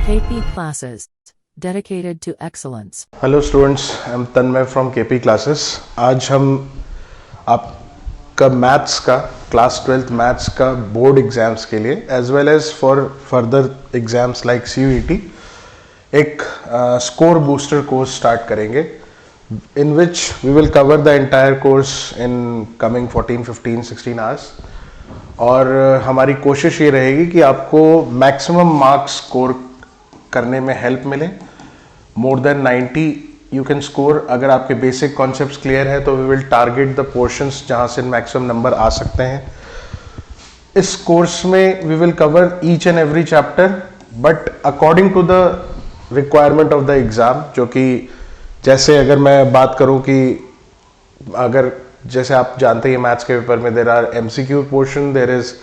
KP Classes, dedicated to excellence. Hello students, I am Tanmay from KP classes. आज हम आपका maths का class 12th maths का board exams के लिए as well as for further exams like CUET एक score booster course start करेंगे in which we will cover the entire course in coming 14, 15, 16 hours। और हमारी कोशिश ये रहेगी कि आपको मैक्सिमम मार्क्स स्कोर करने में हेल्प मिले। More than 90 you can score. अगर आपके बेसिक कॉन्सेप्ट्स क्लियर है तो we will target the portions जहाँ से मैक्सिमम नंबर आ सकते हैं। इस कोर्स में we will cover each and every chapter but according to the requirement of the exam. जो कि जैसे अगर मैं बात करूं कि अगर जैसे आप जानते हैं मैथ्स के पेपर में there are MCQ portion, there is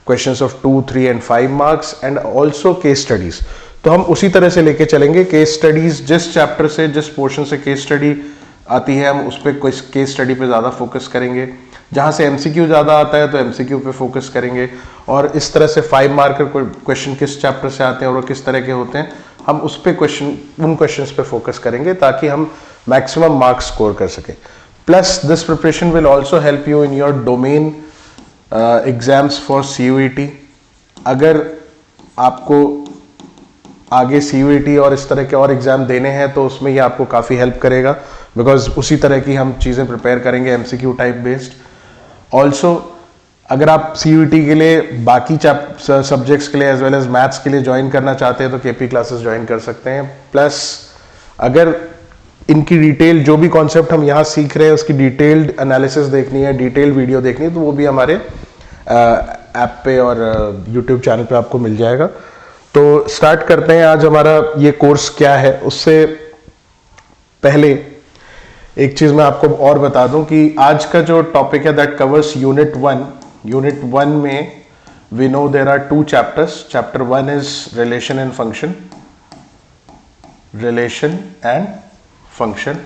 questions of 2, 3 and 5 marks and also case studies. तो हम उसी तरह से लेके चलेंगे। केस स्टडीज जिस चैप्टर से जिस पोर्शन से केस स्टडी आती है हम उस पर केस स्टडी पे ज़्यादा फोकस करेंगे। जहाँ से MCQ ज़्यादा आता है तो MCQ पे फोकस करेंगे। और इस तरह से 5 मार्कर क्वेश्चन किस चैप्टर से आते हैं और किस तरह के होते हैं हम उस पे उन क्वेश्चंस पे फोकस करेंगे ताकि हम मैक्सिमम मार्क्स स्कोर कर सकें। Plus this preparation will also help you in your domain exams for CUET। अगर आपको आगे CUET और इस तरह के और एग्जाम देने हैं तो उसमें ये आपको काफ़ी हेल्प करेगा बिकॉज उसी तरह की हम चीज़ें प्रिपेयर करेंगे MCQ टाइप बेस्ड। ऑल्सो अगर आप CUET के लिए बाकी सब्जेक्ट्स के लिए एज वेल एज मैथ्स के लिए ज्वाइन करना चाहते हैं तो KP क्लासेस ज्वाइन कर सकते हैं। प्लस अगर इनकी डिटेल जो भी कॉन्सेप्ट हम यहाँ सीख रहे हैं उसकी डिटेल्ड एनालिसिस देखनी है, डिटेल्ड वीडियो देखनी है तो वो भी हमारे ऐप पे और YouTube चैनल पे आपको मिल जाएगा। तो स्टार्ट करते हैं। आज हमारा ये कोर्स क्या है उससे पहले एक चीज़ मैं आपको और बता दूं कि आज का जो टॉपिक है दैट कवर्स यूनिट 1। यूनिट 1 में we know there are 2 chapters. Chapter 1 is relation and function, relation and function.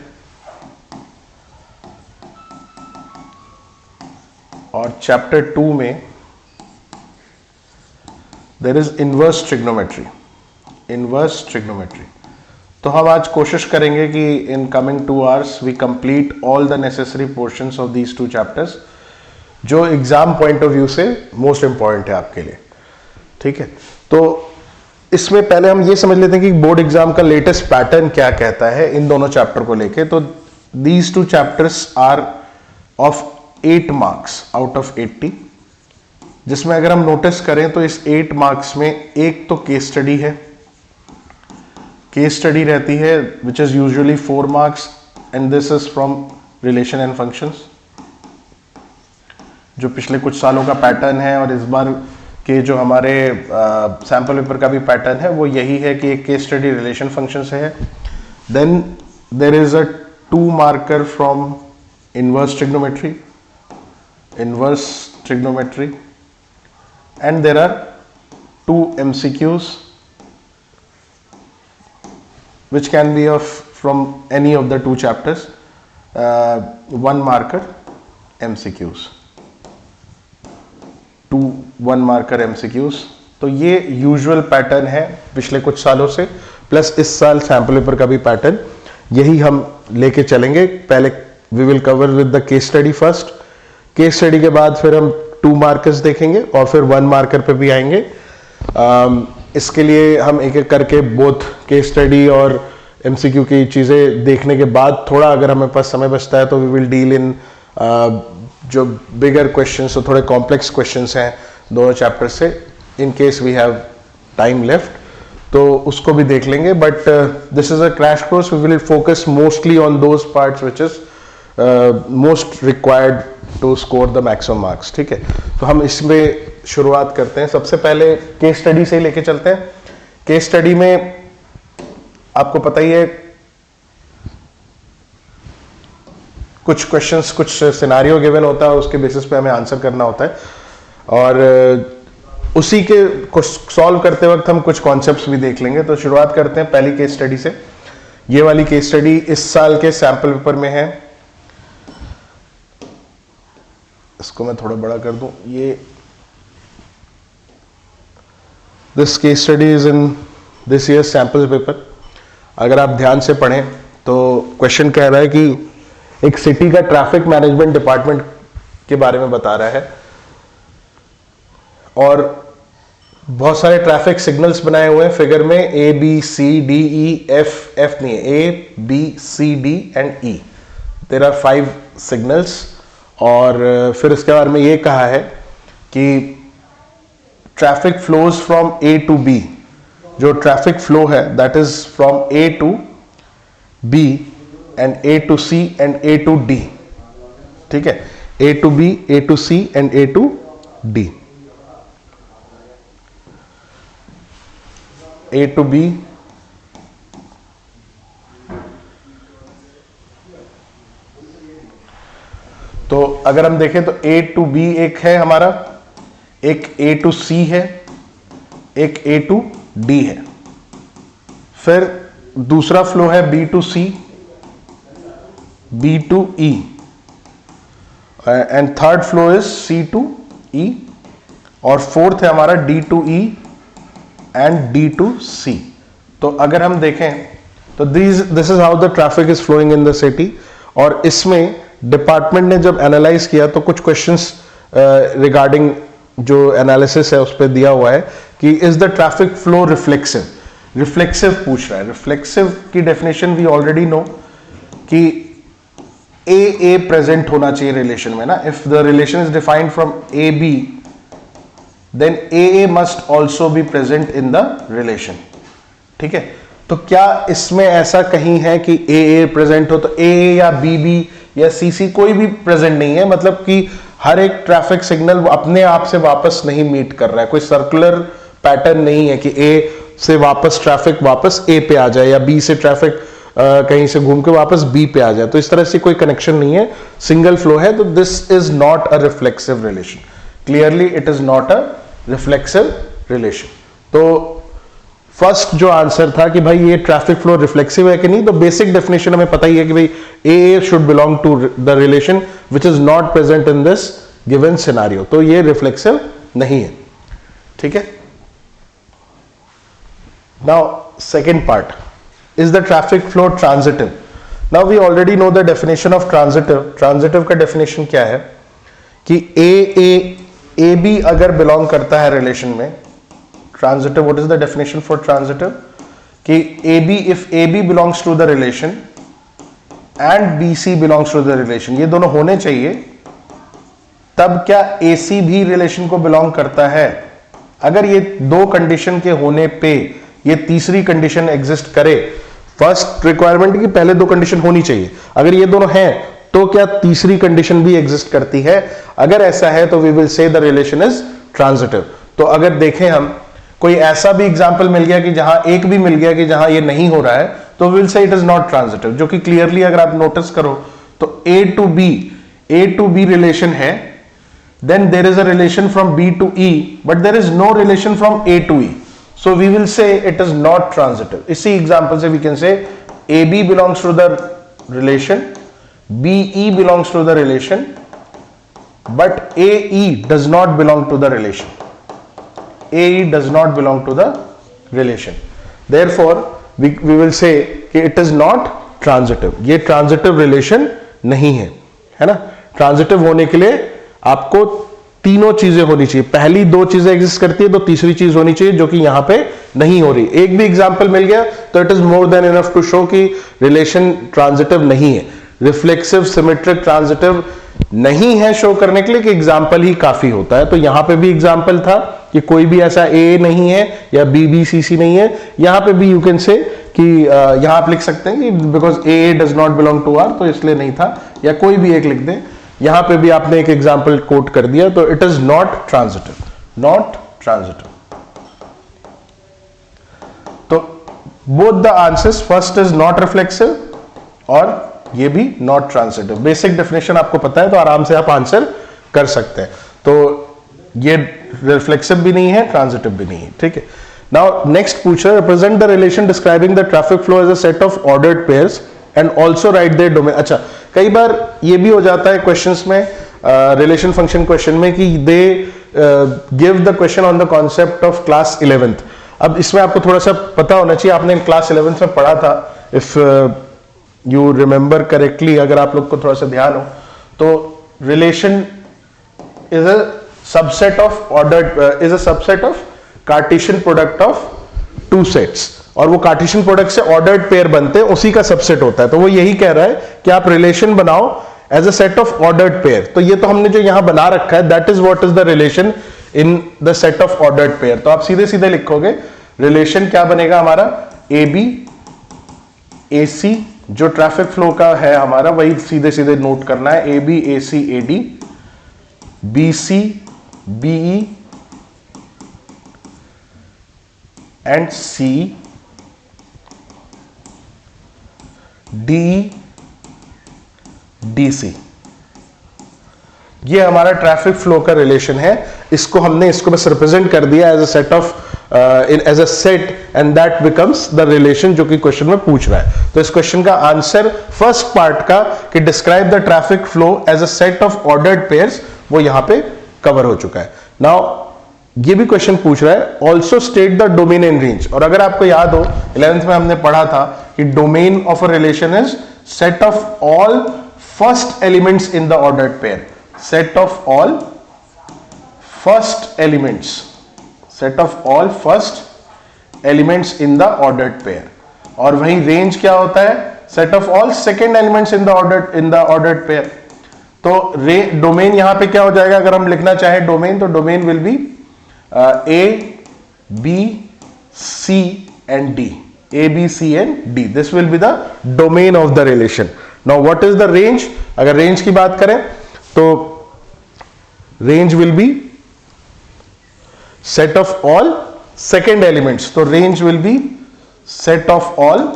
और चैप्टर 2 में there is inverse trigonometry, inverse trigonometry. तो हम आज कोशिश करेंगे कि in coming 2 hours we complete all the necessary portions of these 2 chapters जो exam point of view से मोस्ट इंपॉर्टेंट है आपके लिए। ठीक है, तो इसमें पहले हम ये समझ लेते हैं कि बोर्ड एग्जाम का लेटेस्ट पैटर्न क्या कहता है इन दोनों चैप्टर को लेके। तो these 2 chapters are of 8 marks out of 80, जिसमें अगर हम नोटिस करें तो इस 8 मार्क्स में एक तो केस स्टडी है। केस स्टडी रहती है which is usually 4 marks and this is from relation and functions. जो पिछले कुछ सालों का पैटर्न है और इस बार के जो हमारे सैम्पल पेपर का भी पैटर्न है वो यही है कि एक केस स्टडी रिलेशन फंक्शन से है। Then there is a 2 marker from inverse trigonometry, inverse trigonometry and there are 2 MCQs which can be of from any of the 2 chapters, 1 marker MCQs, 2 1 marker MCQs। तो ये usual pattern है पिछले कुछ सालों से, plus इस साल सैम्पल पेपर का भी पैटर्न यही हम लेके चलेंगे। पहले we will cover with the case study first, case study के बाद फिर हम 2 मार्कर्स देखेंगे और फिर 1 मार्कर पे भी आएंगे। इसके लिए हम एक एक करके बोथ केस स्टडी और MCQ की चीज़ें देखने के बाद थोड़ा अगर हमें पास समय बचता है तो वी विल डील इन जो बिगर क्वेश्चंस, थोड़े कॉम्प्लेक्स क्वेश्चंस हैं दोनों चैप्टर से, in case we have time left तो उसको भी देख लेंगे। But this is a crash course, we will focus mostly on those parts which is most required to score the maximum marks. ठीक है, तो हम इसमें शुरुआत करते हैं। सबसे पहले केस स्टडी से ही लेके चलते हैं। केस स्टडी में आपको पता ही है कुछ क्वेश्चंस, कुछ सिनारियो गिवन होता है, उसके बेसिस पे हमें आंसर करना होता है और उसी के कुछ सॉल्व करते वक्त हम कुछ कॉन्सेप्ट्स भी देख लेंगे। तो शुरुआत करते हैं पहली केस स्टडी से। ये वाली केस स्टडी इस साल के सैंपल पेपर में है। इसको मैं थोड़ा बड़ा कर दूं। ये this case study is in this year sample paper. अगर आप ध्यान से पढ़ें तो क्वेश्चन कह रहा है कि एक सिटी का ट्रैफिक मैनेजमेंट डिपार्टमेंट के बारे में बता रहा है और बहुत सारे ट्रैफिक सिग्नल्स बनाए हुए हैं फिगर में, A B C D E F, F नहीं है, A B C D and E, there are 5 signals. और फिर इसके बारे में ये कहा है कि traffic flows from A to B, जो ट्रैफिक फ्लो है that is from A to B and A to C and A to D, ठीक है, A to B, A to C and A to D, A to B, तो अगर हम देखें तो A to B एक है हमारा, एक ए टू सी है, एक ए टू डी है। फिर दूसरा फ्लो है B to C, B to E, and third flow is C to E, और फोर्थ है हमारा D to E and D to C. तो अगर हम देखें तो this is how the traffic is flowing in the city. और इसमें डिपार्टमेंट ने जब एनालाइज किया तो कुछ क्वेश्चंस रिगार्डिंग जो एनालिसिस है उस पर दिया हुआ है कि is the traffic flow reflexive, reflexive पूछ रहा है। रिफ्लेक्सिव की डेफिनेशन वी ऑलरेडी नो कि ए प्रेजेंट होना चाहिए रिलेशन में ना, if the relation is defined from A B then AA must also be present in the relation, ठीक है। तो क्या इसमें ऐसा कहीं है कि AA प्रेजेंट हो तो AA या BB या CC कोई भी प्रेजेंट नहीं है, मतलब कि हर एक ट्रैफिक सिग्नल अपने आप से वापस नहीं मीट कर रहा है, कोई सर्कुलर पैटर्न नहीं है कि A से वापस ट्रैफिक वापस A पे आ जाए या B से ट्रैफिक कहीं से घूम के वापस B पे आ जाए, तो इस तरह से कोई कनेक्शन नहीं है, सिंगल फ्लो है। तो this is not a reflexive relation, clearly it is not a reflexive relation. तो फर्स्ट जो आंसर था कि भाई ये ट्रैफिक फ्लो रिफ्लेक्सिव है कि नहीं, तो बेसिक डेफिनेशन हमें पता ही है कि भाई A should belong to the relation which is not present in this given scenario, तो ये रिफ्लेक्सिव नहीं है, ठीक है। Now second part, is the traffic flow transitive. Now we already know the definition of transitive. Transitive का definition क्या है कि ए बी अगर बिलोंग करता है रिलेशन में, transitive, what is the definition for transitive, कि A B, if A B belongs to the relation and B C belongs to the relation, ये दोनों होने चाहिए, तब क्या ए सी भी रिलेशन को बिलोंग करता है। अगर ये दो कंडीशन के होने पे ये तीसरी कंडीशन एग्जिस्ट करे, फर्स्ट रिक्वायरमेंट की पहले दो कंडीशन होनी चाहिए, अगर ये दोनों हैं तो क्या तीसरी कंडीशन भी एग्जिस्ट करती है, अगर ऐसा है तो we will say the relation is transitive. तो अगर देखें हम कोई ऐसा भी एग्जांपल मिल गया कि जहां एक भी मिल गया कि जहां ये नहीं हो रहा है, तो will say it is not transitive, जो कि क्लियरली अगर आप नोटिस करो तो ए टू बी रिलेशन है, then there is a relation from B to E, but there is no relation from A to E, so we will say it is not transitive. इसी example से we can say A B belongs to the relation, BE belongs to the relation, but AE does not belong to the relation. AE does not belong to the relation. Therefore, we will say कि it is not transitive. ये transitive relation नहीं है ना। transitive होने के लिए आपको तीनों चीजें होनी चाहिए, पहली दो चीजें एग्जिस्ट करती है तो तीसरी चीज होनी चाहिए, जो कि यहां पे नहीं हो रही। एक भी एग्जांपल मिल गया तो it is more than enough to show कि रिलेशन ट्रांजिटिव नहीं है। रिफ्लेक्सिव, सिमेट्रिक, ट्रांजिटिव नहीं है शो करने के लिए कि एग्जाम्पल ही काफी होता है। तो यहां पे भी एग्जाम्पल था कि कोई भी ऐसा ए नहीं है या बी बी सी सी नहीं है। यहां पे भी यू कैन से कि यहां आप लिख सकते हैं कि because A does not belong to R, तो इसलिए नहीं था, या कोई भी एक लिख दें। यहां पे भी आपने एक एग्जाम्पल कोट कर दिया, तो it is not transitive, not transitive. तो both the answers, first is not reflexive और ये भी नॉट ट्रांजिटिव। बेसिक डेफिनेशन आपको पता है तो आराम से आप आंसर कर सकते हैं। तो ये रिफ्लेक्सिव भी नहीं है, ट्रांजिटिव भी नहीं है, ठीक है। नाउ नेक्स्ट पूछ रहा है, represent the relation describing the traffic flow as a set of ordered pairs and also write their domain. अच्छा, कई बार ये भी हो जाता है क्वेश्चंस में, रिलेशन फंक्शन क्वेश्चन में, कि they give the question on the concept of class 11th। अब इसमें आपको थोड़ा सा पता होना चाहिए, आपने क्लास 11th में पढ़ा था, इफ यू रिमेंबर करेक्टली, अगर आप लोग को थोड़ा सा ध्यान हो तो relation is a subset of ordered, is a subset of Cartesian product of two sets, और वो कार्टेशियन प्रोडक्ट से ऑर्डर्ड पेयर बनते हैं, उसी का सबसेट होता है। तो वो यही कह रहा है कि आप रिलेशन बनाओ as a set of ordered pair. तो ये तो हमने जो यहां बना रखा है, that is what is the relation in the set of ordered pair. तो आप सीधे सीधे लिखोगे रिलेशन क्या बनेगा हमारा, ए बी ए सी, जो ट्रैफिक फ्लो का है हमारा वही सीधे सीधे नोट करना है, A B A C A D, B C B E and C D D C. ये हमारा ट्रैफिक फ्लो का रिलेशन है। इसको हमने इसको बस रिप्रेजेंट कर दिया as a set of as a set, and that becomes the relation जो कि क्वेश्चन में पूछ रहा है। तो इस क्वेश्चन का आंसर फर्स्ट पार्ट का कि describe the traffic flow as a set of ordered pairs, वो यहां पे कवर हो चुका है। नाउ ये भी क्वेश्चन पूछ रहा है also state the domain and range. और अगर आपको याद हो 11th में हमने पढ़ा था कि domain of a relation is set of all first elements in the ordered pair, set of all first elements, set of all first elements in the ordered pair. और वही रेंज क्या होता है, set of all second elements in the ordered pair. तो domain यहां पे क्या हो जाएगा, अगर हम लिखना चाहें डोमेन, तो domain will be A, B, C and D. A, B, C and D. This will be the domain of the relation. Now what is the range? अगर range की बात करें तो range will be set of all second elements. तो range will be set of all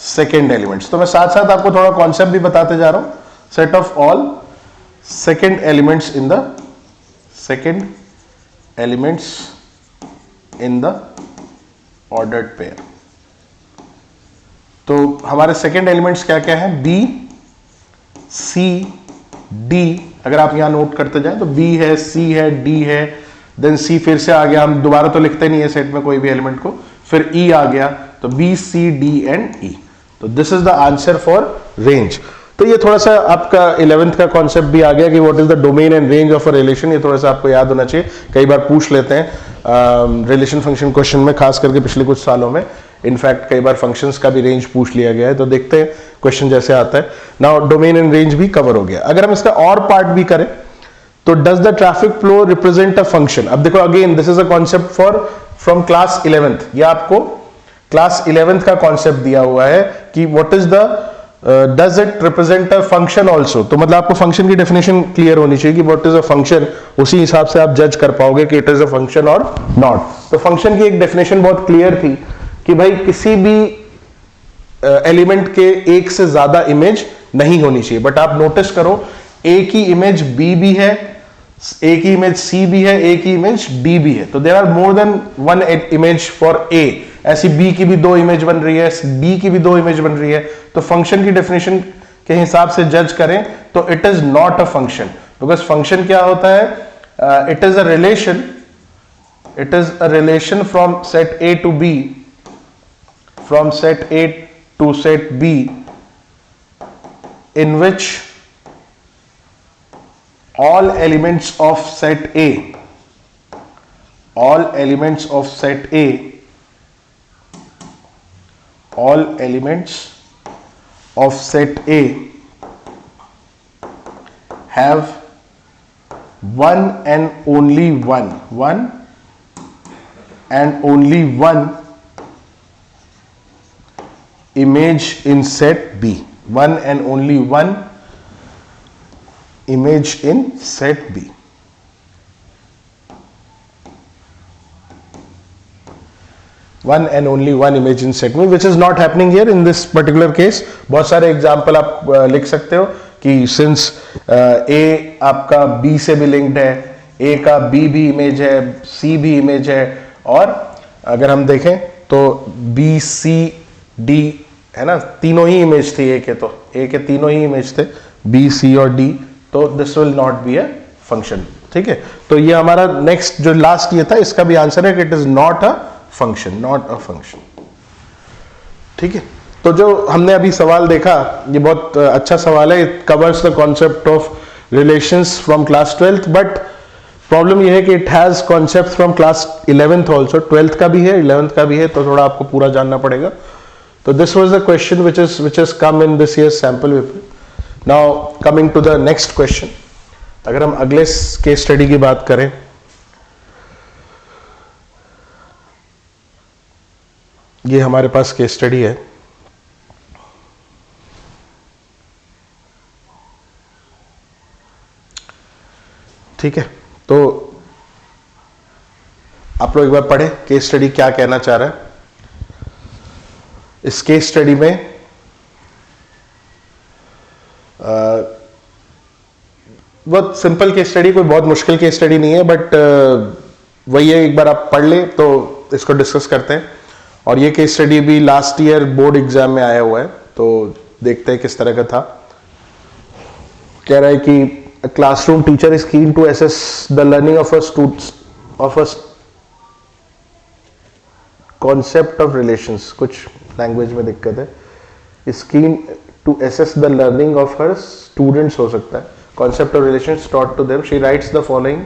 second elements. तो मैं साथ साथ आपको थोड़ा कॉन्सेप्ट भी बताते जा रहा हूं। set of all second elements in the second elements in the ordered pair। तो हमारे सेकेंड एलिमेंट्स क्या क्या है, B, C, D। अगर आप यहां नोट करते जाएं तो B है, C है, D है, देन C फिर से आ गया, हम दोबारा तो लिखते नहीं है सेट में कोई भी एलिमेंट को, फिर E आ गया, तो B, C, D and E। तो this is the answer for range. तो ये थोड़ा सा आपका 11th का कॉन्सेप्ट भी आ गया कि what is the domain and range of a relation. ये थोड़ा सा आपको याद होना चाहिए, कई बार पूछ लेते हैं रिलेशन फंक्शन क्वेश्चन में, खास करके पिछले कुछ सालों में। इनफैक्ट कई बार फंक्शंस का भी रेंज पूछ लिया गया है। तो देखते हैं क्वेश्चन जैसे आता है। नाउ डोमेन एंड रेंज भी कवर हो गया। अगर हम इसका और पार्ट भी करें तो does the traffic flow represent a function. अब देखो again this is a concept for from class 11th। ये आपको क्लास 11th का कॉन्सेप्ट दिया हुआ है कि what is the does it represent a function also. तो मतलब आपको फंक्शन की डेफिनेशन क्लियर होनी चाहिए कि व्हाट इज अ फंक्शन, उसी हिसाब से आप जज कर पाओगे कि इट इज अ फंक्शन और नॉट। तो फंक्शन की एक डेफिनेशन बहुत क्लियर थी कि भाई किसी भी एलिमेंट के एक से ज्यादा इमेज नहीं होनी चाहिए। बट आप नोटिस करो ए की इमेज बी भी है, ए की इमेज सी भी है, ए की इमेज डी भी है। तो there are more than one image for A. ऐसी बी की भी दो इमेज बन रही है, डी की भी दो इमेज बन रही है। तो फंक्शन की डेफिनेशन के हिसाब से जज करें तो it is not a function, because function क्या होता है, it is a relation, it is a relation from set A to B, from set A to set B, in which all elements of set A, all elements of set A, all elements of set A have one and only one image in set B, one and only one image in set B। one and only one image in set B, which is not happening here in this particular case। बहुत सारे example आप लिख सकते हो कि since A आपका B से भी लिंक्ड है, A का B भी इमेज है, C भी इमेज है, और अगर हम देखें तो B, C, D है ना, तीनों ही इमेज थी ए के, तो ए के तीनों ही इमेज थे बी, सी और डी। तो this will not be a function. ठीक है, तो ये हमारा नेक्स्ट जो लास्ट ये था, इसका भी आंसर है कि it is not a function, not a function. ठीक है, तो जो हमने अभी सवाल देखा ये बहुत अच्छा सवाल है। It covers the concept of relations from class 12th, but problem ये है कि it has concept from class 11th also. 12th का भी है, 11th का भी है, तो थोड़ा आपको पूरा जानना पड़ेगा। तो this was the question which has come in this year's sample paper. Now coming to the next question, अगर हम अगले केस स्टडी की बात करें, ये हमारे पास केस स्टडी है। ठीक है, तो आप लोग एक बार पढ़े केस स्टडी क्या कहना चाह रहा है। इस केस स्टडी में बहुत सिंपल केस स्टडी, कोई बहुत मुश्किल केस स्टडी नहीं है, बट वही है, एक बार आप पढ़ ले तो इसको डिस्कस करते हैं। और ये केस स्टडी भी लास्ट ईयर बोर्ड एग्जाम में आया हुआ है, तो देखते हैं किस तरह का था। कह रहा है कि a classroom teacher is keen to assess the learning of a concept of relations, कुछ लैंग्वेज में दिक्कत है, is keen to assess the learning of her students हो सकता है, concept of relations taught to them. She writes the following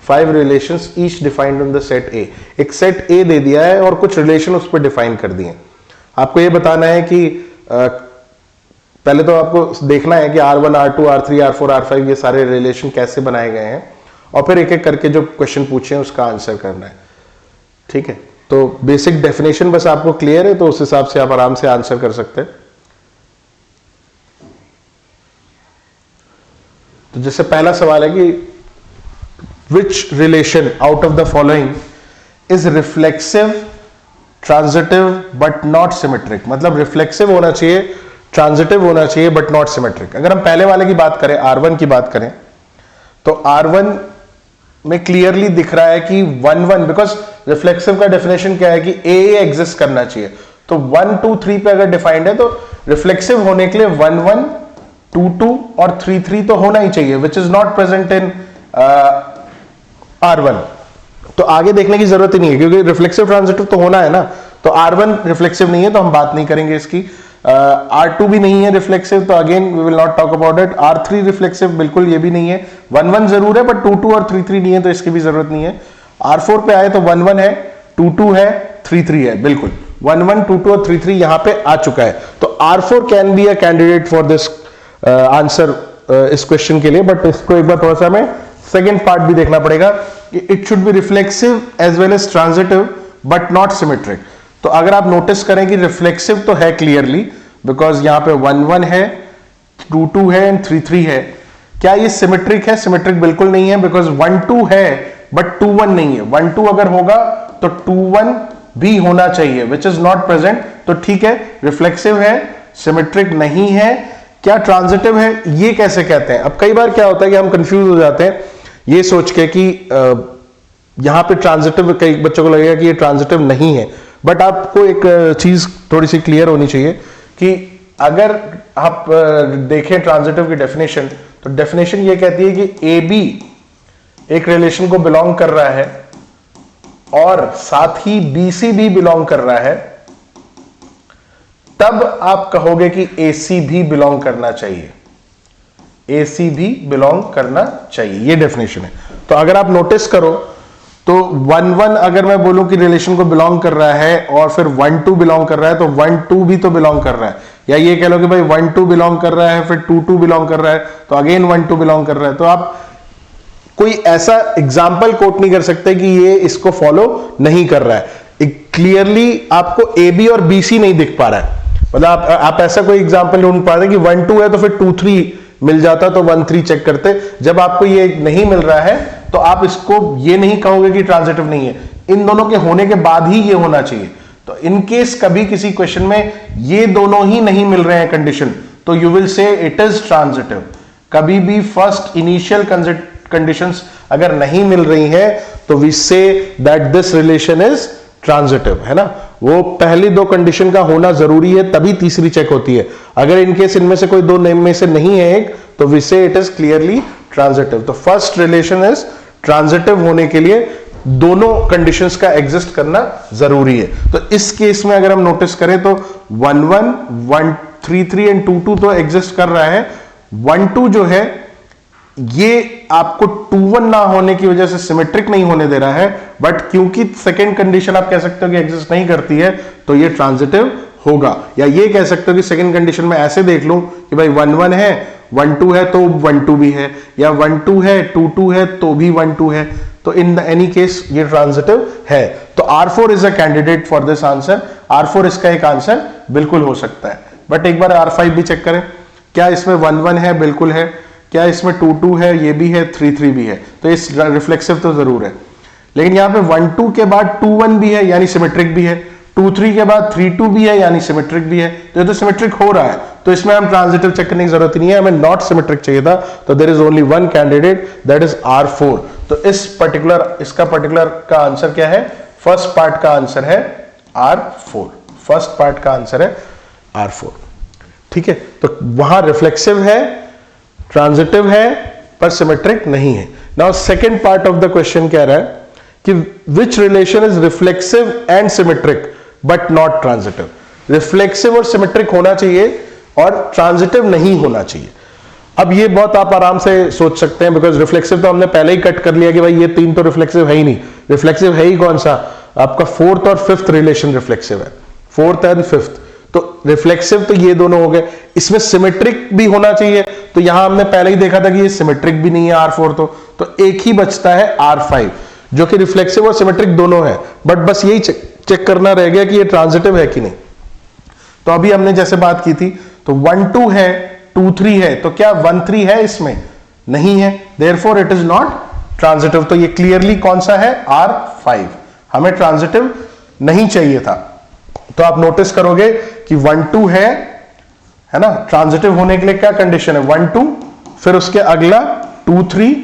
5 relations each defined on the set A. एक set A दे दिया है और कुछ relation उस पर define कर दिए। आपको ये बताना है कि पहले तो आपको देखना है कि R1, R2, R3, R4, R5 ये सारे रिलेशन कैसे बनाए गए हैं, और फिर एक एक करके जो क्वेश्चन पूछे हैं उसका आंसर करना है। ठीक है, तो बेसिक डेफिनेशन बस आपको क्लियर है, तो उस हिसाब से आप आराम से आंसर कर सकते हैं। तो जैसे पहला सवाल है कि which relation out of the following is reflexive, transitive but not symmetric. मतलब रिफ्लेक्सिव होना चाहिए, ट्रांजिटिव होना चाहिए बट नॉट सिमेट्रिक। अगर हम पहले वाले की बात करें, R1 की बात करें, तो R1 में क्लियरली दिख रहा है कि 1 1, बिकॉज रिफ्लेक्सिव का डेफिनेशन क्या है कि ए एग्जिस्ट करना चाहिए। तो 1 2 3 पे अगर डिफाइंड है तो रिफ्लेक्सिव होने के लिए 1 1 2 2 और 3 3 तो होना ही चाहिए, विच is not present in R1। तो आगे देखने की जरूरत ही नहीं है, क्योंकि रिफ्लेक्सिव ट्रांजिटिव तो होना है ना। तो R1 रिफ्लेक्सिव नहीं है, तो हम बात नहीं करेंगे इसकी। R2 भी नहीं है रिफ्लेक्सिव, तो again we will not talk about it. R3 reflexive बिल्कुल ये भी नहीं है। 1 1 जरूर है, बट 2 2 और 3 3 नहीं है, तो इसकी भी जरूरत नहीं है। R4 पे आए तो 1 1 है, 2 2 है, 3 3 है, बिल्कुल 1 1 2 2 और 3 3 यहां पे आ चुका है। तो R4 can be a candidate for this answer इस क्वेश्चन के लिए। बट इसको एक बार थोड़ा सा हमें सेकेंड पार्ट भी देखना पड़ेगा कि it should be reflexive as well as transitive but not symmetric. तो अगर आप नोटिस करें कि रिफ्लेक्सिव तो है क्लियरली, बिकॉज यहां पे 1 1 है, 2 2 है एंड 3 3 है। क्या ये सिमेट्रिक है? सिमेट्रिक बिल्कुल नहीं है, बिकॉज 1 2 है बट 2 1 नहीं है। 1 2 अगर होगा तो 2 1 भी होना चाहिए, विच इज नॉट प्रेजेंट। तो ठीक है, रिफ्लेक्सिव है, सिमेट्रिक नहीं है। क्या ट्रांजिटिव है? ये कैसे कहते हैं? अब कई बार क्या होता है कि हम कंफ्यूज हो जाते हैं ये सोच के कि यहां पे ट्रांजिटिव, कई बच्चों को लगेगा कि ये ट्रांजिटिव नहीं है। बट आपको एक चीज थोड़ी सी क्लियर होनी चाहिए कि अगर आप देखें ट्रांजिटिव की डेफिनेशन, तो डेफिनेशन ये कहती है कि ए बी एक रिलेशन को बिलोंग कर रहा है और साथ ही बी सी भी बिलोंग कर रहा है, तब आप कहोगे कि ए सी भी बिलोंग करना चाहिए। ए सी भी बिलोंग करना चाहिए, ये डेफिनेशन है। तो अगर आप नोटिस करो तो 1 1 अगर मैं बोलूं कि रिलेशन को बिलोंग कर रहा है और फिर 1 2 बिलोंग कर रहा है, तो 1 2 भी तो बिलोंग कर रहा है। या ये कह लो कि भाई 1 2 बिलोंग कर रहा है, फिर 2 2 बिलोंग कर रहा है, तो अगेन 1 2 बिलोंग कर रहा है। तो आप कोई ऐसा एग्जाम्पल कोट नहीं कर सकते कि ये इसको फॉलो नहीं कर रहा है। क्लियरली आपको ए बी और बी सी नहीं दिख पा रहा है। मतलब आप ऐसा कोई एग्जाम्पल ढूंढ पा रहे कि 1 2 है तो फिर 2 3 मिल जाता, तो 1 3 चेक करते। जब आपको ये नहीं मिल रहा है तो आप इसको ये नहीं कहोगे कि ट्रांजिटिव नहीं है। इन दोनों के होने के बाद ही ये होना चाहिए। तो इन केस कभी किसी क्वेश्चन में ये दोनों ही नहीं मिल रहे हैं कंडीशन, तो you will say it is transitive. कभी भी फर्स्ट इनिशियल कंडीशंस अगर नहीं मिल रही हैं तो we say that this relation is transitive, है ना। वो पहली दो कंडीशन का होना जरूरी है, तभी तीसरी चेक होती है। अगर इनकेस इनमें से कोई दो में से नहीं है एक, तो वी से इट इज क्लियरली ट्रांजिटिव। तो फर्स्ट रिलेशन इज ट्रांजिटिव होने के लिए दोनों कंडीशंस का एग्जिस्ट करना जरूरी है। तो इस केस में अगर हम नोटिस करें तो 1 1 1 3 3 एंड 2 2 तो एग्जिस्ट कर रहा है। 1 2 जो है ये आपको 2 1 ना होने की वजह से सिमेट्रिक नहीं होने दे रहा है, बट क्योंकि सेकेंड कंडीशन आप कह सकते हो कि एग्जिस्ट नहीं करती है तो ये ट्रांजिटिव होगा। या ये कह सकते हो कि सेकेंड कंडीशन में ऐसे देख लूं कि भाई 1 1 है, 1 2 है तो 1 2 भी है, या 1 2 है 2 2 है तो भी 1 2 है। तो इन एनी केस ये ट्रांजिटिव है। तो R4 is a candidate for this answer. R4 इसका एक आंसर बिल्कुल हो सकता है। बट एक बार R5 भी चेक करें, क्या इसमें 1 1 है? बिल्कुल है। क्या इसमें 2 2 है? ये भी है। 3 3 भी है। तो इस रिफ्लेक्सिव तो जरूर है। लेकिन यहां पे 1 2 के बाद 2 1 भी है, यानी सिमेट्रिक भी है। 2 3 के बाद 3 2 भी है, यानी सिमेट्रिक भी है। तो ये तो सिमेट्रिक हो रहा है, तो इसमें हम ट्रांजिटिव चेक करने की जरूरत नहीं है, हमें नॉट सिमेट्रिक चाहिए था। तो there is only one candidate, that is R4। तो इसका पर्टिकुलर का आंसर क्या है? फर्स्ट पार्ट का आंसर है R4। फर्स्ट पार्ट का आंसर है R4। ठीक है, तो वहां रिफ्लेक्सिव है, ट्रांजिटिव है, पर सिमेट्रिक नहीं है। Now second part of the question कह रहा है कि which relation is reflexive and symmetric but not transitive. Reflexive और सिमेट्रिक होना चाहिए और ट्रांजिटिव नहीं होना चाहिए। अब ये बहुत आप आराम से सोच सकते हैं, बिकॉज रिफ्लेक्सिव तो हमने पहले ही कट कर लिया कि भाई ये 3 तो रिफ्लेक्सिव है ही नहीं। रिफ्लेक्सिव है ही कौन सा? आपका 4th और 5th रिलेशन रिफ्लेक्सिव है, 4th एंड 5th। तो रिफ्लेक्सिव तो ये दोनों हो गए। इसमें सिमेट्रिक भी होना चाहिए, तो यहां हमने पहले ही देखा था कि ये सिमेट्रिक भी नहीं है R4। तो एक ही बचता है R5, जो कि रिफ्लेक्सिव और सिमेट्रिक दोनों है। बट बस यही चेक करना रह गया कि ये ट्रांजिटिव है कि नहीं। तो अभी हमने जैसे बात की थी, तो 1 2 है, 2 3 है, तो क्या 1 3 है? इसमें नहीं है, therefore it is not transitive. तो ये क्लियरली कौन सा है? R5। हमें ट्रांजिटिव नहीं चाहिए था। तो आप नोटिस करोगे कि 1 2 है ना। ट्रांजिटिव होने के लिए क्या कंडीशन है? 1 2, फिर उसके अगला 2 3।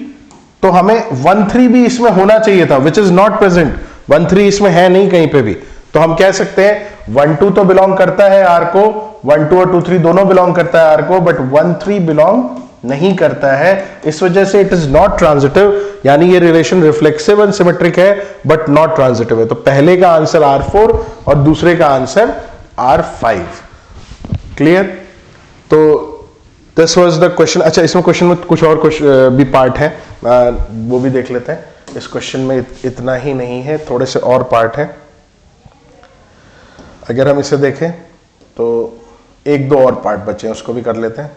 तो हमें 1 3 भी इसमें होना चाहिए था, विच इज नॉट प्रेजेंट। 1 3 इसमें है नहीं कहीं पे भी। तो हम कह सकते हैं 1 2 तो बिलोंग करता है R को, 1 2 और 2 3 दोनों बिलोंग करता है R को, बट 1 3 बिलोंग नहीं करता है। इस वजह से इट इज नॉट ट्रांजिटिव, यानी ये रिलेशन रिफ्लेक्सिव एंड सिमेट्रिक है बट नॉट ट्रांजिटिव है। तो पहले का आंसर R4 और दूसरे का आंसर R5। क्लियर? तो दिस वाज द क्वेश्चन। अच्छा, इसमें क्वेश्चन में कुछ और भी पार्ट है, वो भी देख लेते हैं। इस क्वेश्चन में इतना ही नहीं है, थोड़े से और पार्ट हैं। अगर हम इसे देखें तो 1 2 और पार्ट बचे हैं, उसको भी कर लेते हैं।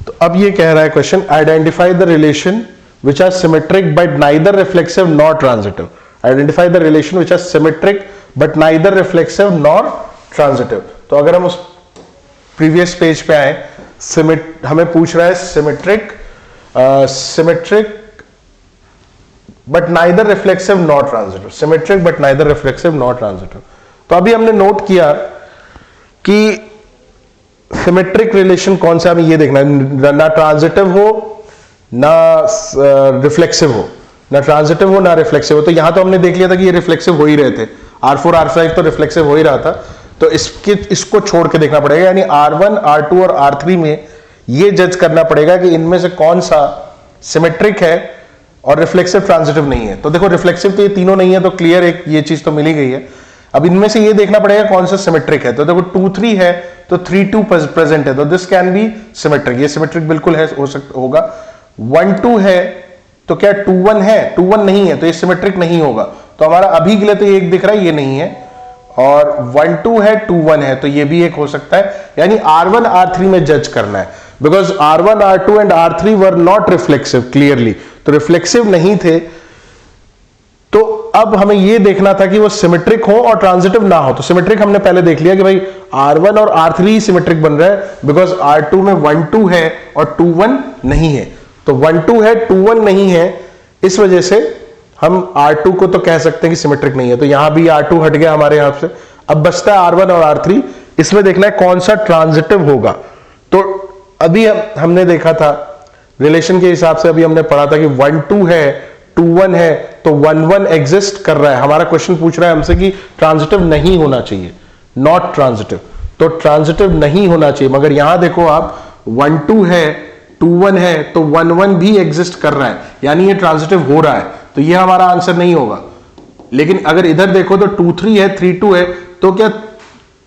तो अब ये कह रहा है question, identify the relation which are symmetric but neither reflexive nor transitive. Identify the relation which are symmetric but neither reflexive nor transitive. तो अगर हम उस प्रीवियस पेज पे आए, हमें पूछ रहा है symmetric but neither reflexive not transitive. Symmetric but neither reflexive not transitive. तो अभी हमने नोट किया कि सिमेट्रिक रिलेशन कौन सा, हमें ये देखना है, ना ट्रांजिटिव हो ना रिफ्लेक्सिव हो, ना ट्रांजिटिव हो ना रिफ्लेक्सिव हो। तो यहां तो हमने देख लिया था कि ये रिफ्लेक्सिव हो ही रहे थे। R4 R5 तो रिफ्लेक्सिव हो ही रहा था। तो इसको छोड़ के देखना पड़ेगा, यानी R1 R2 और R3 में ये जज करना पड़ेगा कि इनमें से कौन सा सिमेट्रिक है और रिफ्लेक्सिव ट्रांजिटिव नहीं है। तो देखो, रिफ्लेक्सिव तो ये तीनों नहीं है, तो क्लियर एक ये चीज तो मिल ही गई है। अब इनमें से ये देखना पड़ेगा कौन सा सिमेट्रिक है। तो देखो 2 3 है तो 3 2 प्रेजेंट है, तो दिस कैन बी सिमेट्रिक। ये सिमेट्रिक बिल्कुल है, होगा। 1 2 है तो क्या 2 1 है? 2 1 नहीं है, तो ये सिमेट्रिक नहीं होगा। तो हमारा अभी के लिए तो ये एक दिख रहा है, ये नहीं है। और 1 2 है, 2 1 है, तो ये भी एक हो सकता है। यानी R1 R3 में जज करना है, because R1 R2 and R3 were not reflexive clearly. तो रिफ्लेक्सिव नहीं थे, तो अब हमें यह देखना था कि वो सिमेट्रिक हो और ट्रांजिटिव ना हो। तो सिमेट्रिक हमने पहले देख लिया कि भाई R1 और R3 ही सिमेट्रिक बन रहा है, बिकॉज R2 में 1 2 है और 2 1 नहीं है। तो 1 2 है, 2 1 नहीं है, इस वजह से हम R2 को तो कह सकते हैं कि सिमेट्रिक नहीं है। तो यहां भी R2 हट गया हमारे यहां से। अब बचता है R1 और R3। इसमें देखना है कौन सा ट्रांजिटिव होगा। तो अभी हमने देखा था रिलेशन के हिसाब से, अभी हमने पढ़ा था कि 1 2 है, 2 2-1 है तो 1-1 एग्जिस्ट कर रहा है। हमारा क्वेश्चन पूछ रहा है हमसे कि ट्रांजिटिव नहीं होना चाहिए, नॉट ट्रांजिटिव, तो ट्रांजिटिव नहीं होना चाहिए। मगर यहां देखो आप 1-2 है, 2-1 है तो 1-1 भी एग्जिस्ट कर रहा है, यानी ये ट्रांजिटिव हो रहा है, तो ये हमारा आंसर नहीं होगा। लेकिन अगर इधर देखो तो 2-3 है, 3-2 है, तो क्या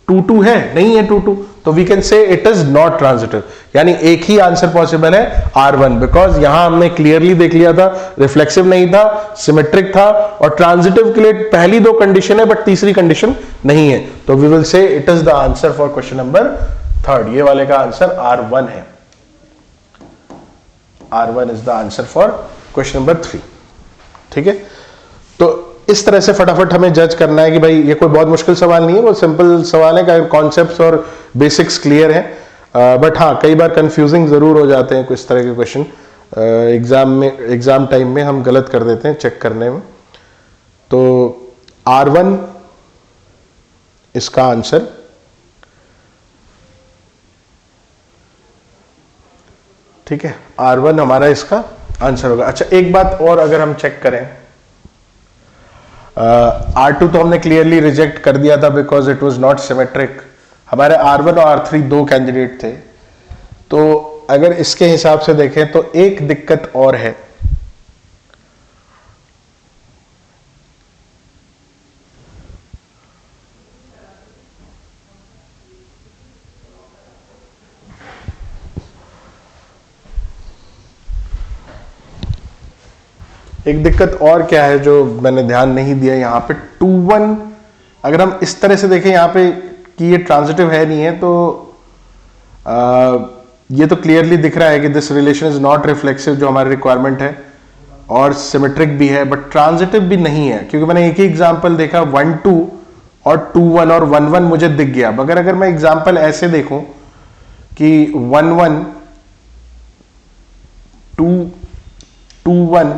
2-2 है? नहीं है 2-2, तो we can say it is not transitive. यानी एक ही आंसर पॉसिबल है R1, बिकॉज यहां हमने क्लियरली देख लिया था रिफ्लेक्सिव नहीं था, सिमेट्रिक था, और ट्रांजिटिव के लिए पहली दो कंडीशन है बट तीसरी कंडीशन नहीं है, तो we will say it is the answer for question number 3। ये वाले का आंसर R1 है। R1 is the answer for question number 3। ठीक है, तो इस तरह से फटाफट हमें जज करना है कि भाई ये कोई बहुत मुश्किल सवाल नहीं है, बहुत सिंपल सवाल है, कॉन्सेप्ट्स और बेसिक्स क्लियर हैं। बट हाँ, कई बार कंफ्यूजिंग जरूर हो जाते हैं कुछ तरह के क्वेश्चन, एग्जाम टाइम में हम गलत कर देते हैं चेक करने में। तो R1 इसका आंसर ठीक है, R1 हमारा इसका आंसर होगा। अच्छा, एक बात और अगर हम चेक करें, R2 तो हमने क्लियरली रिजेक्ट कर दिया था because it was not symmetric. हमारे R1 और R3 दो कैंडिडेट थे, तो अगर इसके हिसाब से देखें तो एक दिक्कत और है। एक दिक्कत और क्या है जो मैंने ध्यान नहीं दिया यहां पे, 2-1 अगर हम इस तरह से देखें यहां पे कि ये ट्रांजिटिव है नहीं है, तो ये तो क्लियरली दिख रहा है कि this relation is not reflexive जो हमारी रिक्वायरमेंट है, और सिमेट्रिक भी है बट ट्रांजिटिव भी नहीं है, क्योंकि मैंने एक ही एग्जांपल देखा 1-2 और 2-1 और 1-1 मुझे दिख गया। मगर अगर मैं एग्जांपल ऐसे देखूं कि 1-1 2-1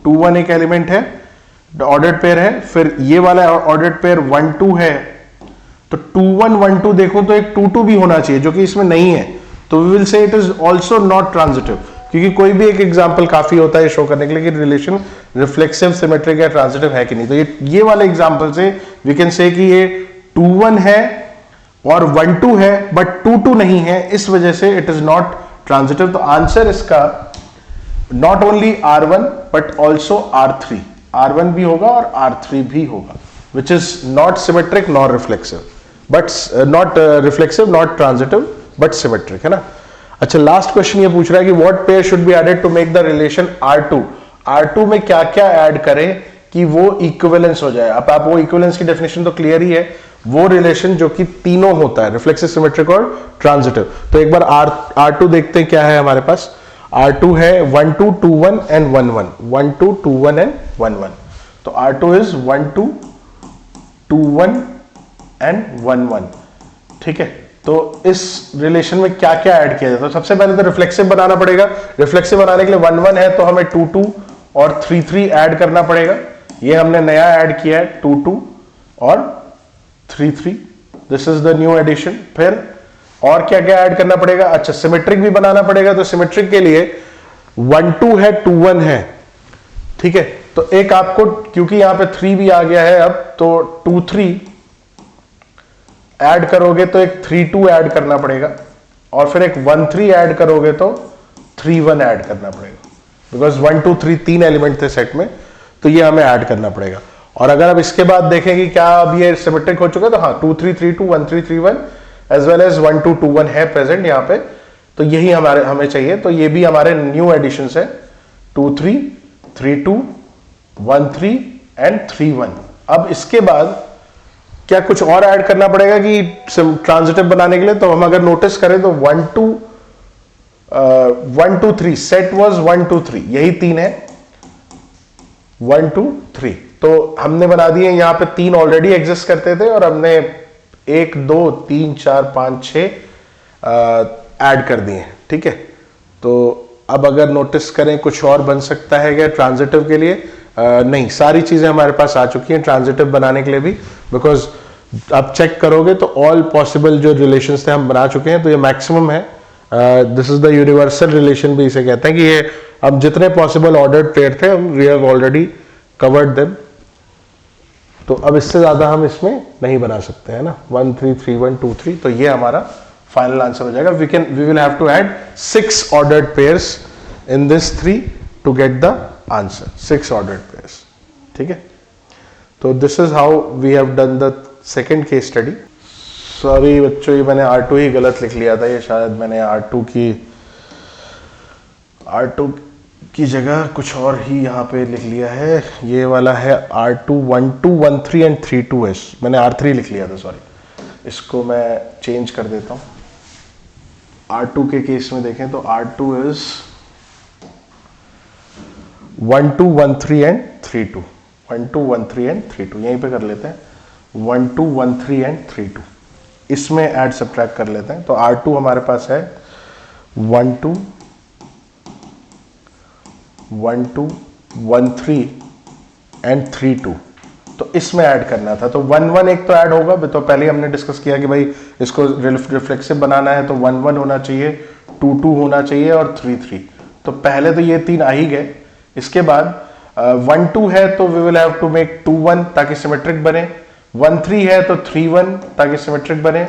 2-1 एक एलिमेंट है, ऑर्डर्ड पेयर है, फिर ये वाला ऑर्डर्ड पेयर 1-2 है, तो 2-1-1-2 देखो तो एक 2-2 भी होना चाहिए जो कि इसमें नहीं है, तो we will say it is also not transitive, क्योंकि कोई भी एक एग्जांपल काफी होता है शो करने के लिए कि रिलेशन रिफ्लेक्सिव, सिमेट्रिक या ट्रांजिटिव है कि नहीं। तो ये वाले एग्जांपल से वी कैन से कि ये 2-1 है और 1-2 है बट 2-2 नहीं है, इस वजह से इट इज नॉट ट्रांजिटिव। तो आंसर इसका not only R1 but also R3, R1 भी होगा और R3 भी होगा, विच is not symmetric not reflexive, but not reflexive not transitive but symmetric, है ना। अच्छा, लास्ट क्वेश्चन ये पूछ रहा है कि what pair should be added to make the relation R2। R2 में क्या क्या ऐड करें कि वो इक्विवेलेंस हो जाए। अब आप वो इक्विवेलेंस की डेफिनेशन तो क्लियर ही है, वो रिलेशन जो कि तीनों होता है, रिफ्लेक्सिव, सिमेट्रिक और ट्रांजिटिव। तो एक बार R2 देखते हैं क्या है हमारे पास। R2 है 1-2, 2-1 एंड 1-1, 1-2, 2-1 एंड 1-1। तो R2 इज 1-2, 2-1 एंड 1-1। ठीक है, तो इस रिलेशन में क्या क्या ऐड किया जाता है? तो सबसे पहले तो रिफ्लेक्सिव बनाना पड़ेगा। रिफ्लेक्सिव बनाने के लिए 1-1 है तो हमें 2-2 और 3-3 ऐड करना पड़ेगा। ये हमने नया ऐड किया है, 2-2 और 3-3, this is the new addition. फिर और क्या क्या ऐड करना पड़ेगा? अच्छा, सिमेट्रिक भी बनाना पड़ेगा, तो सिमेट्रिक के लिए 1-2 है, 2-1 है, ठीक है। तो एक आपको, क्योंकि यहां पे 3 भी आ गया है अब, तो 2-3 ऐड करोगे तो एक 3-2 ऐड करना पड़ेगा, और फिर एक 1-3 ऐड करोगे तो 3-1 ऐड करना पड़ेगा, बिकॉज 1-2-3 तीन एलिमेंट थे सेट में, तो ये हमें ऐड करना पड़ेगा। और अगर अब इसके बाद देखें कि क्या अब ये सिमेट्रिक हो चुका है, तो हाँ, 2-3-3-2, 1-3-3-1 एज वेल एज 1-2-2-1 है प्रेजेंट यहाँ पे, तो यही हमें चाहिए। तो ये भी हमारे न्यू एडिशंस है, 2-3-3-2, 1-3 एंड 3-1। अब इसके बाद क्या कुछ और ऐड करना पड़ेगा कि ट्रांजिटिव बनाने के लिए? तो हम अगर नोटिस करें तो 1-2-3 सेट वाज 1-2-3, यही तीन है, 1-2-3। तो हमने बना दिए, यहां पे तीन ऑलरेडी एग्जिस्ट करते थे और हमने 1, 2, 3, 4, 5, 6 ऐड कर दिए, ठीक है। तो अब अगर नोटिस करें कुछ और बन सकता है क्या ट्रांजिटिव के लिए? नहीं, सारी चीजें हमारे पास आ चुकी हैं ट्रांजिटिव बनाने के लिए भी, बिकॉज आप चेक करोगे तो ऑल पॉसिबल जो रिलेशंस थे हम बना चुके हैं, तो ये मैक्सिमम है this is the universal relation भी इसे कहते हैं कि ये अब जितने पॉसिबल ऑर्डर्ड पेयर थे we have already covered them, तो अब इससे ज्यादा हम इसमें नहीं बना सकते हैं ना, 1 3 3 1 2 3, तो ये हमारा फाइनल आंसर हो जाएगा. We will have to add 6 ordered pairs in this 3 to get the answer, 6 ordered pairs. ठीक है, तो this is how we have done the second case study. Sorry बच्चों, ये मैंने R2 ही गलत लिख लिया था, ये शायद मैंने R2 की जगह कुछ और ही यहाँ पे लिख लिया है. ये वाला है R2 1 2 1 3 एंड 3 2S, मैंने R3 लिख लिया था, सॉरी. इसको मैं चेंज कर देता हूँ. R2 के केस में देखें तो R2 इज 1 2 1 3 एंड 3 2, 1 2 1 3 एंड 3 2, यहीं पे कर लेते हैं. 1 2 1 3 एंड 3 2, इसमें ऐड सब्ट्रैक्ट कर लेते हैं. तो R2 हमारे पास है 1 2 1 2 1 3 एंड 3 2, तो इसमें ऐड करना था. तो 1 1 एक तो ऐड होगा, तो पहले हमने डिस्कस किया कि भाई इसको रिफ्लेक्सिव बनाना है तो 1 1 होना चाहिए, 2 2 होना चाहिए और 3 3. तो पहले तो ये 3 आ ही गए. इसके बाद 1 2 है तो we will have to make 2 1 ताकि सिमेट्रिक बने. 1 3 है तो 3 1 ताकि सिमेट्रिक बने.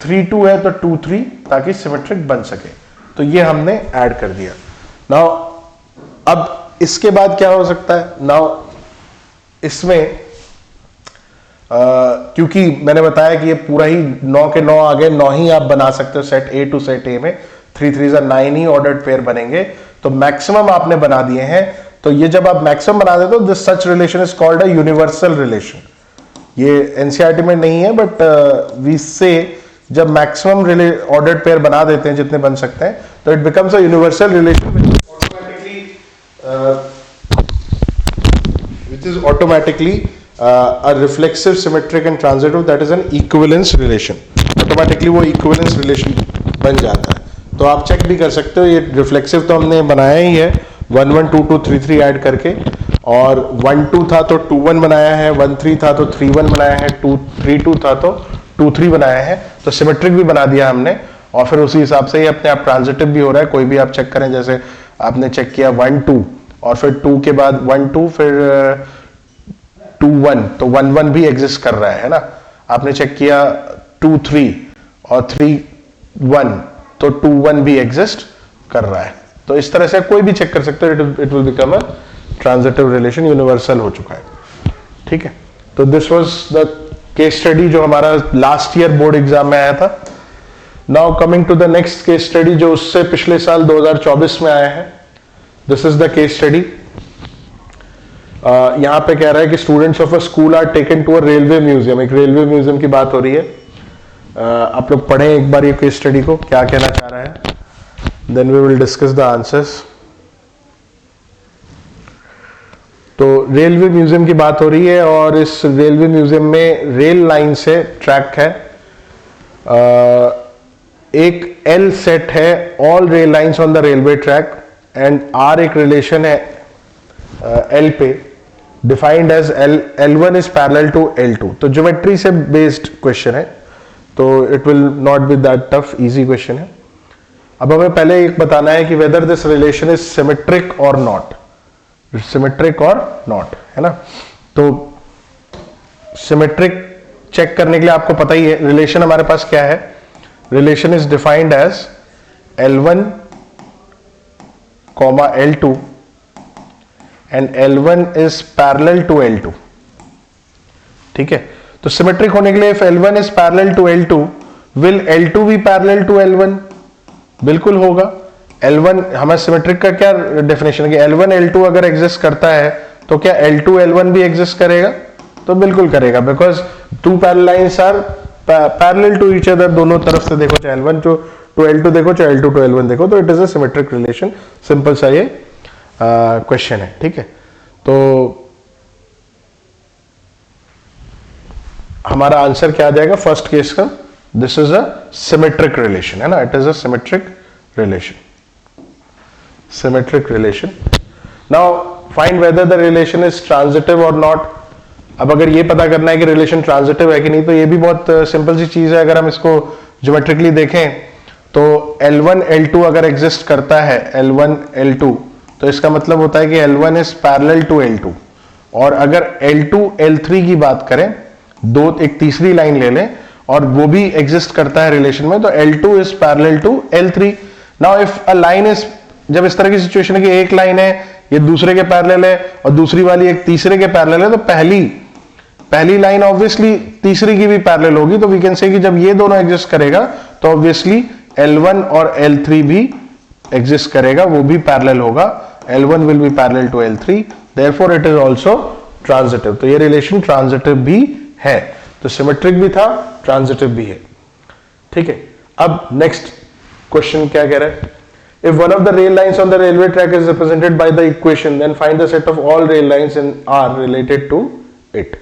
3 2 है तो 2 3 ताकि सिमेट्रिक बन सके. तो ये हमने ऐड कर दिया. नाउ अब इसके बाद क्या हो सकता है? नाउ इसमें क्योंकि मैंने बताया कि ये पूरा ही 9 के 9 आ गए, 9 ही आप बना सकते हो set A to set A में. 3 3 9 ही ऑर्डर्ड पेयर बनेंगे, तो मैक्सिमम आपने बना दिए हैं. तो ये जब आप मैक्सिमम बना देते हो, this such relation is called a universal relation. ये एनसीईआरटी में नहीं है, बट वी से जब मैक्सिमम ऑर्डर्ड पेयर बना देते हैं जितने बन सकते हैं, तो it becomes a universal relation which is automatically a reflexive, symmetric and transitive, that is an equivalence relation. Automatically वो equivalence relation बन जाता है. तो आप चेक भी कर सकते हो, ये रिफ्लेक्सिव तो हमने बनाया ही है 1 1 2 2 3 3 ऐड करके, और 1 2 था तो 2 1 बनाया है, 1 3 था तो 3 1 बनाया है, 2 3 2 था तो 2 3 बनाया है. तो सिमेट्रिक भी बना दिया हमने, और फिर उसी हिसाब से ही अपने आप ट्रांजिटिव भी हो रहा है. कोई भी आप चेक करें, जैसे आपने चेक किया 1 2 और फिर 2 के बाद 1 2 फिर 2 1, तो 1 1 भी एग्जिस्ट कर रहा है ना. आपने चेक किया 2 3 और 3 1, तो 2 1 भी एग्जिस्ट कर रहा है. तो इस तरह से कोई भी चेक कर सकते हो, it will become a transitive relation, universal हो चुका है. ठीक है, तो this was the case study जो हमारा लास्ट ईयर बोर्ड एग्जाम में आया था. Now coming to the next case study जो उससे पिछले साल 2024 में आया है. This is the case study. यहां पे कह रहा है कि students of a school are taken to a railway museum. एक रेलवे म्यूजियम की बात हो रही है. आप लोग पढ़ें एक बार ये केस स्टडी को, क्या कहना चाह रहा है. Then we will discuss the answers. तो रेलवे म्यूजियम की बात हो रही है, और इस रेलवे म्यूजियम में रेल लाइन से ट्रैक है. एक L सेट है, all rail lines on the railway track, and R एक रिलेशन है L पे, defined as L1 is parallel to L2. तो ज्योमेट्री से बेस्ड क्वेश्चन है, तो it will not be that tough, easy question है. अब हमें पहले एक बताना है कि whether this relation is symmetric और नॉट. सिमेट्रिक और नॉट है ना. तो सिमेट्रिक चेक करने के लिए आपको पता ही है रिलेशन हमारे पास क्या है. Relation is defined as L1 comma L2 and L1 is parallel to L2. ठीक है, तो सिमेट्रिक होने के लिए if L1 is parallel to L2, will L2 be parallel to L1? बिल्कुल होगा. L1 हमारे सिमेट्रिक का क्या डेफिनेशन है कि L1 L2 अगर एग्जिस्ट करता है तो क्या L2 L1 भी एग्जिस्ट करेगा? तो बिल्कुल करेगा, because two parallel lines are parallel to each other. दोनों तरफ से देखो, चाहे L1 टू L2 देखो, चाहे L2 टू L1 देखो, तो it is a symmetric relation. Simple सा ये क्वेश्चन है. ठीक है, तो हमारा आंसर क्या आ जाएगा फर्स्ट केस का. This is a symmetric relation है ना. It is a symmetric relation. Symmetric relation. Now find whether the relation is transitive और नॉट. अब अगर ये पता करना है कि रिलेशन ट्रांजिटिव है कि नहीं, तो ये भी बहुत सिंपल सी चीज है. अगर हम इसको ज्योमेट्रिकली देखें तो L1 L2 अगर एग्जिस्ट करता है L1 L2, तो इसका मतलब होता है कि L1 is parallel to L2। और अगर L2 L3 की बात करें, एक तीसरी लाइन ले लें और वो भी एग्जिस्ट करता है रिलेशन में, तो L2 is parallel to L3। Now if a line is, जब इस तरह की सिचुएशन है कि एक लाइन है ये दूसरे के पैरेलल है और दूसरी वाली एक तीसरे के पैरेलल है, तो पहली लाइन ऑब्वियसली तीसरी की भी पैरेलल होगी। तो वी कैन से कि जब ये दोनों एग्जिस्ट करेगा तो ऑब्वियसली L1 और L3 भी एग्जिस्ट करेगा, वो भी पैरेलल होगा। L1 will be parallel to L3, therefore it is also transitive. तो ये रिलेशन ट्रांजिटिव भी है, तो सिमेट्रिक भी था, ट्रांजिटिव भी है। ठीक है, अब नेक्स्ट क्वेश्चन क्या कह रहा है? If one of the rail lines on the railway track is represented by the equation, then find the set of all rail lines in R related to it.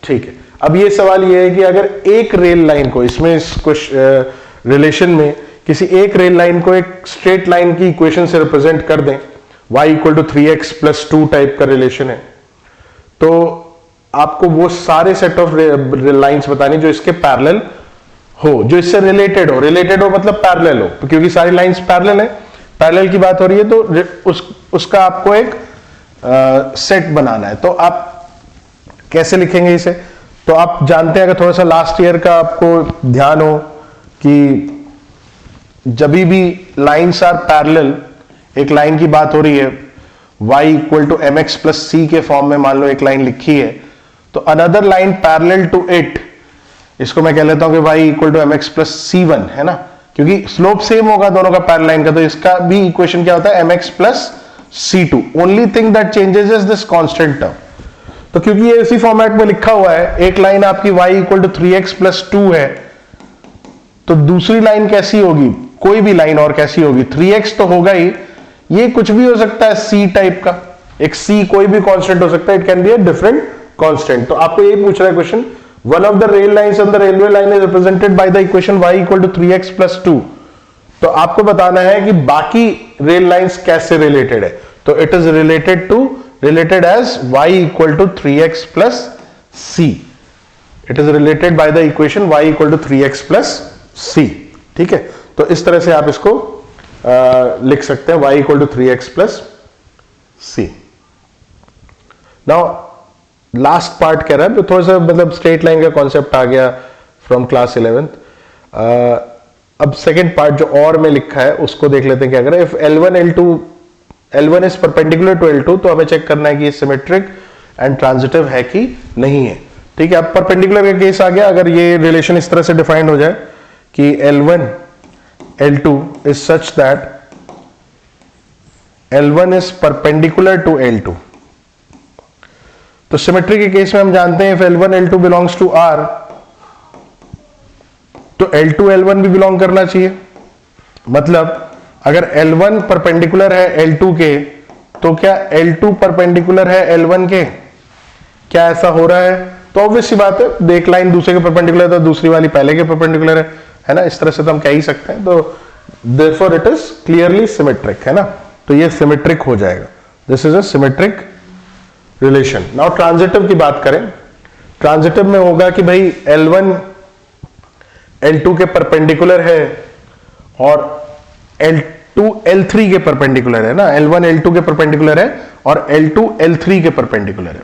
ठीक है, अब ये सवाल ये है कि अगर एक रेल लाइन को, इसमें इस रिलेशन में किसी एक रेल लाइन को एक स्ट्रेट लाइन की इक्वेशन से रिप्रेजेंट कर दें, y equal to 3x plus 2 type का रिलेशन है, तो आपको वो सारे सेट ऑफ लाइंस बतानी जो इसके पैरेलल हो, जो इससे रिलेटेड हो मतलब पैरेलल हो, क्योंकि सारी लाइंस पैरेलल है, पैरेलल की बात हो रही है, तो उसका आपको एक सेट बनाना है। तो आप कैसे लिखेंगे इसे? तो आप जानते हैं, अगर थोड़ा सा लास्ट ईयर का आपको ध्यान हो कि जब भी लाइंस आर पैरेलल, एक लाइन की बात हो रही है y equal to mx plus C के फॉर्म में मान लो एक लाइन लिखी है, तो another line parallel to it, इसको मैं कह लेता हूं कि y equal to mx plus c1 है ना, क्योंकि स्लोप सेम होगा दोनों का पैरेलल लाइन का, तो इसका भी इक्वेशन क्या होता है? mx plus c2। Only thing that changes is this constant term. तो क्योंकि ये इसी फॉर्मेट में लिखा हुआ है, एक लाइन आपकी y equal to 3x plus 2 है, तो दूसरी लाइन कैसी होगी? कोई भी लाइन और कैसी होगी? 3x तो होगा ही, ये कुछ भी हो सकता है c टाइप का, एक c कोई भी कांस्टेंट हो सकता है, it can be a different constant. तो आपको यही पूछ रहा है question, one of the rail lines on the railway line is represented by the equation y equal to 3x plus 2। तो आपको बताना है कि बाकी रेल लाइंस कैसे रिलेटेड है। तो it is related as y equal to 3x plus c। It is related by the equation y equal to 3x plus c। ठीक है, तो इस तरह से आप इसको लिख सकते हैं, y equal to 3x plus c। Now last part कह रहा है, तो थोड़ा सा मतलब स्ट्रेट लाइन का कॉन्सेप्ट आ गया फ्रॉम क्लास 11th। अब सेकेंड पार्ट जो और में लिखा है उसको देख लेते हैं क्या कर रहा है। If L1 is perpendicular to L2, तो हमें चेक करना है कि ये सिमेट्रिक एंड ट्रांजिटिव है कि नहीं है। ठीक है, अब परपेंडिकुलर का केस आ गया। अगर ये रिलेशन इस तरह से डिफाइंड हो जाए कि L1 L2 is such that L1 is perpendicular to L2, तो सिमेट्री के केस में हम जानते हैं if L1 L2 belongs to R, तो L2 L1 भी बिलोंग करना चाहिए। मतलब अगर L1 परपेंडिकुलर है L2 के, तो क्या L2 परपेंडिकुलर है L1 के? क्या ऐसा हो रहा है? तो ऑब्वियस सी बात है, एक लाइन दूसरे के परपेंडिकुलर है तो दूसरी वाली पहले के परपेंडिकुलर है ना, इस तरह से तो हम कह ही सकते हैं। तो therefore it is clearly symmetric, है ना, तो ये सिमेट्रिक हो जाएगा। This is a symmetric relation. Now transitive की बात करें, ट्रांजिटिव में होगा कि भाई L1 L2 के परपेंडिकुलर है और L2 L3 के परपेंडिकुलर है ना, L1 L2 के परपेंडिकुलर है और L2 L3 के परपेंडिकुलर है।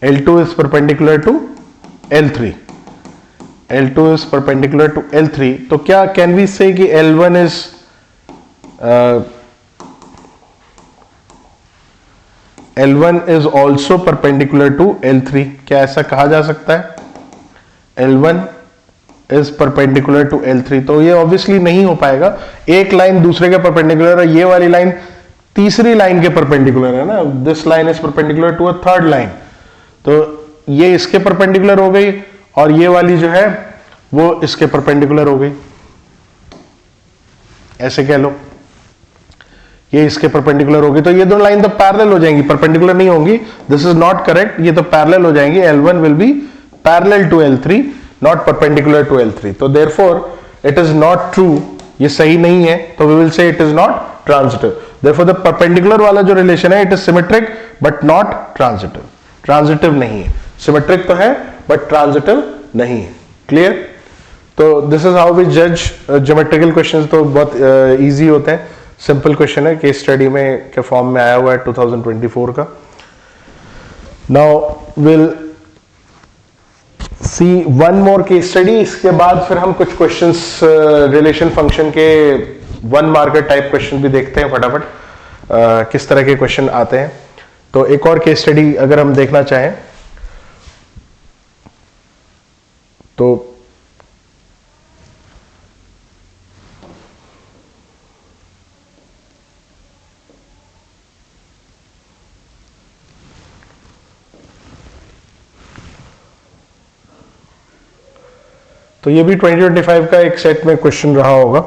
L2 is perpendicular to L3, L2 is perpendicular to L3, तो क्या कैन वी से कि L1 is L1 is also perpendicular to L3? क्या ऐसा कहा जा सकता है? L1 is perpendicular to L3, तो ये ऑब्वियसली नहीं हो पाएगा। एक लाइन दूसरे के परपेंडिकुलर है, ये वाली लाइन तीसरी लाइन के परपेंडिकुलर है ना, this line is perpendicular to a third line, तो ये इसके परपेंडिकुलर हो गई और ये वाली जो है वो इसके परपेंडिकुलर हो गई, ऐसे कह लो, ये इसके परपेंडिकुलर होगी, तो ये दोनों लाइन तो पैरेलल हो जाएंगी, परपेंडिकुलर नहीं होंगी। दिस इज नॉट करेक्ट, ये तो पैरेलल हो जाएंगी। L1 will be parallel to L3, not perpendicular to L3, तो therefore it is not true, ये सही नहीं है, तो we will say it is not transitive. Therefore the perpendicular वाला जो रिलेशन है it is symmetric but not transitive, transitive नहीं है। सिमेट्रिक तो है बट ट्रांजिटिव नहीं है। क्लियर? तो दिस इज हाउ वी जज ज्योमेट्रिकल क्वेश्चंस। तो बहुत इजी होते हैं, सिंपल क्वेश्चन है, केस स्टडी में के फॉर्म में आया हुआ है 2024 का। Now will see one more case study, इसके बाद फिर हम कुछ क्वेश्चंस रिलेशन फंक्शन के 1 मार्कर टाइप क्वेश्चन भी देखते हैं फटाफट, किस तरह के क्वेश्चन आते हैं। तो एक और केस स्टडी अगर हम देखना चाहें तो ये भी 2025 का एक सेट में क्वेश्चन रहा होगा।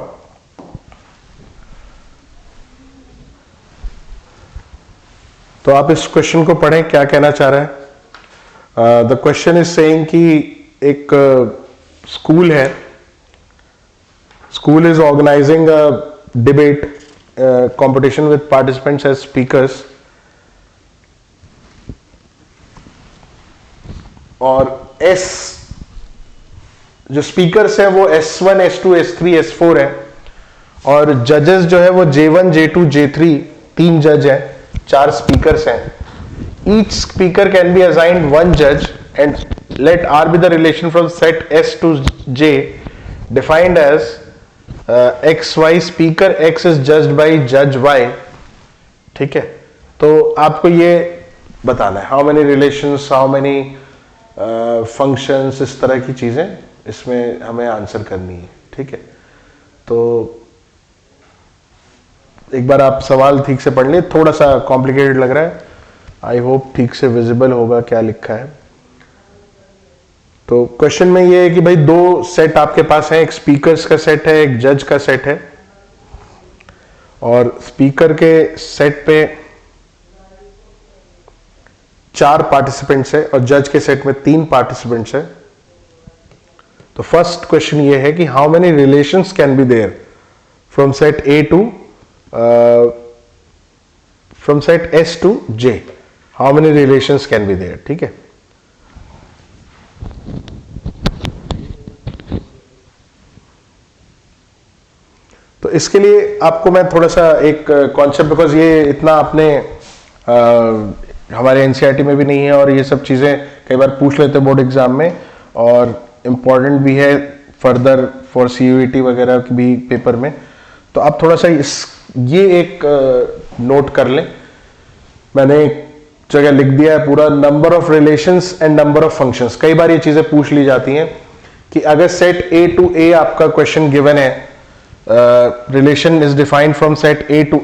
तो आप इस क्वेश्चन को पढ़ें, क्या कहना चाह रहा है। द क्वेश्चन इज सेइंग कि एक स्कूल है, school is organising a debate competition with participants as speakers, और एस जो स्पीकर्स हैं वो S1, S2, S3, S4 है, और जजेस जो है वो J1, J2, J3, 3 जज हैं, 4 स्पीकर्स हैं। Each speaker can be assigned 1 जज and let R be the relation from set S to J defined as XY speaker X is judged by जज Y। ठीक है, तो आपको ये बताना है how many relations, how many functions, इस तरह की चीजें इसमें हमें आंसर करनी है। ठीक है, तो एक बार आप सवाल ठीक से पढ़ लिए, थोड़ा सा कॉम्प्लिकेटेड लग रहा है, आई होप ठीक से विजिबल होगा क्या लिखा है। तो क्वेश्चन में ये है कि भाई 2 सेट आपके पास है, एक स्पीकर्स का सेट है, एक जज का सेट है, और स्पीकर के सेट पे 4 पार्टिसिपेंट्स है और जज के सेट में 3 पार्टिसिपेंट्स है। तो फर्स्ट क्वेश्चन ये है कि how many relations can be there from set A to from set S to J, how many relations can be there. ठीक है, तो इसके लिए आपको मैं थोड़ा सा एक कॉन्सेप्ट, बिकॉज ये इतना आपने हमारे एनसीईआरटी में भी नहीं है, और ये सब चीजें कई बार पूछ लेते बोर्ड एग्जाम में, और इम्पॉर्टेंट भी है फर्दर फॉर CUET वगैरह की भी पेपर में। तो आप थोड़ा सा ये एक नोट कर लें, मैंने एक जगह लिख दिया है पूरा, number of relations and number of functions. कई बार ये चीजें पूछ ली जाती हैं कि अगर सेट A to A आपका क्वेश्चन गिवन है, relation is defined from set A to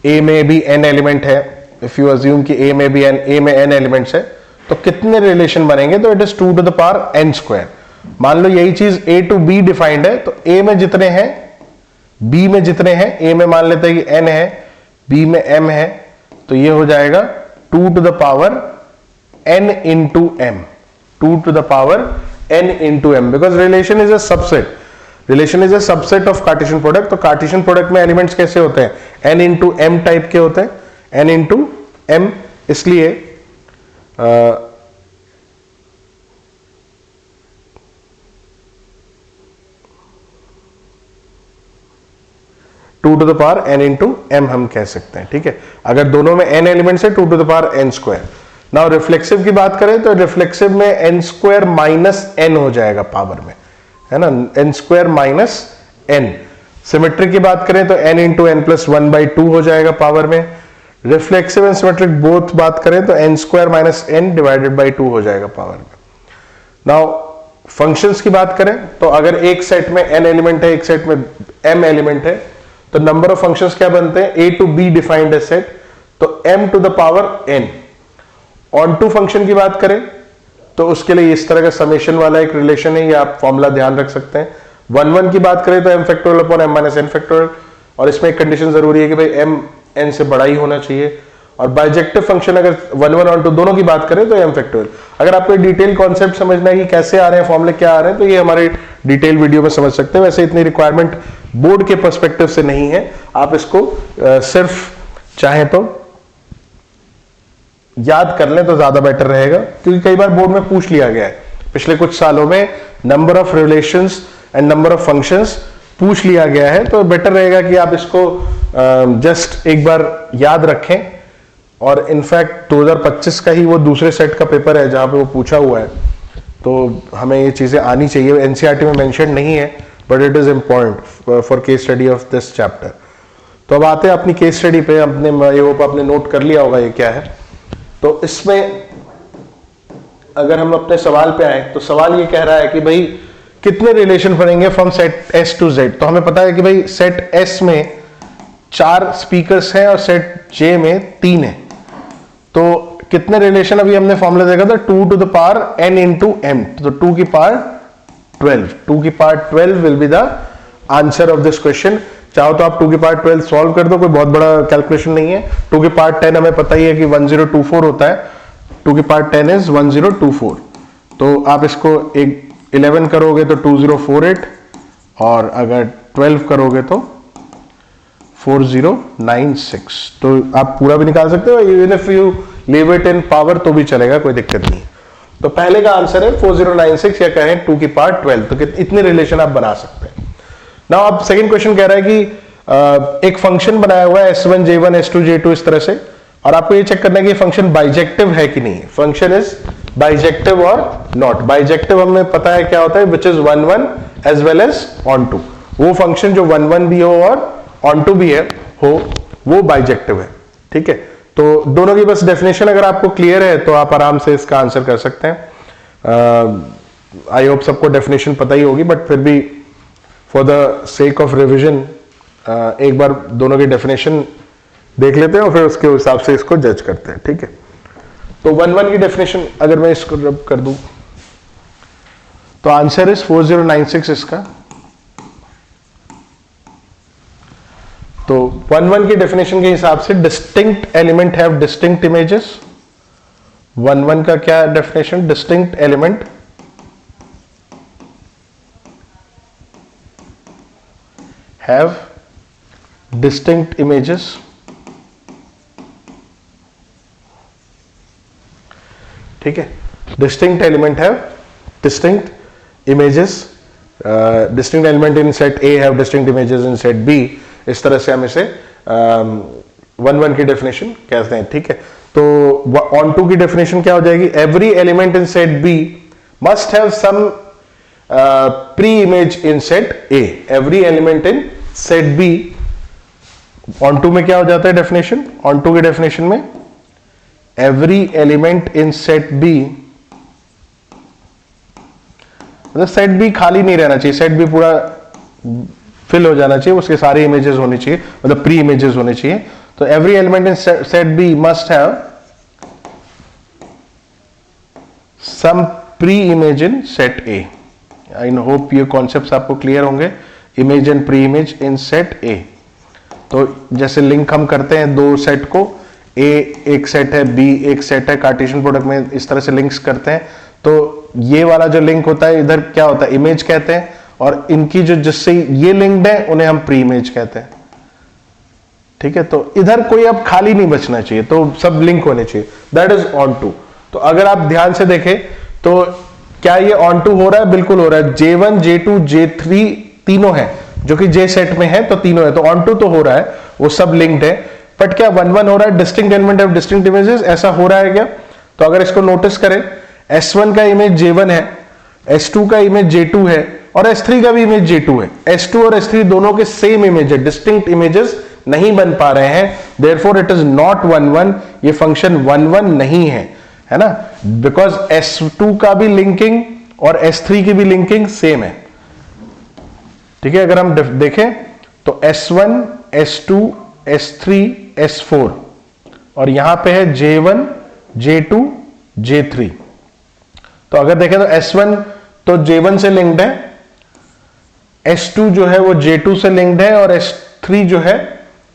A में भी n एलिमेंट है, इफ यू अज्यूम कि A में भी A में n एलिमेंट्स है, तो कितने रिलेशन बनेंगे, तो it is 2 to the power n square. मान लो यही चीज A to B डिफाइंड है, तो A में जितने हैं B में जितने हैं, A में मान लेते हैं कि n है, B में m है, तो ये हो जाएगा 2 to the power n into m, 2 to the power n into m, because relation is a subset, relation is a subset of Cartesian product। तो Cartesian product में एलिमेंट्स कैसे होते हैं, n into m टाइप के होते हैं, n into m, इसलिए 2 to the power n into m हम कह सकते हैं। ठीक है, अगर दोनों में n एलिमेंट्स है 2 to the power n square. Now reflexive की बात करें तो रिफ्लेक्सिव में n स्क्वायर माइनस n हो जाएगा पावर में, है ना, n square minus n। Symmetric की बात करें तो n इंटू n प्लस 1/2 हो जाएगा पावर में। रिफ्लेक्सिव एंड सिमेट्रिक बोथ बात करें तो n square minus n divided by 2 हो जाएगा पावर में। नाउ फंक्शंस की बात करें तो अगर एक सेट में n एलिमेंट है, एक सेट में m एलिमेंट है, तो नंबर ऑफ फंक्शंस क्या बनते हैं, a to b डिफाइंड है सेट, तो m to the power n। Onto function की बात करें तो उसके लिए इस तरह का समेशन वाला एक रिलेशन है, ये आप फॉर्मूला ध्यान रख सकते हैं। 1 1 की बात करें तो m factorial upon m minus n factorial, और इसमें एक कंडीशन जरूरी है कि भाई m n से बड़ा ही होना चाहिए। और बाइजेक्टिव फंक्शन अगर 1 1 और 2 दोनों की बात करें तो m फैक्टोरियल। अगर आपको डिटेल कॉन्सेप्ट समझना है कि कैसे आ रहे हैं फॉर्मूले, क्या आ रहे हैं, तो ये हमारे डिटेल वीडियो में समझ सकते हैं। वैसे इतनी रिक्वायरमेंट बोर्ड के पर्सपेक्टिव से नहीं है, आप इसको सिर्फ चाहें तो याद कर लें तो ज्यादा बेटर रहेगा, क्योंकि कई बार बोर्ड में पूछ लिया गया है। पिछले कुछ सालों में number of relations and number of functions पूछ लिया गया है, तो बेटर रहेगा कि आप इसको जस्ट एक बार याद रखें। और इनफैक्ट 2025 का ही वो दूसरे सेट का पेपर है जहां पे वो पूछा हुआ है, तो हमें ये चीजें आनी चाहिए। एनसीईआरटी में मेंशन नहीं है, but it is important for case study of this chapter. तो अब आते हैं अपनी केस स्टडी पे। अपने ये होप आपने नोट कर लिया होगा ये क्या है। तो इसमें अगर हम अपने सवाल पे आए तो सवाल ये कह रहा है कि भाई कितने रिलेशन बनेंगे from set S to Z. तो हमें पता है कि भाई सेट एस में 4 स्पीकर्स हैं और सेट जे में 3 है। तो कितने रिलेशन, अभी हमने फॉर्मूला देखा था 2 to the power n into m, तो 2 की पावर 12, 2 की power 12 will be the answer of this question. चाहो तो आप 2 की पावर 12 सॉल्व कर दो, कोई बहुत बड़ा कैलकुलेशन नहीं है। 2 की पावर 10 हमें पता ही है कि 1024 होता है, 2 की पावर 10 इज 1024। तो आप इसको एक 11 करोगे तो 2048, और अगर 12 करोगे तो 4096। तो आप पूरा भी निकाल सकते हो, even if you leave it in power तो भी चलेगा, कोई दिक्कत नहीं। तो पहले का आंसर है 4096, या कहें 2 की पावर 12। तो इतने रिलेशन आप बना सकते हैं। नाउ अब सेकंड क्वेश्चन कह रहा है कि एक फंक्शन बनाया हुआ है S1 J1 S2 J2 इस तरह से, और आपको ये चेक करना है कि फंक्शन बाइजेक्टिव है कि नहीं। फंक्शन इज बाइजेक्टिव और नॉट। बाइजेक्टिव हमें पता है क्या होता है, which is 1 1 as well as onto. वो फंक्शन जो 1 1 भी हो और ऑन टू भी है हो, वो बाइजेक्टिव है। ठीक है, तो दोनों की बस डेफिनेशन अगर आपको क्लियर है तो आप आराम से इसका आंसर कर सकते हैं। आई होप सबको डेफिनेशन पता ही होगी, बट फिर भी for the sake of revision एक बार दोनों की डेफिनेशन देख लेते हैं और फिर उसके हिसाब से इसको जज करते हैं। ठीक है, तो 1 1 की डेफिनेशन अगर मैं इसको रब कर दूं तो आंसर इज 4096 इसका। तो 1 1 की डेफिनेशन के हिसाब से distinct element have distinct images. 1 1 का क्या definition, distinct element have distinct images। ठीक है, distinct element have distinct images, distinct element in set A have distinct images in set B। इस तरह से हम इसे 1 1 की डेफिनेशन कहते हैं। ठीक है, तो ऑन टू की डेफिनेशन क्या हो जाएगी, every element in set B must have some pre-image in set A। every element in set B, on to में क्या हो जाता है डेफिनेशन, on to की डेफिनेशन में every element in set B, मतलब सेट B खाली नहीं रहना चाहिए, सेट B पूरा फिल हो जाना चाहिए, उसके सारे इमेजेस होने चाहिए, मतलब प्री इमेजेस होने चाहिए। तो every element in set B must have some pre-image in set A। I hope ये कॉन्सेप्ट्स आपको क्लियर होंगे, image and pre image in set ए। तो जैसे लिंक हम करते हैं दो सेट को, ए एक सेट है, बी एक सेट है, कार्टेशियन प्रोडक्ट में इस तरह से लिंक्स करते हैं। तो ये वाला जो लिंक होता है इधर क्या होता है, इमेज कहते हैं, और इनकी जो जिससे ये लिंक्ड है उन्हें हम प्री इमेज कहते हैं। ठीक है, तो इधर कोई अब खाली नहीं बचना चाहिए, तो सब लिंक होने चाहिए, दैट इज ऑन टू। तो अगर आप ध्यान से देखें तो क्या ये ऑन टू हो रहा है, बिल्कुल हो रहा है। J1 J2 J3 तीनों है, जो कि J सेट में है, तो तीनों है, तो ऑन टू तो हो रहा है, वो सब लिंक्ड है। बट क्या 1 1 हो रहा है, distinct element of distinct images, ऐसा हो रहा है क्या? तो अगर इसको नोटिस करें, S1 का इमेज J1 है, S2 का इमेज J2 है, और S3 का भी इमेज J2 है। S2 और S3 दोनों के सेम इमेज है, डिस्टिंक्ट इमेजेस नहीं बन पा रहे हैं, देयरफॉर इट इज नॉट 1 1। ये फंक्शन 1 1 नहीं है ना, बिकॉज S2 का भी लिंकिंग और S3 की भी लिंकिंग सेम है। ठीक है, अगर हम देखें तो S1 S2 S3 S4, और यहां पे है J1 J2 J3। तो अगर देखें तो S1 तो J1 से लिंक्ड है, S2 जो है वो J2 से लिंक्ड है, और S3 जो है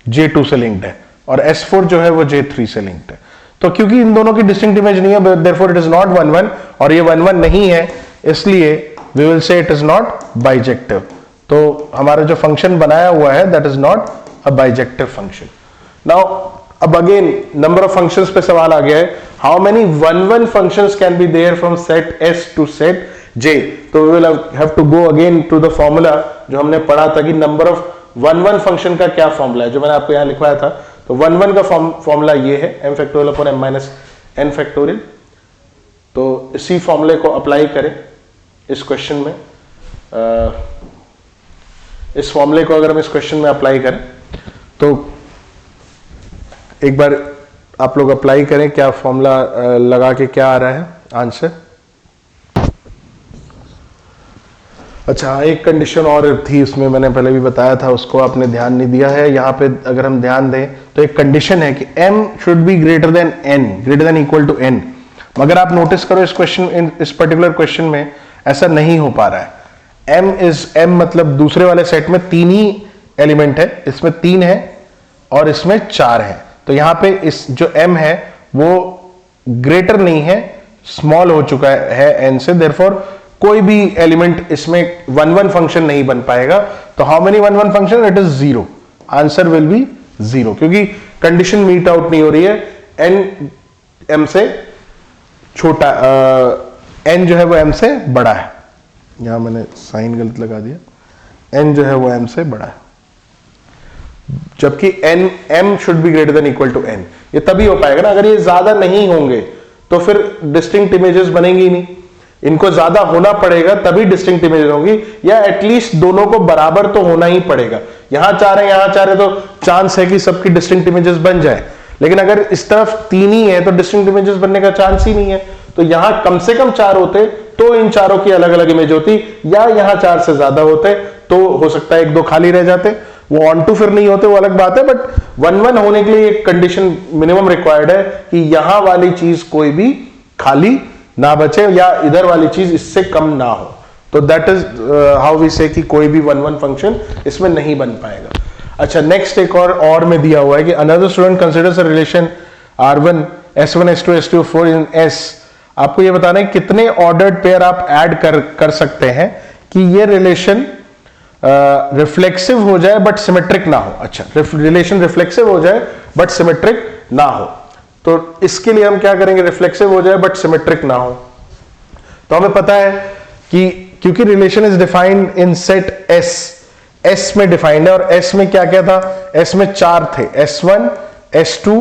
J2 से लिंक्ड है, और S4 जो है वो J3 से लिंक्ड है। तो क्योंकि इन दोनों की डिस्टिंक्ट इमेज नहीं है, देयरफॉर इट इज नॉट 1 1, और ये 1 1 नहीं है, इसलिए we will say it is not bijective. तो हमारा जो फंक्शन बनाया हुआ है that is not a bijective function. Now अब अगेन नंबर ऑफ फंक्शंस पे सवाल आ गया है, how many one functions can be there from set S to set J. तो we will have to go again to the formula जो हमने पढ़ा था कि नंबर ऑफ वन फंक्शन का क्या फॉर्मूला है, जो मैंने आपको यहां लिखवाया था। तो वन का फॉर्मूला ये है m factorial upon m minus n factorial. तो इसी फॉर्मूले को अप्लाई करें इस क्वेश्चन में। इस फॉर्मूले को अगर हम इस क्वेश्चन में अप्लाई करें तो एक बार आप लोग अप्लाई करें, क्या फॉर्मूला लगा के क्या आ रहा है आंसर। अच्छा, एक कंडीशन और थी उसमें, मैंने पहले भी बताया था, उसको आपने ध्यान नहीं दिया है। यहां पे अगर हम ध्यान दें तो एक कंडीशन है कि m should be greater than n, greater than equal to n। मगर आप नोटिस करो इस क्वेश्चन, इस पर्टिकुलर क्वेश्चन में ऐसा नहीं हो पा रहा है। m मतलब दूसरे वाले सेट में 3 ही एलिमेंट है, इसमें 3 है और इसमें 4 है। तो यहां पे इस जो m है वो ग्रेटर नहीं है, स्मॉल हो चुका है n से, देयरफॉर कोई भी एलिमेंट इसमें वन फंक्शन नहीं बन पाएगा। तो how many one function, it is 0, answer will be 0, क्योंकि कंडीशन मीट आउट नहीं हो रही है। n m से छोटा, n जो है वो m से बड़ा है। यहां मैंने साइन गलत लगा दिया, n जो है वो m से बड़ा है, जबकि m should be greater than equal to n। ये तभी हो पाएगा ना, अगर ये ज्यादा नहीं होंगे तो फिर डिस्टिंक्ट इमेजेस बनेंगी ही नहीं। इनको ज्यादा होना पड़ेगा तभी डिस्टिंक्ट इमेजेस होंगी, या एटलीस्ट दोनों को बराबर तो होना ही पड़ेगा। यहां 4 है, यहां 4 है, तो चांस है कि सबकी डिस्टिंक्ट इमेजेस बन जाए। लेकिन अगर इस तरफ 3 ही है तो डिस्टिंक्ट इमेजेस बनने का चांस ही नहीं है। तो यहां कम से कम 4 होते तो इन चारों की अलग अलग इमेज होती, या यहां 4 से ज्यादा होते तो हो सकता है 1-2 खाली रह जाते। वो ऑन टू फिर नहीं होते, वो अलग बात है, बट वन होने के लिए एक कंडीशन मिनिमम रिक्वायर्ड है कि यहां वाली चीज कोई भी खाली ना बचे या इधर वाली चीज इससे कम ना हो। तो दैट इज हाउ वी से कि कोई भी वन फंक्शन इसमें नहीं बन पाएगा। अच्छा, नेक्स्ट एक और में दिया हुआ है कि another student considers a relation R1 S1 S2 S2 4 in S। आपको ये बताना है कितने ऑर्डर्ड पेयर आप ऐड कर सकते हैं कि ये रिलेशन रिफ्लेक्सिव हो जाए बट सिमेट्रिक ना हो। अच्छा, रिलेशन रिफ्लेक्सिव हो जाए बट सिमेट्रिक ना हो, तो इसके लिए हम क्या करेंगे, रिफ्लेक्सिव हो जाए बट सिमेट्रिक ना हो। तो हमें पता है कि क्योंकि relation is defined in set S में डिफाइंड है, और S में क्या क्या था, S में 4 थे, S1 S2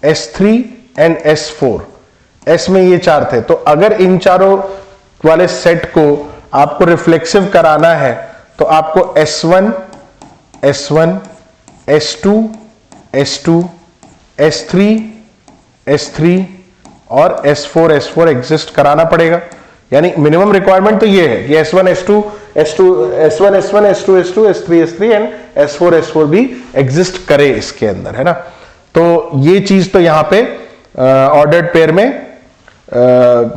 S3 and S4। S में ये 4 थे। तो अगर इन चारों वाले सेट को आपको रिफ्लेक्सिव कराना है तो आपको S1 S1 S2 S2 S3 S3 और S4 एग्जिस्ट कराना पड़ेगा। यानी मिनिमम रिक्वायरमेंट तो ये है कि S1 S2 S1 S1 S2 S2 S3 S3 and S4 भी एग्जिस्ट करे इसके अंदर, है ना। तो ये चीज तो यहां पे ऑर्डर्ड पेयर में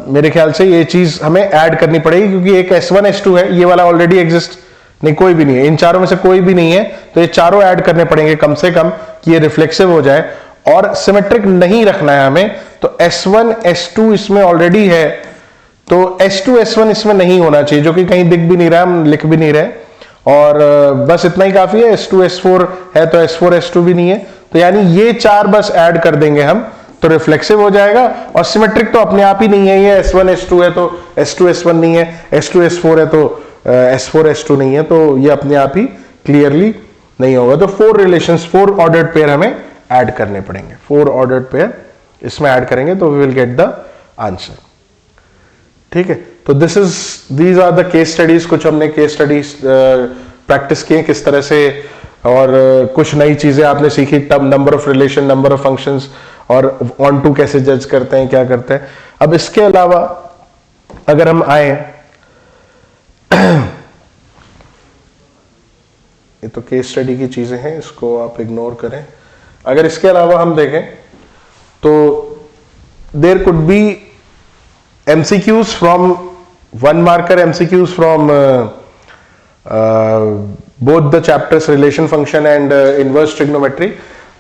मेरे ख्याल से ये चीज हमें ऐड करनी पड़ेगी, क्योंकि एक S1 S2 है, ये वाला ऑलरेडी एग्जिस्ट नहीं, कोई भी नहीं है, इन चारों में से कोई भी नहीं है। तो ये चारों ऐड करने पड़ेंगे कम से कम कि ये रिफ्लेक्सिव हो जाए, और सिमेट्रिक नहीं रखना है हमें। तो S1 S2 इसमें ऑलरेडी है, तो S2 S1 इसमें नहीं होना चाहिए, जो कि कहीं दिख भी नहीं रहा, हम लिख भी नहीं रहे, और बस इतना ही काफी है। S2 S4 है तो S4 S2 भी नहीं है, तो यानी ये 4 बस ऐड कर देंगे हम तो रिफ्लेक्सिव हो जाएगा। और सिमेट्रिक तो अपने आप ही नहीं है, ये S1 S2 है तो S2 S1 नहीं है, S2 S4 है तो S4 S2 नहीं है, तो ये अपने आप ही क्लियरली नहीं होगा। तो 4 रिलेशंस, 4 ऑर्डर्ड पेयर हमें ऐड करने पड़ेंगे, 4 ऑर्डर्ड पेयर इसमें ऐड करेंगे तो we will get the answer. ठीक है, तो these are the case studies. कुछ हमने केस स्टडीज प्रैक्टिस किए किस तरह से, और कुछ नई चीजें आपने सीखी, तब number of relation, number of functions, और ऑन टू कैसे जज करते हैं, क्या करते हैं। अब इसके अलावा अगर हम आए, ये तो केस स्टडी की चीजें हैं, इसको आप इग्नोर करें। अगर इसके अलावा हम देखें तो there could be MCQs from 1 marker MCQs from both the chapters relation function and inverse trigonometry,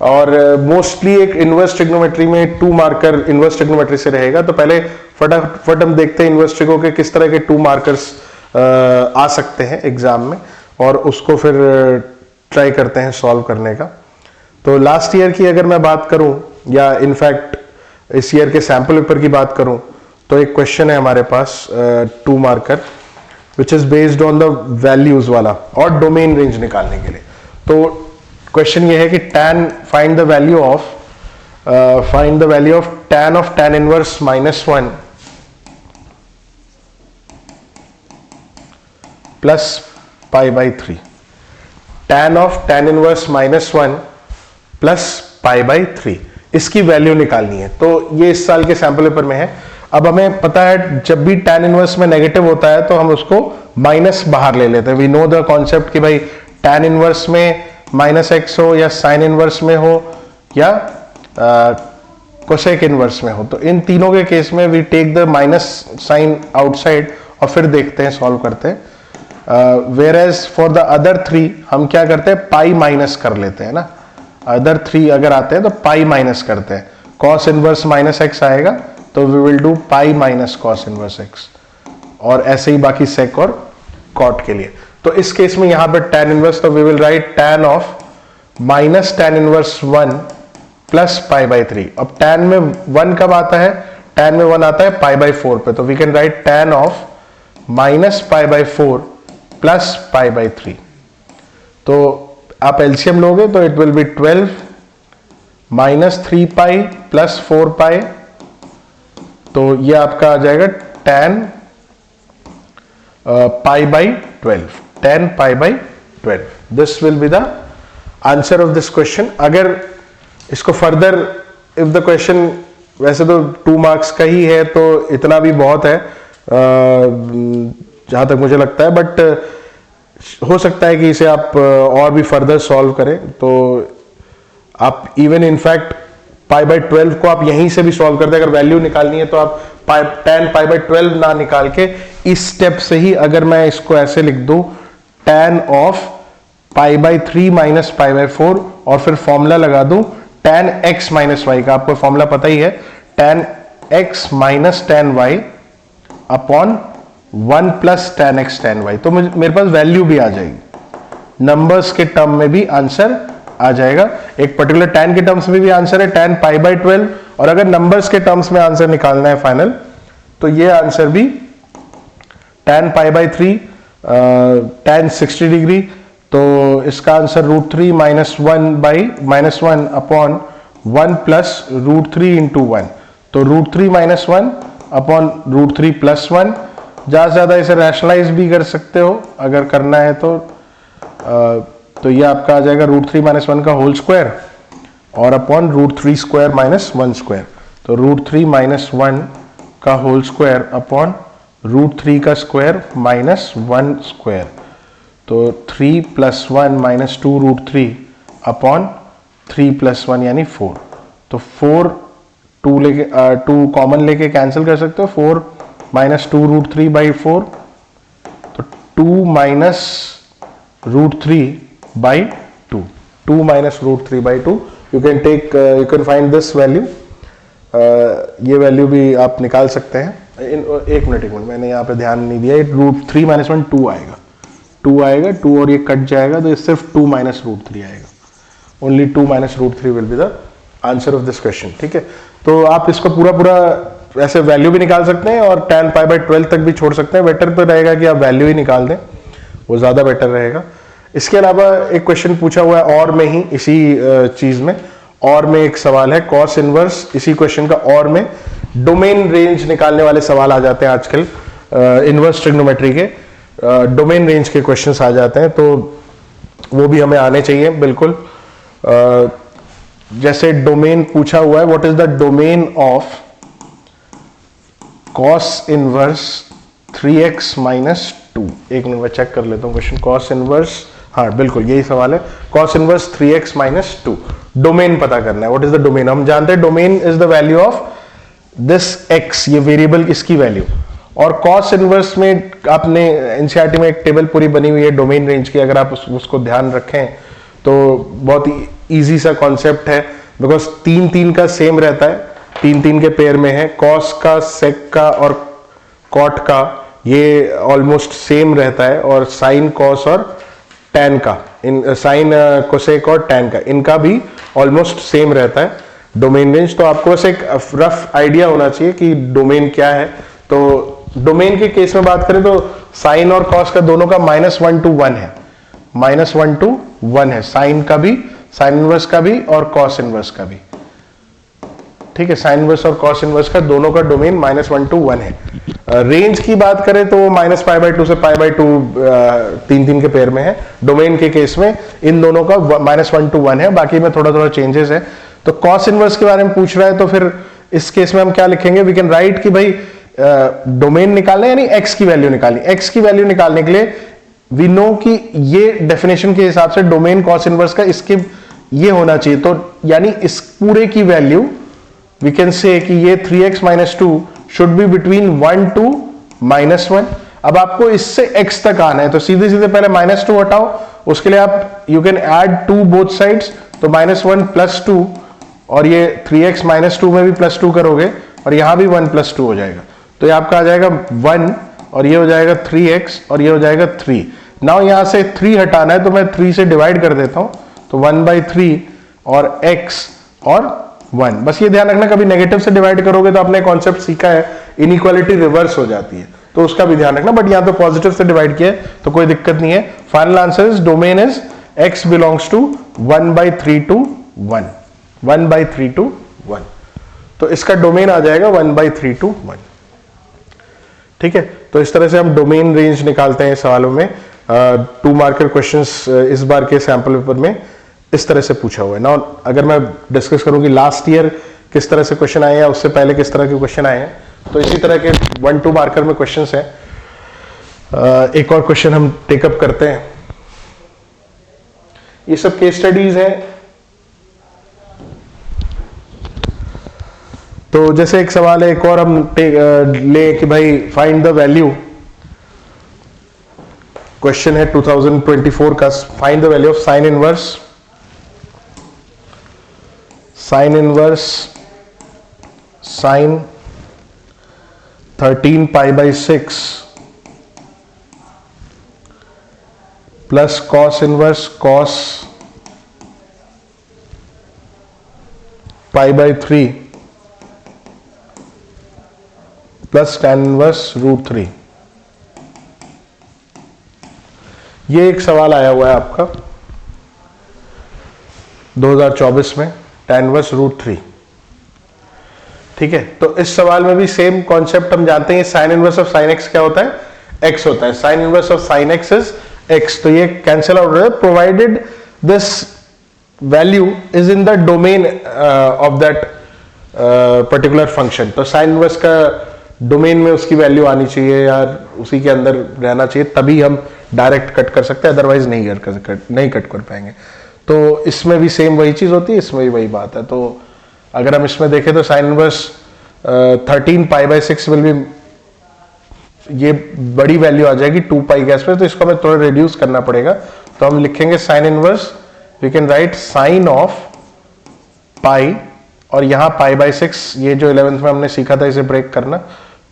और मोस्टली एक इनवर्स ट्रिग्नोमेट्री में 2 मार्कर इनवर्स ट्रिग्नोमेट्री से रहेगा। तो पहले फटाफट हम देखते हैं इनवर्स ट्रिगो के किस तरह के 2 मार्कर्स आ सकते हैं एग्जाम में, और उसको फिर ट्राई करते हैं सॉल्व करने का। तो लास्ट ईयर की अगर मैं बात करूं या इनफैक्ट इस ईयर के सैम्पल पेपर की बात करूं तो एक क्वेश्चन है हमारे पास 2 marker which is based on the values वाला और डोमेन रेंज निकालने के लिए। तो क्वेश्चन ये है कि find the value of tan inverse -1 plus π/3। tan inverse -1 plus π/3 इसकी वैल्यू निकालनी है। तो ये इस साल के सैंपल पेपर में है। अब हमें पता है जब भी tan इनवर्स में नेगेटिव होता है तो हम उसको माइनस बाहर ले लेते हैं। वी नो द कॉन्सेप्ट कि भाई tan इनवर्स में -x हो या sin इनवर्स में हो या कोसेक इनवर्स में हो, तो इन तीनों के केस में we take the minus sign outside और फिर देखते हैं, सॉल्व करते हैं। Whereas for the other 3 हम क्या करते हैं, पाई माइनस कर लेते हैं ना। अदर 3 अगर आते हैं तो पाई माइनस करते हैं। cos इनवर्स -x आएगा तो we will do pi minus cos inverse x, और ऐसे ही बाकी sec और cot के लिए। तो इस केस में यहां पर tan इनवर्स, तो we will write tan of minus tan inverse 1 plus π/3। अब tan में 1 कब आता है, tan में 1 आता है π/4 पे, तो we can write tan of minus π/4 plus π/3। तो आप एलसीएम लोगे तो it will be 12 minus 3π plus 4π, तो ये आपका आ जाएगा tan π/12, tan π/12। This will be the answer of this question. अगर इसको फर्दर इफ द क्वेश्चन, वैसे तो 2 मार्क्स का ही है तो इतना भी बहुत है जहां तक मुझे लगता है, बट हो सकता है कि इसे आप और भी फर्दर सॉल्व करें। तो आप इवन इनफैक्ट π/12 को आप यहीं से भी सॉल्व करते हैं। अगर वैल्यू निकालनी है तो आप tan π/12 ना निकाल के इस स्टेप से ही, अगर मैं इसको ऐसे लिख दूं tan ऑफ π/3 माइनस π/4 और फिर फॉर्मूला लगा दूं tan x माइनस y का, आपको फॉर्मूला पता ही है, tan x minus tan y upon 1 plus tan x tan y। तो मेरे पास वैल्यू भी आ जाएगी, नंबर्स के टर्म में भी आंसर आ जाएगा। एक पर्टिकुलर tan के टर्म्स में भी आंसर है tan π/12, और अगर नंबर्स के टर्म्स में आंसर निकालना है फाइनल, तो ये आंसर भी tan π/3 tan 60 डिग्री, तो इसका आंसर √3 -1 अपॉन 1 प्लस √3 इंटू 1, तो √3 - 1 अपॉन √3 + 1। ज्यादा से ज्यादा इसे रैशनलाइज भी कर सकते हो अगर करना है तो ये आपका आ जाएगा √3 - 1 का होल स्क्वायर और अपॉन √3² - 1 स्क्वायर, तो √3 - 1 का होल स्क्वायर अपॉन √3 का स्क्वायर माइनस 1 स्क्वायर, तो 3 + 1 - 2 √3 अपॉन 3 + 1 यानी 4। तो 4 2 कॉमन लेके कैंसिल कर सकते हो, 4 - 2 √3/4, तो 2 - √3/2, 2 - √3/2। You can take, you can find this value. ये वैल्यू भी आप निकाल सकते हैं। एक मिनट मैंने यहाँ पे ध्यान नहीं दिया, √3 - 1 2 आएगा, 2 आएगा, 2 और ये कट जाएगा तो ये सिर्फ 2 - √3 आएगा। Only 2 - √3 will be the answer of this question. ठीक है, तो आप इसको पूरा ऐसे वैल्यू भी निकाल सकते हैं और tan π/12 तक भी छोड़ सकते हैं। बेटर तो रहेगा कि आप वैल्यू ही निकाल दें, वो ज्यादा बेटर रहेगा। इसके अलावा एक क्वेश्चन पूछा हुआ है और में ही, इसी चीज में और में एक सवाल है cos इनवर्स, इसी क्वेश्चन का और में डोमेन रेंज निकालने वाले सवाल आ जाते हैं आजकल। इनवर्स ट्रिग्नोमेट्री के डोमेन रेंज के क्वेश्चंस आ जाते हैं, तो वो भी हमें आने चाहिए बिल्कुल। जैसे डोमेन पूछा हुआ है, what is the domain of cos inverse 3x - 2। एक मिनट में चेक कर लेता हूं क्वेश्चन। cos इनवर्स, हाँ बिल्कुल यही सवाल है, cos इनवर्स 3x - 2। डोमेन पता करना है, व्हाट इज द डोमेन। हम जानते हैं domain is the value of this x, ये वेरिएबल इसकी वैल्यू। और cos इनवर्स में आपने एनसीईआरटी में एक टेबल पूरी बनी हुई है डोमेन रेंज की, अगर आप उसको ध्यान रखें तो बहुत इजी सा कॉन्सेप्ट है, बिकॉज 3 का सेम रहता है, 3 के पेयर में है। cos का, sec का और cot का ये ऑलमोस्ट सेम रहता है, और sin, cos और tan का, इन sin, cosec और tan का, इनका भी ऑलमोस्ट सेम रहता है। Domain range. तो आपको बस एक रफ आइडिया होना चाहिए कि डोमेन क्या है। तो डोमेन के केस में बात करें तो साइन और कॉस का दोनों का -1 to 1 है, -1 to 1 है, साइन का भी, साइन इनवर्स का भी और कॉस इनवर्स का भी। ठीक है, साइन इनवर्स और कॉस इनवर्स का दोनों का डोमेन -1 to 1 है। रेंज की बात करें तो -π/2 से π/2 3 के पेयर में है। डोमेन के केस में इन दोनों का -1 to 1 है, बाकी में थोड़ा थोड़ा चेंजेस है। तो कॉस इनवर्स के बारे में पूछ रहा है तो फिर इस केस में हम क्या लिखेंगे, वी कैन राइट कि भाई डोमेन निकालना यानी एक्स की वैल्यू निकालनी। एक्स की वैल्यू निकालने के लिए वी नो कि ये डेफिनेशन के हिसाब से डोमेन कॉस इनवर्स का इसके ये होना चाहिए। तो यानी इस पूरे की वैल्यू वी कैन से कि ये 3x - 2 should be between 1 to -1। अब आपको इससे x तक आना है तो सीधे सीधे पहले -2 हटाओ, उसके लिए आप you can add 2 both sides, तो -1 + 2 और ये 3x - 2 में भी +2 करोगे और यहां भी 1 + 2 हो जाएगा। तो ये आपका आ जाएगा 1 और ये हो जाएगा 3x और ये हो जाएगा 3। नाउ यहां से 3 हटाना है तो मैं 3 से डिवाइड कर देता हूं, तो 1/3 और x और 1। बस ये ध्यान रखना कभी नेगेटिव से डिवाइड करोगे तो आपने कॉन्सेप्ट सीखा है इनइक्वालिटी रिवर्स हो जाती है, तो उसका भी ध्यान रखना। बट यहां तो पॉजिटिव से डिवाइड किया है तो कोई दिक्कत नहीं है। Final answer is domain is x belongs to 1/3 to 1, 1/3 to 1। तो इसका डोमेन आ जाएगा 1/3 to 1। ठीक है, तो इस तरह से हम डोमेन रेंज निकालते हैं सवालों में। 2 मार्कर क्वेश्चंस इस बार के सैंपल पेपर में इस तरह से पूछा हुआ है ना। अगर मैं डिस्कस करूं कि लास्ट ईयर किस तरह से क्वेश्चन आए या उससे पहले किस तरह के क्वेश्चन आए हैं, तो इसी तरह के 1-2 मार्कर में क्वेश्चंस हैं। एक और क्वेश्चन हम टेकअप करते हैं। ये सब केस स्टडीज हैं। तो जैसे एक सवाल है, एक और हम ले कि भाई फाइंड द वैल्यू, क्वेश्चन है 2024 का, find the value of sine inverse sine 13π/6 plus cos inverse cos π/3 plus tan inverse √3। ये एक सवाल आया हुआ है आपका 2024 में, tan इनवर्स √3। ठीक है, तो इस सवाल में भी सेम कॉन्सेप्ट हम जानते हैं। Sine inverse of sine x क्या होता है, x होता है। Sine inverse of sine x is x, तो ये कैंसिल आउट हो रहा है provided this value is in the domain of that particular function. तो साइन इनवर्स का डोमेन में उसकी वैल्यू आनी चाहिए या उसी के अंदर रहना चाहिए, तभी हम डायरेक्ट कट कर सकते हैं, अदरवाइज नहीं कट कर पाएंगे। तो इसमें भी सेम वही चीज होती है, इसमें भी वही बात है। तो अगर हम इसमें देखें तो साइन इनवर्स 13π/6 विल बी, ये बड़ी वैल्यू आ जाएगी 2π के आसपास, तो इसको हमें थोड़ा रिड्यूस करना पड़ेगा। तो हम लिखेंगे sine inverse, we can write sine of pi, और यहाँ π/6, ये जो 11th में हमने सीखा था इसे ब्रेक करना,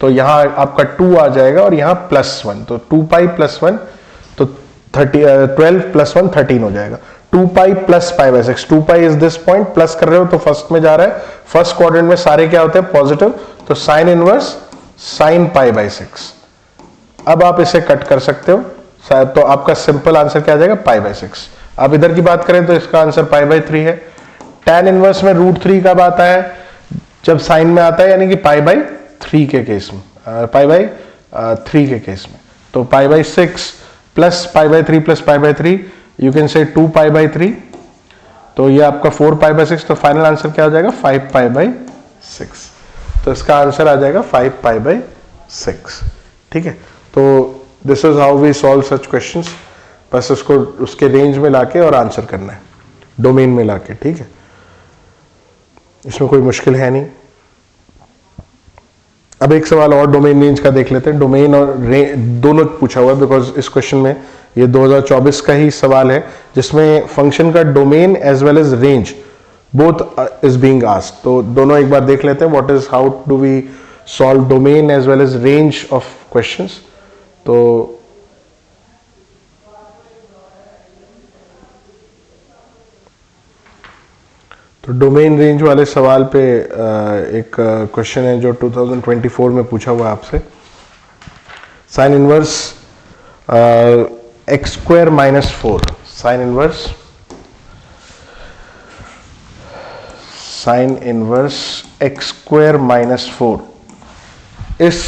तो यहाँ आपका 2 आ जाएगा और यहाँ +1, तो 2π + 1, तो 12 + 1 13 हो जाएगा। 2π + π/6, 2π इज दिस पॉइंट, प्लस कर रहे हो तो फर्स्ट में जा रहा है, फर्स्ट क्वाड्रेंट में सारे क्या होते हैं, पॉजिटिव, तो साइन इनवर्स sin π/6। अब आप इसे कट कर सकते हो, तो आपका सिंपल आंसर क्या आ जाएगा, π/6। अब इधर की बात करें तो इसका आंसर π/3 है। tan इनवर्स में √3 कब आता है, जब साइन में आता है, यानी कि π/3 के केस में, π/3 के केस में। तो π/6 plus π/3 plus π/3, you can say 2π/3, तो ये आपका 4π/6, तो फाइनल आंसर क्या हो जाएगा, 5π/6। तो इसका आंसर आ जाएगा 5π/6। ठीक है, तो this is how we solve such questions. बस उसको उसके रेंज में लाके और आंसर करना है, डोमेन में लाके। ठीक है, इसमें कोई मुश्किल है नहीं। अब एक सवाल और डोमेन रेंज का देख लेते हैं। डोमेन और दोनों पूछा हुआ है, बिकॉज इस क्वेश्चन में ये 2024 का ही सवाल है, जिसमें फंक्शन का domain as well as range both is being asked. तो दोनों एक बार देख लेते हैं, what is, how do we solve domain as well as range of questions. तो डोमेन रेंज वाले सवाल पे एक क्वेश्चन है जो 2024 में पूछा हुआ आपसे। Sine inverse x square minus 4, sine inverse x square minus 4 इस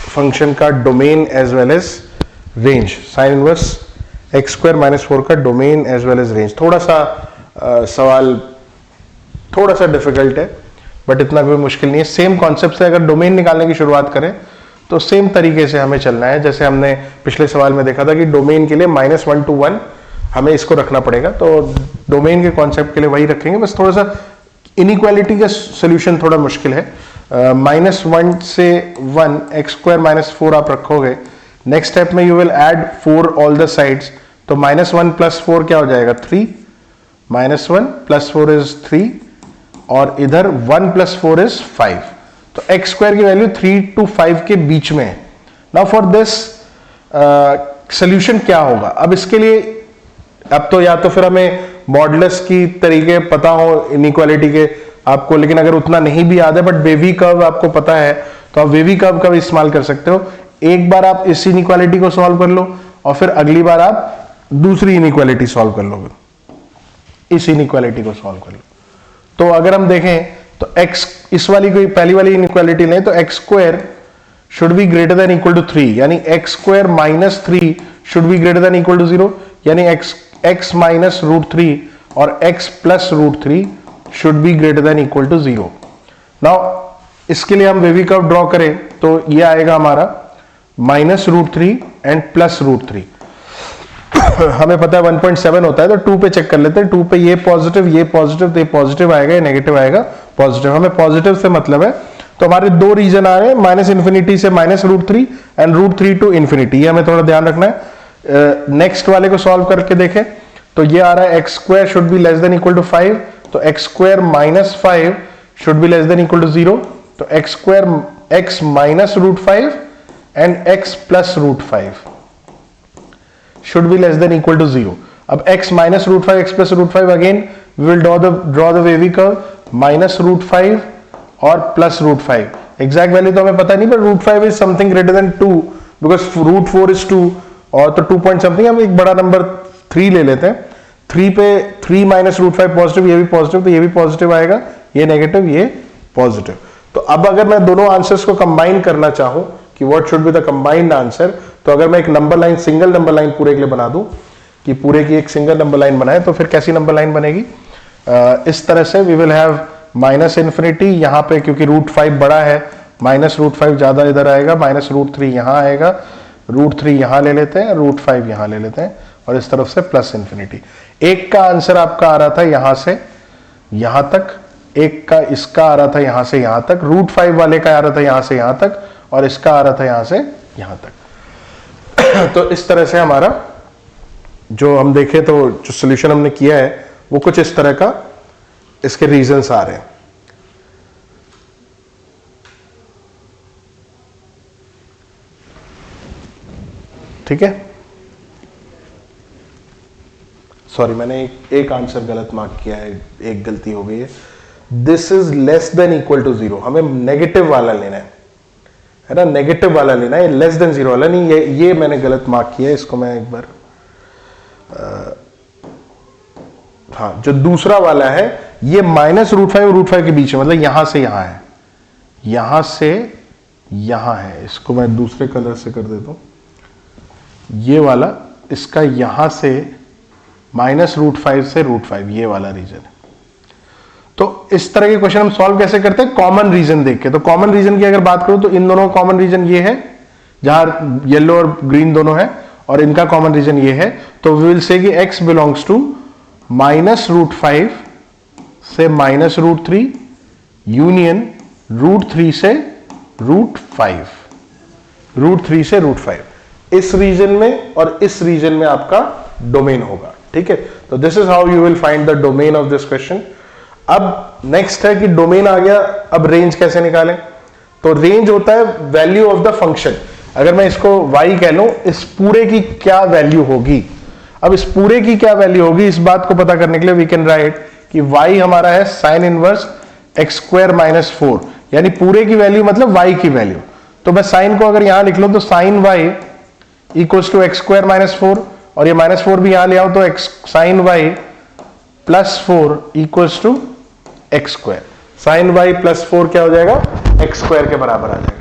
फंक्शन का domain as well as range. Sine inverse x square minus 4 का domain as well as range. थोड़ा सा सवाल थोड़ा सा डिफिकल्ट है बट इतना कोई मुश्किल नहीं है। सेम कॉन्सेप्ट से अगर डोमेन निकालने की शुरुआत करें तो सेम तरीके से हमें चलना है जैसे हमने पिछले सवाल में देखा था कि डोमेन के लिए -1 to 1 हमें इसको रखना पड़ेगा। तो डोमेन के कॉन्सेप्ट के लिए वही रखेंगे, बस थोड़ा सा इनइक्वालिटी का सोल्यूशन थोड़ा मुश्किल है। -1 से 1 एक्स स्क्वायर माइनस 4 आप रखोगे, नेक्स्ट स्टेप में you will add 4 all the sides, तो -1 + 4 क्या हो जाएगा 3, -1 + 4 इज 3 और इधर 1 + 4 इज 5। तो एक्स स्क्वायर की वैल्यू 3 to 5 के बीच में है। नाउ फॉर दिस सोल्यूशन क्या होगा? अब इसके लिए अब तो या तो फिर हमें मॉडुलस की तरीके पता हो इनइक्वालिटी के आपको, लेकिन अगर उतना नहीं भी याद है बट वेवी कर्व आपको पता है तो आप वेवी कर्व का भी इस्तेमाल कर सकते हो। एक बार आप इस इनइक्वालिटी को सॉल्व कर लो और फिर अगली बार आप दूसरी इनइक्वालिटी सॉल्व कर लोगे, इस इनइक्वालिटी को सॉल्व कर लो। तो अगर हम देखें तो x इस वाली कोई पहली वाली इनइक्वालिटी लें तो x square should be greater than equal to 3, यानी x square minus 3 should be greater than equal to 0, यानी x माइनस √3 और x plus √3 should be greater than equal to 0। Now इसके लिए हम वेवी कर्व ड्रॉ करें तो ये आएगा हमारा -√3 एंड प्लस √3। हमें पता है 1.7 होता है तो 2 पे चेक कर लेते हैं। 2 पे ये पॉजिटिव तो ये पॉजिटिव आएगा, ये नेगेटिव आएगा, पॉजिटिव। हमें पॉजिटिव से मतलब है तो हमारे दो रीजन आ रहे हैं, -∞ से -√3 एंड √3 to ∞। ये हमें थोड़ा ध्यान रखना है। नेक्स्ट वाले को सॉल्व करके देखें तो ये आ रहा है x square should be less than equal to 5, तो x square minus 5 should be less than equal to 0, तो x square x minus √5 and x plus √5 should be less than equal to 0. अब x minus √5 x plus √5 again we will draw the wavy curve minus √5 और plus √5। exact value तो हमें पता नहीं पर √5 is something greater than 2 because √4 is 2 और तो 2 point something। हम एक बड़ा नंबर 3 ले लेते हैं। 3 पे 3 minus √5 पॉजिटिव, ये भी पॉजिटिव तो ये भी पॉजिटिव आएगा, ये नेगेटिव ये पॉजिटिव। तो अब अगर मैं दोनों आंसर्स को कंबाइन करना चाहूं कि what should be the combined answer, तो अगर मैं एक number line single number line पूरे के लिए बना दूं कि पूरे की एक सिंगल नंबर लाइन बनाए तो फिर कैसी नंबर लाइन बनेगी? इस तरह से वी विल हैव -∞ यहां पे क्योंकि √5 बड़ा है, -√5 ज्यादा इधर आएगा, -√3 यहां आएगा, √3 यहां ले लेते हैं, √5 यहां ले लेते हैं और इस तरफ से +∞। एक का आंसर आपका आ रहा था यहां से यहां तक, एक का इसका आ रहा था यहां से यहां तक, √5 वाले का आ रहा था यहां से यहां तक और इसका आ रहा था यहां से यहां तक। तो इस तरह से हमारा जो हम देखें तो जो सॉल्यूशन हमने किया है वो कुछ इस तरह का इसके रीजंस आ रहे हैं। ठीक है, सॉरी मैंने एक आंसर गलत मार्क किया है, एक गलती हो गई है। This is less than equal to 0, हमें नेगेटिव वाला लेना है ना, नेगेटिव वाला लेना है, लेस देन 0 वाला नहीं। ये मैंने गलत मार्क किया है, इसको मैं एक बार हाँ, जो दूसरा वाला है ये -√5 और √5 के बीच में, मतलब यहां से यहां है, यहां से यहां है। इसको मैं दूसरे कलर से कर देता हूं। ये वाला इसका यहां से -√5 से √5 ये वाला रीजन है। तो इस तरह के क्वेश्चन हम सॉल्व कैसे करते हैं? कॉमन रीजन देख के। तो कॉमन रीजन की अगर बात करूं तो इन दोनों का कॉमन रीजन ये है, जहां येलो और ग्रीन दोनों है, और इनका कॉमन रीजन ये है। तो वी विल से कि x बिलोंग्स टू -√5 से -√3 यूनियन √3 से √5, √3 से √5 इस रीजन में और इस रीजन में आपका डोमेन होगा। ठीक है, तो this is how you will find the domain of this question. अब नेक्स्ट है कि डोमेन आ गया, अब रेंज कैसे निकालें? तो रेंज होता है वैल्यू ऑफ द फंक्शन। अगर मैं इसको y कह लूं, इस पूरे की क्या वैल्यू होगी? अब इस पूरे की क्या वैल्यू होगी, इस बात को पता करने के लिए वी कैन राइट कि y हमारा है sign inverse x square minus 4, यानी पूरे की वैल्यू मतलब y की वैल्यू। तो मैं साइन को अगर यहां लिख लूं तो sine y equals to x square minus 4, और ये माइनस 4 भी यहां ले आओ तो x sine y plus 4 equals to x square. Sine y plus 4 क्या हो जाएगा, एक्स स्क्वायर के बराबर आ जाएगा।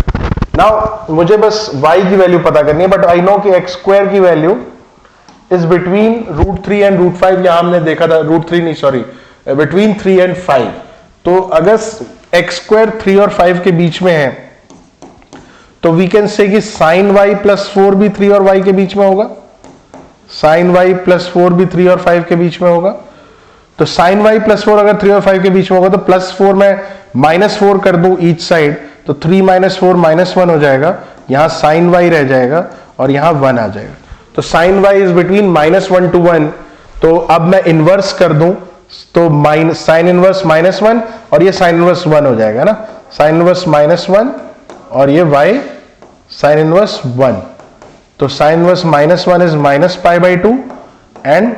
नाउ मुझे बस y की वैल्यू पता करनी है, बट आई नो कि एक्स स्क्वायर की वैल्यू इज बिटवीन √3 एंड √5। यहां हमने देखा था √3 नहीं, सॉरी, बिटवीन 3 एंड 5। तो अगर एक्स स्क्वायर 3 और 5 के बीच में है तो वी कैन से कि साइन y प्लस 4 भी 3 और 5 के बीच में होगा, साइन y प्लस 4 भी 3 और 5 के बीच में होगा। तो साइन y प्लस 4 अगर 3 और 5 के बीच में होगा तो प्लस 4 में माइनस 4 कर दूं ईच साइड, तो 3 माइनस 4 माइनस 1 हो जाएगा, यहां साइन y रह जाएगा और यहां 1 आ जाएगा। तो sine y is between -1 to 1। तो अब मैं इनवर्स कर दूं तो माइनस साइन इनवर्स -1 और ये साइन इनवर्स 1 हो जाएगा ना, साइन इनवर्स -1 और ये y साइन इनवर्स 1। तो sine inverse -1 is -π/2 and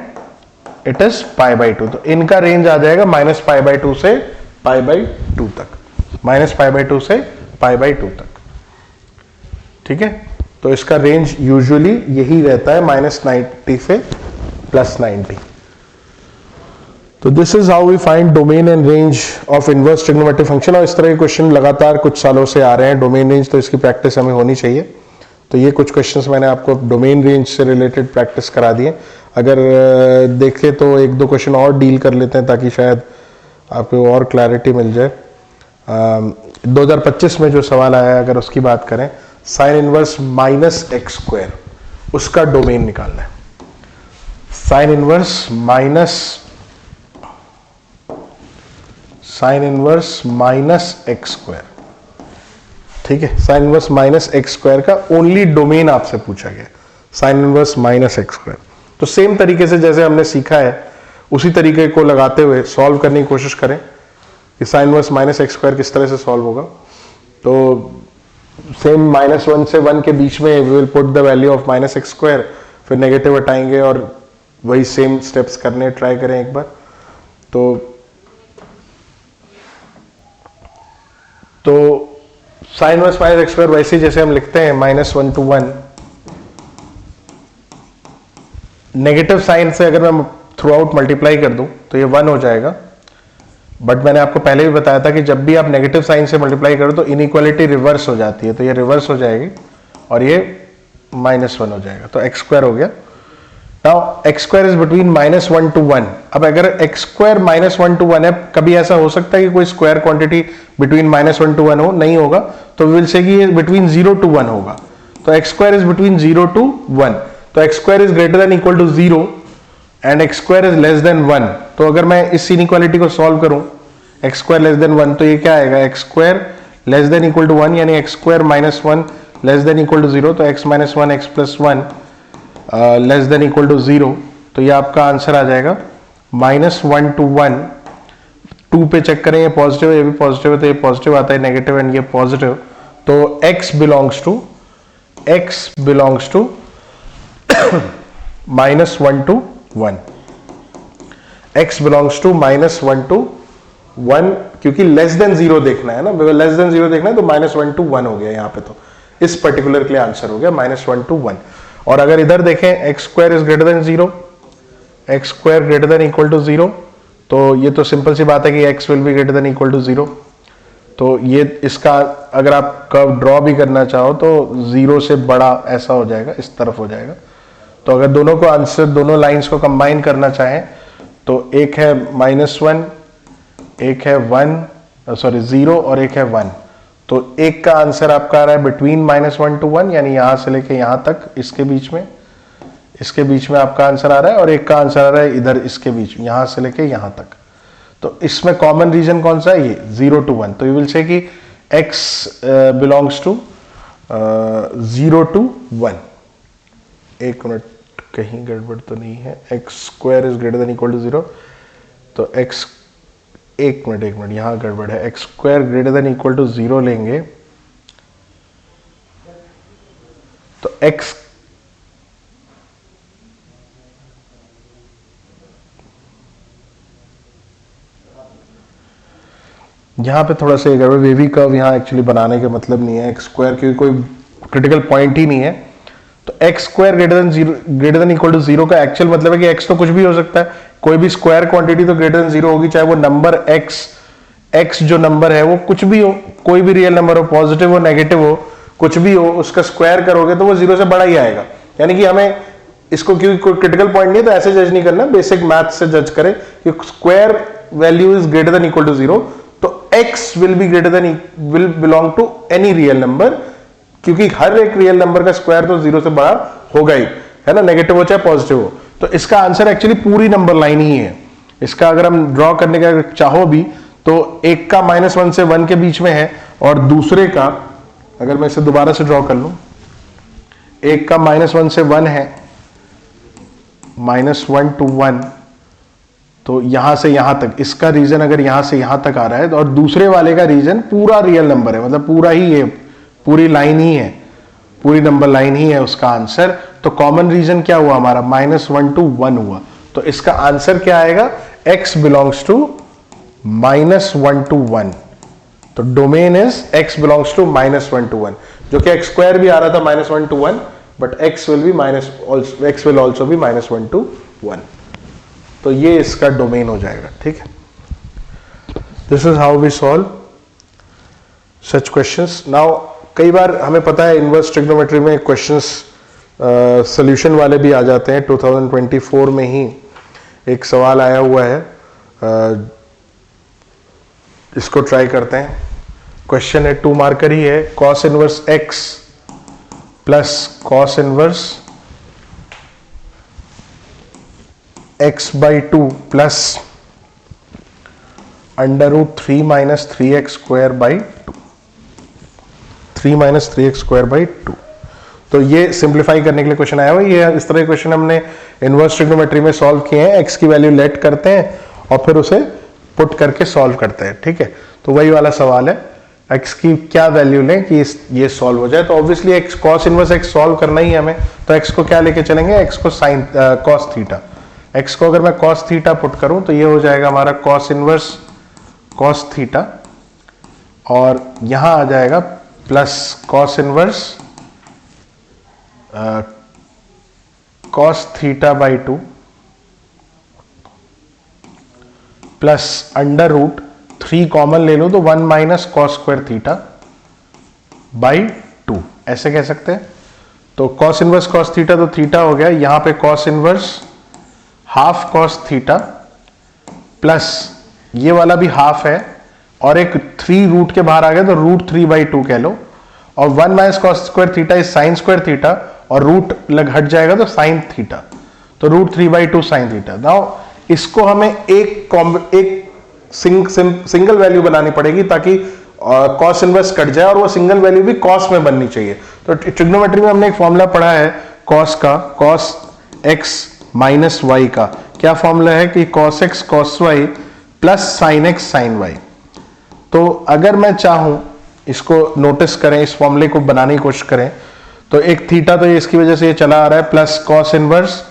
it is π/2। तो इनका रेंज आ जाएगा -π/2 से π/2 तक, -π/2 से π/2 तक। ठीक है, तो इसका रेंज यूजुअली यही रहता है -90 से +90। तो this is how we find domain and range of inverse trigonometric function. और इस तरह के क्वेश्चन लगातार कुछ सालों से आ रहे हैं। डोमेन रेंज तो इसकी प्रैक्टिस हमें होनी चाहिए। तो ये कुछ क्वेश्चंस मैंने आपको डोमेन रेंज से रिलेटेड प्रैक्टिस करा दिए। अगर देखें तो एक दो क्वेश्चन और डील कर लेते हैं ताकि शायद आपको और क्लैरिटी मिल जाए। 2025 में जो सवाल आया है अगर उसकी बात करें, साइन इनवर्स -x², उसका डोमेन निकालना है। साइन इनवर्स -x², ठीक है, साइन इनवर्स -x² का ओनली डोमेन आपसे पूछा गया, साइन इनवर्स -x²। तो सेम तरीके से जैसे हमने सीखा है उसी तरीके को लगाते हुए सॉल्व करने की कोशिश करें कि साइन इनवर्स -x² किस तरह से सॉल्व होगा। तो सेम -1 से 1 के बीच में we will put the value of -x², फिर नेगेटिव हटाएंगे और वही सेम स्टेप्स करने ट्राई करें एक बार। तो साइन इनवर्स -x² वैसे जैसे हम लिखते हैं -1 to 1, नेगेटिव साइन से अगर मैं थ्रू आउट मल्टीप्लाई कर दूं तो ये 1 हो जाएगा। बट मैंने आपको पहले भी बताया था कि जब भी आप नेगेटिव साइन से मल्टीप्लाई करो तो इनइक्वालिटी रिवर्स हो जाती है, तो ये रिवर्स हो जाएगी और ये -1 हो जाएगा, तो x² हो गया। Now x² is between -1 to 1। अब अगर x² -1 to 1 है, कभी ऐसा हो सकता है कि कोई स्क्वायर क्वांटिटी बिटवीन -1 to 1 हो, नहीं होगा, तो वी विल से कि ये बिटवीन 0 to 1 होगा। तो x² इज बिटवीन 0 to 1, तो x² is greater than equal to 0 and x² is less than 1। तो अगर मैं इस इनइक्वालिटी को सॉल्व करूं x² लेस देन 1, तो ये क्या आएगा, x² less than equal to 1, यानी x² -1 less than equal to 0, तो x -1 x + 1 less than equal to 0। तो ये आपका आंसर आ जाएगा -1 to 1। 2 पे चेक करें, ये पॉजिटिव है, ये भी पॉजिटिव है, तो ये पॉजिटिव आता है, नेगेटिव एंड ये पॉजिटिव। तो x belongs to -1 to 1, x belongs to -1 to 1, क्योंकि लेस देन 0 देखना है ना, लेस देन 0 देखना है, तो -1 to 1 हो गया यहाँ पे। तो इस पर्टिकुलर के लिए आंसर हो गया -1 to 1। और अगर इधर देखें x² is greater than 0, x² greater than equal to 0, तो ये तो सिंपल सी बात है कि x will be greater than equal to 0। तो ये इसका अगर आप कर्व ड्रॉ भी करना चाहो तो 0 से बड़ा ऐसा हो जाएगा, इस तरफ हो जाएगा। तो अगर दोनों को आंसर, दोनों लाइंस को कंबाइन करना चाहें तो एक है -1, एक है 0 और एक है 1। तो एक का आंसर आपका आ रहा है बिटवीन -1 to 1, यानी यहां से लेके यहां तक, इसके बीच में आपका आंसर आ रहा है, और एक का आंसर आ रहा है इधर इसके बीच में, यहां से लेके यहां तक। तो इसमें कॉमन रीजन कौन सा है, ये 0 to 1। तो यू विल से कि x बिलोंग्स टू 0 to 1। एक मिनट, कहीं गड़बड़ तो नहीं है, x² is greater than equal to 0, तो x, एक मिनट यहां गड़बड़ है, x² greater than equal to 0 लेंगे तो x यहाँ पे थोड़ा सा वेवी कर्व यहाँ एक्चुअली बनाने का मतलब नहीं है, एक्स स्क्वायर क्योंकि कोई क्रिटिकल पॉइंट ही नहीं है, तो x square greater than equal to zero का एक्चुअल मतलब है कि एक्स तो कुछ भी हो सकता है, कोई भी स्क्वायर क्वांटिटी तो ग्रेटर देन जीरो होगी, चाहे वो नंबर एक्स जो नंबर है वो कुछ भी हो, कोई भी रियल नंबर हो, पॉजिटिव हो नेगेटिव हो, कुछ भी हो, उसका स्क्वायर करोगे तो वो जीरो से बड़ा ही आएगा। यानी कि हमें इसको क्योंकि कोई क्रिटिकल पॉइंट नहीं है तो ऐसे जज नहीं करना, बेसिक मैथ से जज करें कि square value is greater than equal to zero, तो x will belong to any real number, क्योंकि हर एक रियल नंबर का स्क्वायर तो जीरो से बड़ा होगा ही, है ना, नेगेटिव हो चाहे पॉजिटिव हो। तो इसका आंसर एक्चुअली पूरी नंबर लाइन ही है। इसका अगर हम ड्रॉ करने का चाहो भी तो एक का -1 से 1 के बीच में है, और दूसरे का अगर मैं इसे दोबारा से ड्रॉ कर लूं, एक का -1 से 1 है, -1 to 1, तो यहां से यहां तक इसका रीजन अगर यहां से यहां तक आ रहा है, और दूसरे वाले का रीजन पूरा रियल नंबर है, मतलब पूरा ही है, पूरी लाइन ही है, पूरी नंबर लाइन ही है उसका आंसर। तो कॉमन रीजन क्या हुआ हमारा, -1 to 1 हुआ, तो इसका आंसर क्या आएगा, x बिलोंग्स टू -1 to 1। तो domain is x belongs to -1 to 1, जो कि x स्क्वायर भी आ रहा था -1 to 1, but x will also be -1 to 1। तो ये इसका डोमेन हो जाएगा, ठीक है। This is how we solve such questions. Now कई बार हमें पता है इनवर्स ट्रिग्नोमेट्री में क्वेश्चंस सॉल्यूशन वाले भी आ जाते हैं। 2024 में ही एक सवाल आया हुआ है, इसको ट्राई करते हैं। क्वेश्चन है 2 मार्कर ही है, cos inverse x plus cos inverse x/2 plus √3 - 3x square by 2, 3 - 3x square by 2। तो ये सिंप्लीफाई करने के लिए क्वेश्चन आया हुआ है। ये इस तरह के क्वेश्चन हमने इनवर्स ट्रिग्नोमेट्री में सॉल्व किए हैं। x की वैल्यू लेट करते हैं और फिर उसे पुट करके सॉल्व करते हैं, ठीक है। तो वही वाला सवाल है, x की क्या वैल्यू लें कि ये सॉल्व हो जाए। तो obviously x cos inverse x solve करना ही है हमें, तो x को क्या लेके चलेंगे, x को साइन कॉस थीटा। x को अगर मैं कॉस थीटा पुट करूं तो ये हो जाएगा हमारा कॉस इनवर्स कॉस थीटा, और यहां आ जाएगा plus cos inverse cos theta by 2 plus √3 common ले लो तो 1 minus cos square theta by 2, ऐसे कह सकते हैं। तो कॉस इनवर्स कॉस थीटा तो थीटा हो गया, यहां पे cos inverse half cos theta plus ये वाला भी हाफ है, और एक 3 रूट के बाहर आ गया तो √3/2 कह लो, और 1 minus cos square theta is sine square theta, और रूट लग हट जाएगा तो साइन थीटा, तो √3/2 साइन थीटा। नाउ इसको हमें एक सिंगल वैल्यू बनानी पड़ेगी ताकि कॉस इनवर्स कट जाए, और वो सिंगल वैल्यू भी कॉस में बननी चाहिए। तो ट्रिग्नोमेट्री में हमने एक फॉर्मूला पढ़ा है कॉस का, कॉस x माइनस वाई का क्या फॉर्मूला है कि cos x cos y plus sine x sine y। तो अगर मैं चाहूं, इसको नोटिस करें, इस फॉर्मूले को बनाने की कोशिश करें, तो एक थीटा तो ये इसकी वजह से ये चला आ रहा है, प्लस कॉस इनवर्स,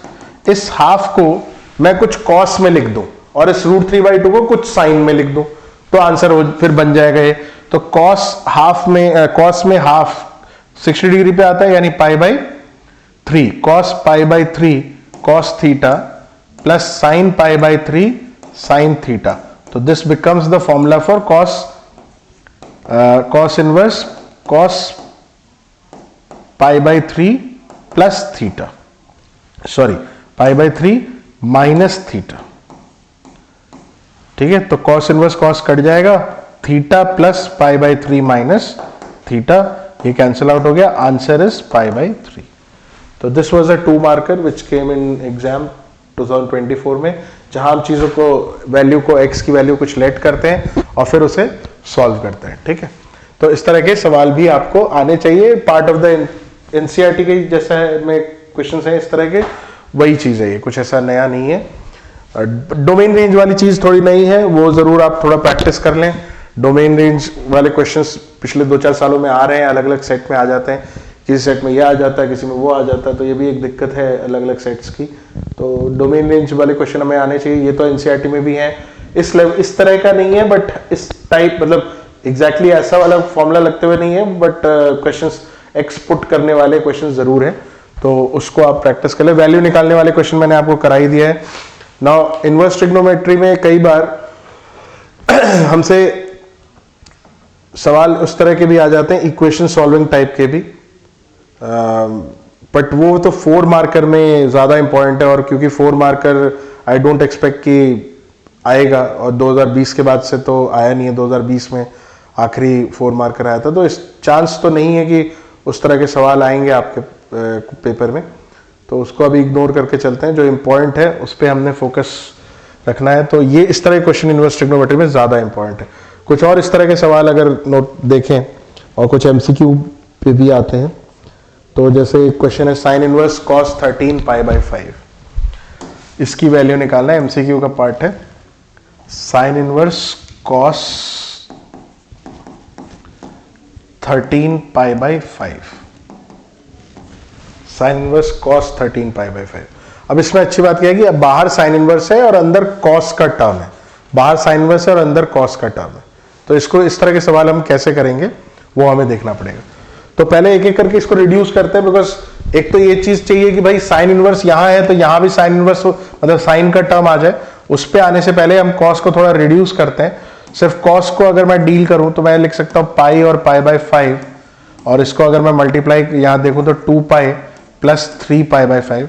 इस हाफ को मैं कुछ कॉस में लिख दूं और इस √3/2 को कुछ साइन में लिख दूं, तो आंसर फिर बन जाएगा ये। तो कॉस कॉस में हाफ 60 डिग्री पे आता है, यानी π/3, cos π/3 cos थीटा प्लस साइन π/3 साइन थीटा। तो this becomes the formula for cos inverse cos π/3 plus theta, sorry π/3 minus theta, ठीक है। तो cos इनवर्स cos कट जाएगा, थीटा प्लस π/3 माइनस थीटा, ये कैंसिल आउट हो गया, आंसर इज π/3। तो this was a 2 marker which came in exam 2024 में, जहां हम चीजों को वैल्यू को x की वैल्यू कुछ लेट करते हैं और फिर उसे सॉल्व करते हैं, ठीक है। तो इस तरह के सवाल भी आपको आने चाहिए, पार्ट ऑफ द एनसीईआरटी के जैसा में क्वेश्चंस हैं इस तरह के, वही चीज है ये, कुछ ऐसा नया नहीं है। डोमेन रेंज वाली चीज थोड़ी नई है, वो जरूर आप थोड़ा प्रैक्टिस कर लें। डोमेन रेंज वाले क्वेश्चंस पिछले 2-4 सालों में आ रहे हैं, अलग अलग सेट में आ जाते हैं, किसी सेट में ये आ जाता है, किसी में वो आ जाता है, तो ये भी एक दिक्कत है अलग अलग सेट्स की। तो डोमेन रेंज वाले क्वेश्चन हमें आने चाहिए, ये तो एनसीईआरटी में भी है, इस तरह का नहीं है, बट इस टाइप मतलब एग्जैक्टली ऐसा वाला फॉर्मूला लगते हुए नहीं है, बट क्वेश्चंस एक्स पुट करने वाले क्वेश्चन जरूर है, तो उसको आप प्रैक्टिस कर ले। वैल्यू निकालने वाले क्वेश्चन मैंने आपको करा ही दिया है। नाउ इनवर्स ट्रिग्नोमेट्री में कई बार हमसे सवाल उस तरह के भी आ जाते हैं, इक्वेशन सॉल्विंग टाइप के भी, बट वो तो 4 मार्कर में ज्यादा इंपॉर्टेंट है, और क्योंकि 4 मार्कर आई डोंट एक्सपेक्ट कि आएगा, और 2020 के बाद से तो आया नहीं है, 2020 में आखिरी 4 मार्कर आया था, तो इस चांस तो नहीं है कि उस तरह के सवाल आएंगे आपके पेपर में, तो उसको अभी इग्नोर करके चलते हैं। जो इंपॉर्टेंट है उस पर हमने फोकस रखना है, तो ये इस तरह के क्वेश्चन इनवर्स ट्रिग्नोमेट्री में ज्यादा इंपॉर्टेंट है। कुछ और इस तरह के सवाल अगर नोट देखें, और कुछ एमसीक्यू पे भी आते हैं, तो जैसे एक क्वेश्चन है sign inverse cos 13 pi by 5, इसकी वैल्यू निकालना है, एमसीक्यू का पार्ट है। Sign inverse cos 13 pi by 5, sign inverse cos 13 pi by 5। अब इसमें अच्छी बात क्या है कि अब बाहर साइन इनवर्स है और अंदर कॉस का टर्म है, बाहर साइन इनवर्स है और अंदर कॉस का टर्म है, तो इसको इस तरह के सवाल हम कैसे करेंगे वो हमें देखना पड़ेगा। तो पहले एक एक करके इसको रिड्यूस करते हैं, बिकॉज एक तो ये चीज चाहिए कि भाई साइन इनवर्स यहां है, तो यहां भी साइन इनवर्स मतलब साइन का टर्म आ जाए। उस पे आने से पहले हम कॉस को थोड़ा रिड्यूस करते हैं। सिर्फ कॉस को अगर मैं डील करूं तो मैं लिख सकता हूं पाई और पाई बाई 5, और इसको अगर मैं मल्टीप्लाई यहां देखूं तो 2 pi plus 3 pi by 5।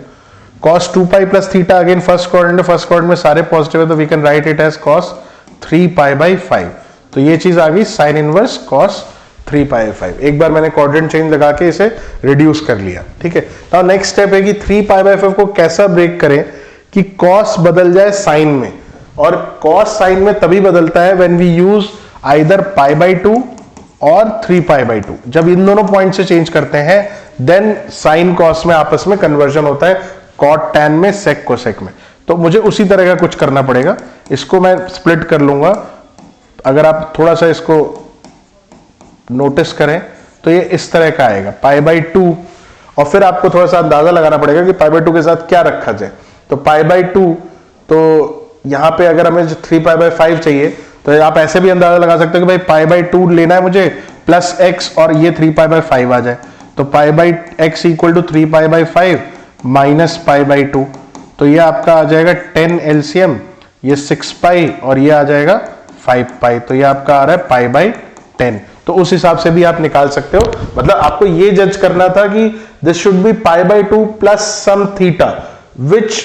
Cos 2 pi plus theta, again first quadrant में सारे पॉजिटिव है, तो we can write it as cos 3 pi by 5। तो ये चीज आ गई sine inverse cos 3 pi by 5। एक बार मैंने क्वाड्रेंट चेंज लगा के इसे रिड्यूस कर लिया, ठीक है। नाउ नेक्स्ट स्टेप है कि 3 पाई बाई 5 को कैसा ब्रेक करें कि कॉस बदल जाए साइन में, और कॉस साइन में तभी बदलता है when we use either pi by 2 और 3 पाई बाई 2। जब इन दोनों पॉइंट से चेंज करते हैं देन साइन कॉस में आपस में कन्वर्जन होता है, कॉट टैन में, सेक कोसेक में। तो मुझे उसी तरह का कुछ करना पड़ेगा। इसको मैं स्प्लिट कर लूंगा, अगर आप थोड़ा सा इसको नोटिस करें तो ये इस तरह का आएगा पाई बाई 2, और फिर आपको थोड़ा सा अंदाजा लगाना पड़ेगा कि पाई बाई 2 के साथ क्या रखा जाए। तो पाई बाई 2, तो यहां पे अगर हमें 3 पाई बाई 5 चाहिए तो आप ऐसे भी अंदाजा लगा सकते हो कि भाई पाई बाई 2 लेना है मुझे प्लस एक्स, और ये 3 पाई बाई 5 आ जाए, तो pi by x equal to 3 pi by 5 minus pi by 2, तो ये आपका आ जाएगा 10 एलसीएम, ये 6 पाई और ये आ जाएगा 5 पाई, तो ये आपका आ रहा है पाई बाई 10। तो उस हिसाब से भी आप निकाल सकते हो। मतलब आपको ये जज करना था कि this should be pi by 2 plus some theta which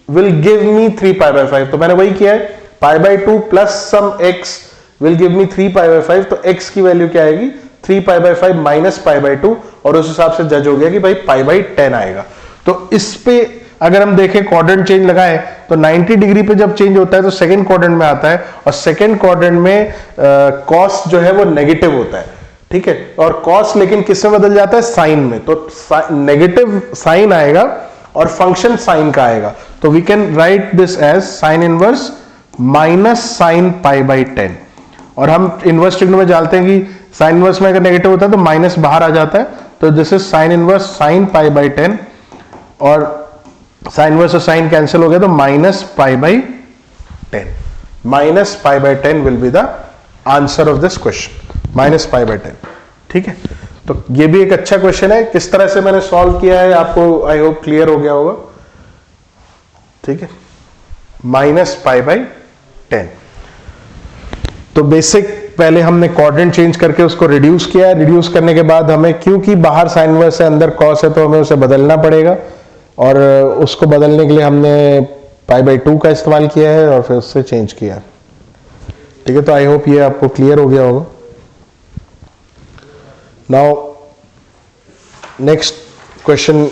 will give me 3 pi by 5, तो मैंने वही किया है, pi by 2 plus some x will give me 3 pi by 5, तो एक्स की वैल्यू क्या आएगी 3 pi by 5 minus pi by 2, और उस हिसाब से जज हो गया कि भाई पाई बाई 10 आएगा। तो इस पे अगर हम देखें क्वाड्रेंट चेंज लगाएं तो 90 डिग्री पे जब चेंज होता है तो सेकंड क्वाड्रेंट में आता है, और सेकंड क्वाड्रेंट में कॉस जो है वो नेगेटिव होता है, ठीक है, और कॉस लेकिन किस में बदल जाता है, साइन में, तो नेगेटिव साइन आएगा और फंक्शन साइन का आएगा। तो we can write this as sine inverse minus sine pi by 10, और हम इनवर्स ट्रिग्नो में जानते हैं कि साइन इनवर्स में अगर नेगेटिव होता है तो माइनस बाहर आ जाता है, तो this is sine inverse sign pi by 10, और साइन इनवर्स और साइन कैंसिल हो गया तो minus pi by 10, minus pi by 10 will be the answer of this question, minus pi by 10, ठीक है। तो ये भी एक अच्छा क्वेश्चन है, किस तरह से मैंने सॉल्व किया है आपको आई होप क्लियर हो गया होगा, ठीक है, माइनस पाई बाई 10। तो बेसिक पहले हमने क्वाड्रेंट चेंज करके उसको रिड्यूस किया है, रिड्यूस करने के बाद हमें, क्योंकि बाहर साइन इनवर्स है अंदर कॉस है, तो हमें उसे बदलना पड़ेगा, और उसको बदलने के लिए हमने पाई बाई 2 का इस्तेमाल किया है और फिर उससे चेंज किया, ठीक है। तो आई होप ये आपको क्लियर हो गया होगा। नाउ नेक्स्ट क्वेश्चन,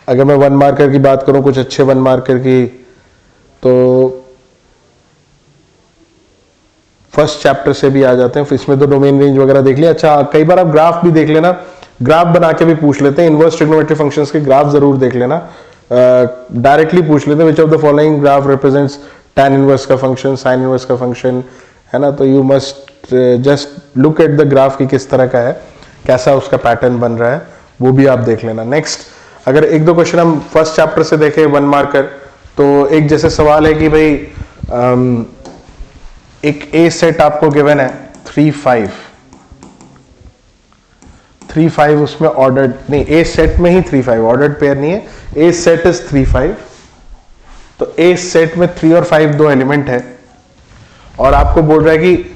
अगर मैं 1 मार्कर की बात करूं, कुछ अच्छे 1 मार्कर की, तो फर्स्ट चैप्टर से भी आ जाते हैं, इसमें तो डोमेन रेंज वगैरह देख लिया। अच्छा, कई बार आप ग्राफ भी देख लेना, ग्राफ बना के भी पूछ लेते हैं, इनवर्स ट्रिग्नोमेट्री फंक्शंस के ग्राफ जरूर देख लेना, डायरेक्टली पूछ लेते हैं which of the following graph represents tan inverse का फंक्शन, साइन इनवर्स का फंक्शन, है ना। तो you must just look at the graph की किस तरह का है, कैसा उसका पैटर्न बन रहा है, वो भी आप देख लेना। नेक्स्ट, अगर 1-2 क्वेश्चन हम फर्स्ट चैप्टर से देखें 1 मार्कर, तो एक जैसे सवाल है कि भाई एक ए सेट आपको गिवन है 3 5 उसमें ऑर्डर्ड नहीं, ए सेट में ही 3 5 ऑर्डर्ड पेयर नहीं है, ए सेट इज 3 5। तो ए सेट में 3 और 5 दो एलिमेंट है और आपको बोल रहा है कि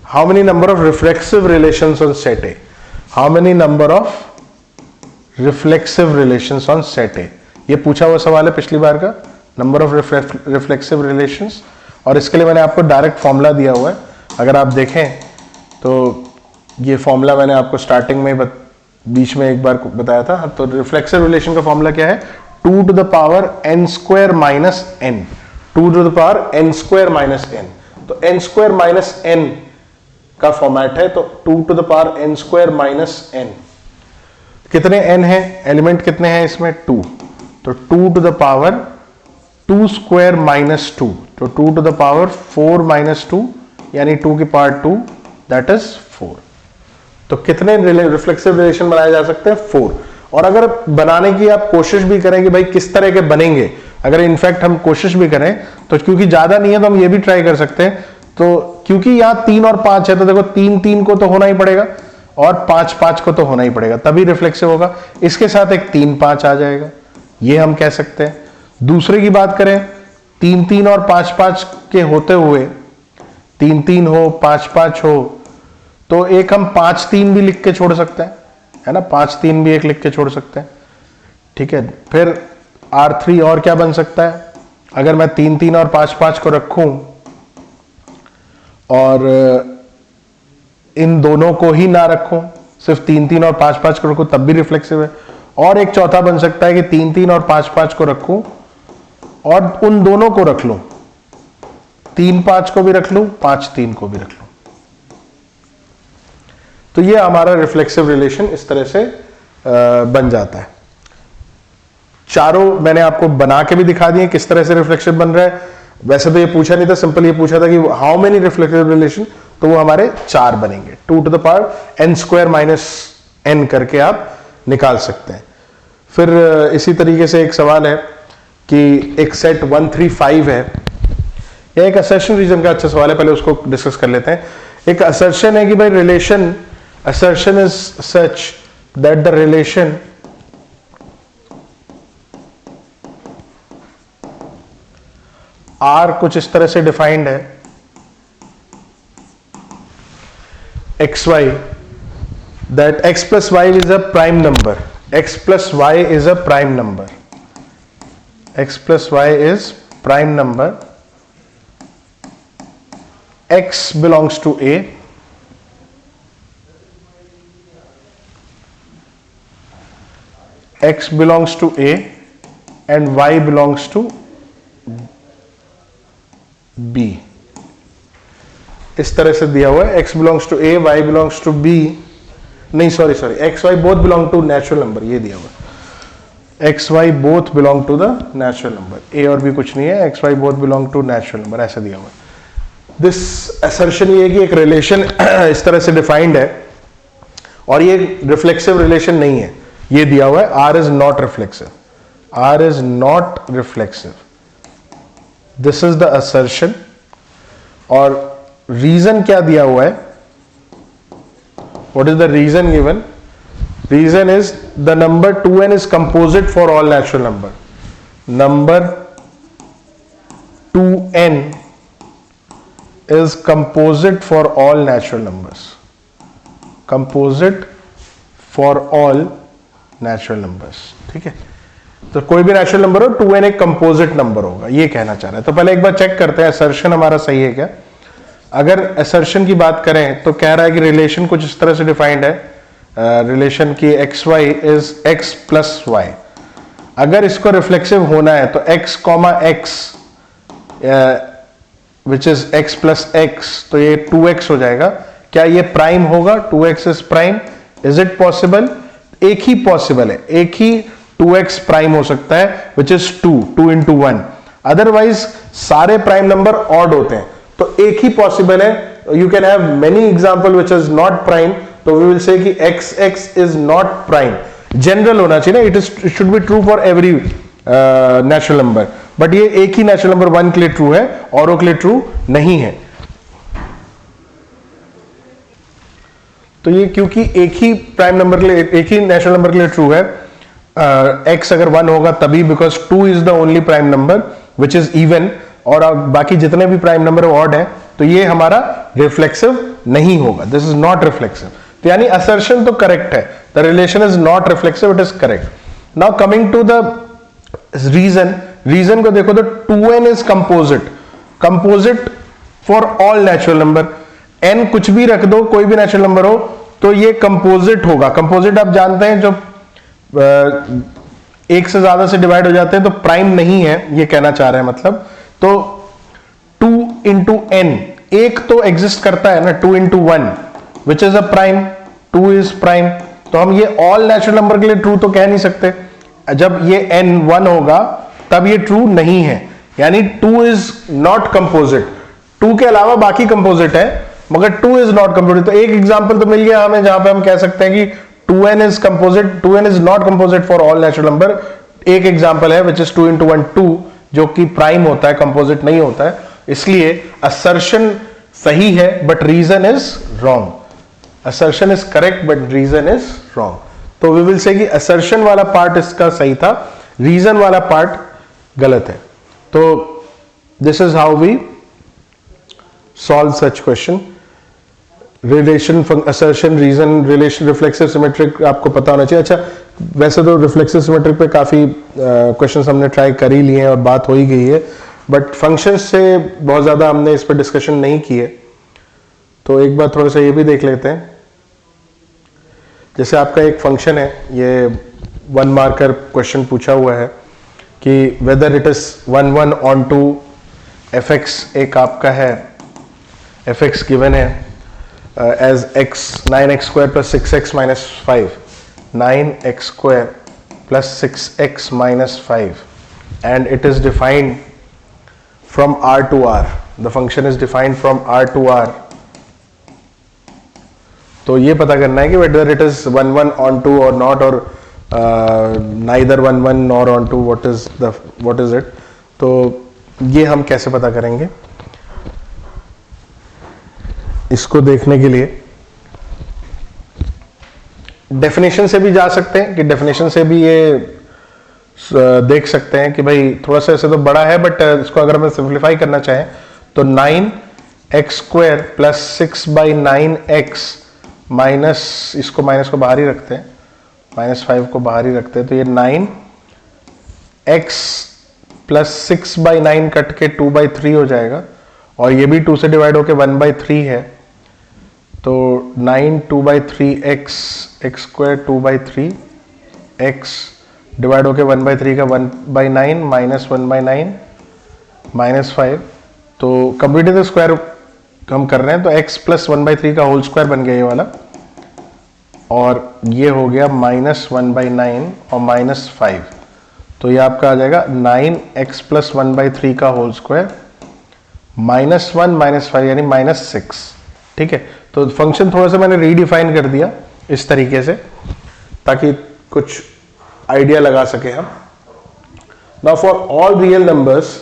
how many number of reflexive relations on set A, how many number of reflexive relations on set ए। ये पूछा हुआ सवाल है पिछली बार का, नंबर ऑफ रिफ्लेक्सिव रिलेशंस, और इसके लिए मैंने आपको डायरेक्ट फॉर्मूला दिया हुआ है। अगर आप देखें तो ये फॉर्मूला मैंने आपको स्टार्टिंग में बीच में एक बार बताया था। तो रिफ्लेक्सिव रिलेशन का फॉर्मूला क्या है, 2 to the power n square minus n, 2 to the power n square minus n। तो n square minus n का फॉर्मेट है, तो 2 to the power n square minus n। कितने n है, एलिमेंट कितने हैं इसमें, 2, तो 2 to the power 2 square minus 2, तो 2 to the power 4 minus 2 यानी 2 की पावर 2, दैट इज 4। तो कितने रिफ्लेक्सिव रिलेशन बनाए जा सकते हैं, 4। और अगर बनाने की आप कोशिश भी करें कि भाई किस तरह के बनेंगे, अगर इनफैक्ट हम कोशिश भी करें तो क्योंकि ज्यादा नहीं है तो हम ये भी ट्राई कर सकते हैं। तो क्योंकि यहाँ 3 और 5 है तो देखो 3 3 को तो होना ही पड़ेगा और 5 5 को तो होना ही पड़ेगा, तभी रिफ्लेक्सिव होगा। इसके साथ एक 3 5 आ जाएगा, ये हम कह सकते हैं। दूसरे की बात करें, 3 3 और 5 5 के होते हुए 3 3 हो 5 5 हो, तो एक हम 5 3 भी लिख के छोड़ सकते हैं, है ना, 5 3 भी एक लिख के छोड़ सकते हैं, ठीक है। फिर R3 और क्या बन सकता है, अगर मैं 3 3 और 5 5 को रखूं और इन दोनों को ही ना रखूं, सिर्फ 3 3 और 5 5 को रखूं, तब भी रिफ्लेक्सिव है। और एक चौथा बन सकता है कि 3 3 और 5 5 को रखूं और उन दोनों को रख लूं, 3 5 को भी रख लूं, 5 3 को भी रख लूं। तो ये हमारा रिफ्लेक्सिव रिलेशन इस तरह से बन जाता है। चारों मैंने आपको बना के भी दिखा दिए किस तरह से रिफ्लेक्सिव बन रहा है। वैसे तो ये पूछा नहीं था, सिंपल ये पूछा था कि हाउ मेनी रिफ्लेक्सिव रिलेशन, तो वो हमारे 4 बनेंगे। 2 to the power n square minus n करके आप निकाल सकते हैं। फिर इसी तरीके से एक सवाल है कि एक सेट 1 3 5 है, यह एक असर्शन रीजन का अच्छा सवाल है, पहले उसको डिस्कस कर लेते हैं। एक असर्शन है कि भाई relation, assertion is such that the relation R कुछ इस तरह से डिफाइंड है, xy, that x plus y is a prime number, x plus y is a prime number, x plus y is prime number, x belongs to A, x belongs to A and y belongs to B। इस तरह से दिया हुआ है, x belongs to A, y belongs to B, नहीं sorry x y both belong to natural number, ये दिया हुआ है, x y both belong to the natural number, A और B कुछ नहीं है, x y both belong to natural number, ऐसा दिया हुआ है। दिस assertion ये है कि एक रिलेशन इस तरह से डिफाइंड है और ये रिफ्लेक्सिव रिलेशन नहीं है, ये दिया हुआ है R is not reflexive, R is not reflexive, this is the assertion। और रीजन क्या दिया हुआ है, what is the reason given, reason is the number 2n is composite for all natural number, number 2n is composite for all natural numbers, composite for all natural numbers, ठीक है। तो कोई भी नेचुरल नंबर हो 2n एक composite number होगा, ये कहना चाह रहा है। तो पहले एक बार चेक करते हैं असर्शन हमारा सही है क्या। अगर असर्शन की बात करें तो कह रहा है कि रिलेशन कुछ इस तरह से डिफाइंड है, रिलेशन की x y is x plus y. अगर इसको रिफ्लेक्सिव होना है तो x comma x which is x plus x, तो ये 2x हो जाएगा। क्या ये प्राइम होगा, 2x is prime, is it possible? एक ही पॉसिबल है, एक ही 2x प्राइम हो सकता है विच इज 2 into 1, अदरवाइज सारे प्राइम नंबर ऑड होते हैं। तो एक ही पॉसिबल है, you can have many example which is not prime, तो वी विल से कि x is not prime. General होना चाहिए ना, it should be true for every natural number. But ये एक ही नेचुरल नंबर 1 के लिए ट्रू है, औरों के लिए ट्रू नहीं है। तो ये क्योंकि एक ही प्राइम नंबर के लिए, एक ही नेचुरल नंबर के लिए ट्रू है, x अगर 1 होगा तभी, because 2 is the only prime number which is even, और बाकी जितने भी प्राइम नंबर ऑड है, तो ये हमारा रिफ्लेक्सिव नहीं होगा, दिस इज नॉट रिफ्लेक्सिव। तो यानी असर्शन तो करेक्ट है, the relation is not reflexive, it is correct. Now coming to the reason, reason को देखो तो 2n is composite for all natural number, n कुछ भी रख दो, कोई भी नेचुरल नंबर हो तो ये कंपोजिट होगा। कंपोजिट आप जानते हैं जो एक से ज्यादा से डिवाइड हो जाते हैं तो प्राइम नहीं है, ये कहना चाह रहे हैं मतलब। तो 2 इंटू n, एक तो एग्जिस्ट करता है ना, 2 into 1 which is a prime, 2 is prime. तो हम ये ऑल नेचुरल नंबर के लिए ट्रू तो कह नहीं सकते, जब ये n 1 होगा तब ये ट्रू नहीं है, यानी 2 इज नॉट कंपोजिट। 2 के अलावा बाकी कंपोजिट है मगर 2 इज नॉट कंपोजिट। तो एक एग्जांपल तो मिल गया हमें जहां पे हम कह सकते हैं कि 2n is composite, 2n is not composite for all natural number. एक एग्जांपल है विच इज 2 इंटू 1 2, जो कि प्राइम होता है, कंपोजिट नहीं होता है। इसलिए असर्शन सही है but reason is wrong, assertion is correct but reason is wrong. तो वी विल से कि असर्शन वाला पार्ट इसका सही था, रीजन वाला पार्ट गलत है। तो this is how we solve such question. Relation, assertion, reason, relation, reflexive symmetric आपको पता होना चाहिए। अच्छा, वैसे तो रिफ्लेक्सिव सिमेट्रिक पे काफी क्वेश्चंस हमने ट्राई कर ही लिए हैं और बात हो ही गई है, बट फंक्शंस से बहुत ज्यादा हमने इस पर डिस्कशन नहीं की है। तो एक बार थोड़ा सा ये भी देख लेते हैं। जैसे आपका एक फंक्शन है, ये 1 मार्कर क्वेश्चन पूछा हुआ है कि whether it is 1 1 onto fx, एक आपका है fx गिवन है as x 9x square plus 6x minus 5, 9x square plus 6x minus 5, and it is defined from R to R. The function is defined from R to R. तो ये पता करना है कि whether it is 1 1 on 2 or not, or neither 1 1 nor on 2, what is it? तो ये हम कैसे पता करेंगे? इसको देखने के लिए डेफिनेशन से भी जा सकते हैं, कि डेफिनेशन से भी ये देख सकते हैं कि भाई थोड़ा सा ऐसे तो बड़ा है, बट इसको अगर हम सिंप्लीफाई करना चाहें तो 9x square plus 6/9x minus, इसको माइनस को बाहर ही रखते हैं, -5 को बाहर ही रखते हैं, तो ये 9x प्लस 6/9 कट के 2/3 हो जाएगा, और ये भी 2 से डिवाइड होके 1/3 है। तो 9 2/3x, x square 2/3 x divide होके 1/3 का 1/9 माइनस 1/9 -5। तो कंप्लीट स्क्वायर हम कर रहे हैं, तो x प्लस 1/3 का होल स्क्वायर बन गया ये वाला, और ये हो गया -1/9 और -5। तो ये आपका आ जाएगा 9x प्लस 1/3 का होल स्क्वायर -1 -5 यानी -6। ठीक है, तो फंक्शन थोड़ा सा मैंने रीडिफाइन कर दिया इस तरीके से ताकि कुछ आइडिया लगा सके हम। Now for all real numbers,